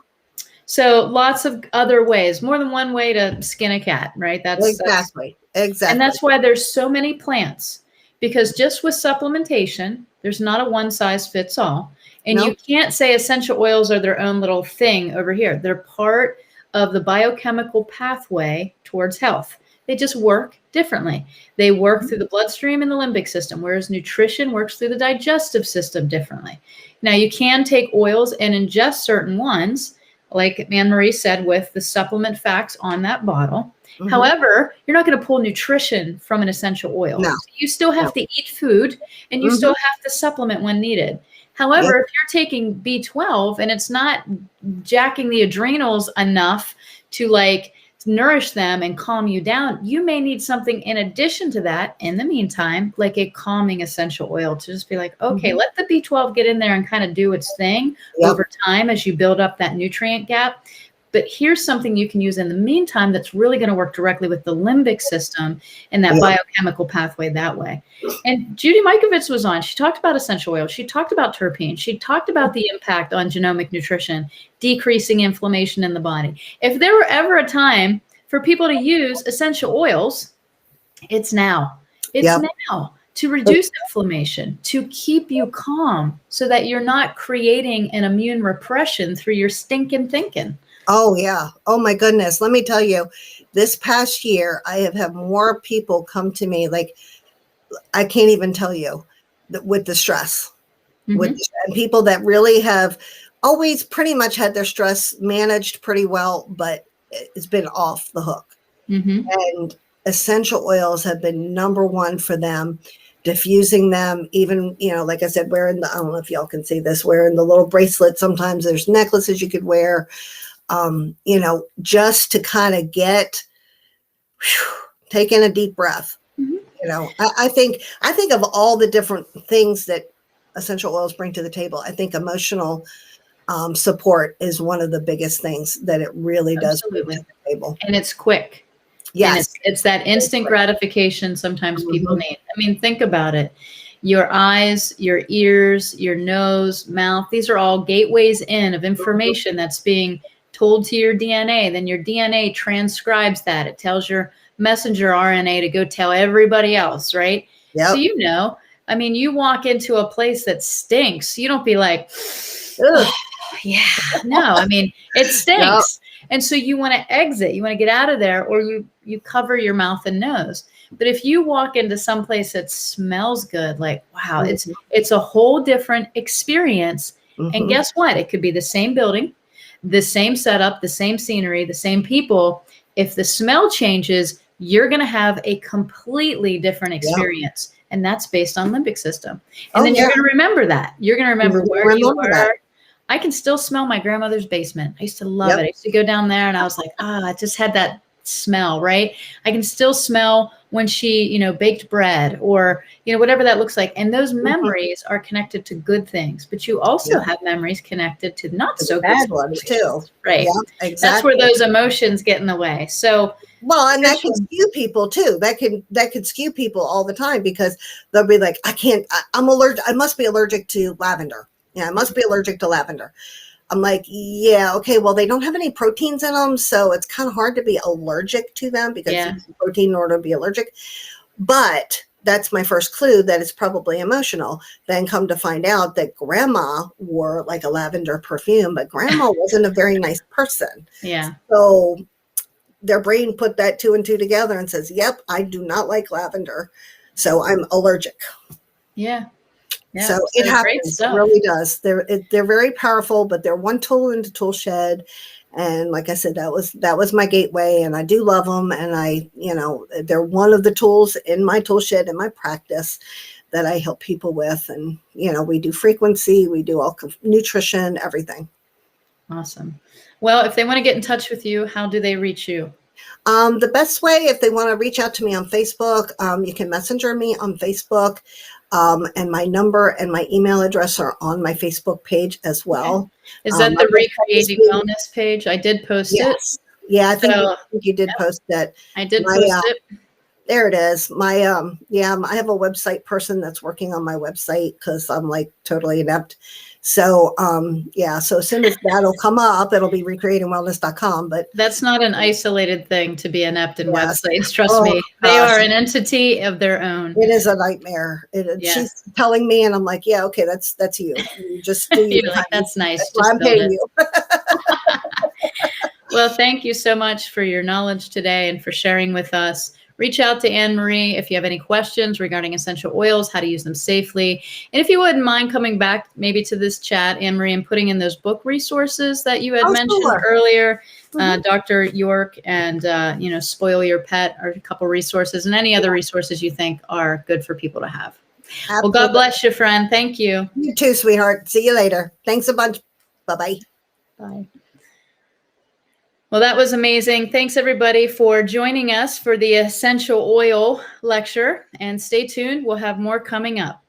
So lots of other ways, more than one way to skin a cat, right? Exactly. And that's why there's so many plants, because just with supplementation, there's not a one size fits all. And you can't say essential oils are their own little thing over here. They're part of the biochemical pathway towards health. They just work differently. They work through the bloodstream and the limbic system, whereas nutrition works through the digestive system differently. Now, you can take oils and ingest certain ones, like Anne-Marie said, with the supplement facts on that bottle. However, you're not going to pull nutrition from an essential oil. No. So you still have to eat food, and you still have to supplement when needed. However, if you're taking B12 and it's not jacking the adrenals enough to like nourish them and calm you down, you may need something in addition to that in the meantime, like a calming essential oil to just be like, okay, let the B12 get in there and kind of do its thing over time as you build up that nutrient gap. But here's something you can use in the meantime that's really going to work directly with the limbic system and that biochemical pathway that way. And Judy Mikovits was on. She talked about essential oils. She talked about terpenes. She talked about the impact on genomic nutrition, decreasing inflammation in the body. If there were ever a time for people to use essential oils, it's now. It's now to reduce inflammation, to keep you calm so that you're not creating an immune repression through your stinking thinking. Oh, yeah. Oh, my goodness. Let me tell you, this past year, I have had more people come to me, like, I can't even tell you, with the stress. And people that really have always pretty much had their stress managed pretty well, but it's been off the hook. And essential oils have been number one for them, diffusing them, even, you know, like I said, wearing the, I don't know if y'all can see this, wearing the little bracelet. Sometimes there's necklaces you could wear. You know, just to kind of take in a deep breath. You know, I think of all the different things that essential oils bring to the table. I think emotional support is one of the biggest things that it really does bring to the table. And it's quick. Yes. And it's that instant gratification sometimes people need. I mean, think about it. Your eyes, your ears, your nose, mouth, these are all gateways in of information that's being told to your DNA. Then your DNA transcribes that. It tells your messenger RNA to go tell everybody else, right? So, you know, I mean, you walk into a place that stinks. You don't be like, oh, yeah, no, I mean, it stinks. And so you want to exit, you want to get out of there, or you cover your mouth and nose. But if you walk into some place that smells good, like, wow, it's a whole different experience. And guess what? It could be the same building, the same setup, the same scenery, the same people. If the smell changes, you're going to have a completely different experience. And that's based on limbic system. And then you're going to remember that. You're going to remember where you were. I can still smell my grandmother's basement. I used to love it. I used to go down there and I was like, I just had that smell, right? I can still smell when she, you know, baked bread or, you know, whatever that looks like. And those memories are connected to good things, but you also have memories connected to not so bad good ones too. Right. Yeah, exactly. That's where those emotions get in the way. So, well, and that can skew people too. That can skew people all the time because they'll be like, I'm allergic. I must be allergic to lavender. Yeah, I must be allergic to lavender. I'm like, yeah, okay, well, they don't have any proteins in them, so it's kind of hard to be allergic to them because you need protein in order to be allergic. But that's my first clue that it's probably emotional. Then come to find out that grandma wore like a lavender perfume, but grandma wasn't a very nice person. Yeah. So their brain put that 2 and 2 together and says, yep, I do not like lavender, so I'm allergic. Yeah. Yeah, so it happens. It really does. They're very powerful, but they're one tool in the tool shed. And like I said, that was my gateway, and I do love them. And they're one of the tools in my tool shed in my practice that I help people with. And we do frequency, we do all nutrition, everything. Awesome. Well, if they want to get in touch with you, how do they reach you? The best way, if they want to reach out to me on Facebook, you can messenger me on Facebook. And my number and my email address are on my Facebook page as well. Okay. Is that the Recreating Wellness page? I did post it. Yeah, I think you did post that. I did post it. There it is. My I have a website person that's working on my website because I'm like totally inept. So so as soon as that'll come up, it'll be recreatingwellness.com. But that's not an isolated thing to be inept in yes. websites. Trust Oh, me, they gosh. are an entity of their own. It is a nightmare. Yes. She's telling me, and I'm like, yeah, okay, that's you. You just do you. You're like, that's nice. That's why I'm paying you. Well, thank you so much for your knowledge today and for sharing with us. Reach out to Anne-Marie if you have any questions regarding essential oils, how to use them safely. And if you wouldn't mind coming back maybe to this chat, Anne-Marie, and putting in those book resources that you had mentioned earlier, Dr. York and, Spoil Your Pet are a couple resources, and any other resources you think are good for people to have. Absolutely. Well, God bless you, friend. Thank you. You too, sweetheart. See you later. Thanks a bunch. Bye-bye. Bye. Well, that was amazing. Thanks, everybody, for joining us for the essential oil lecture. And stay tuned. We'll have more coming up.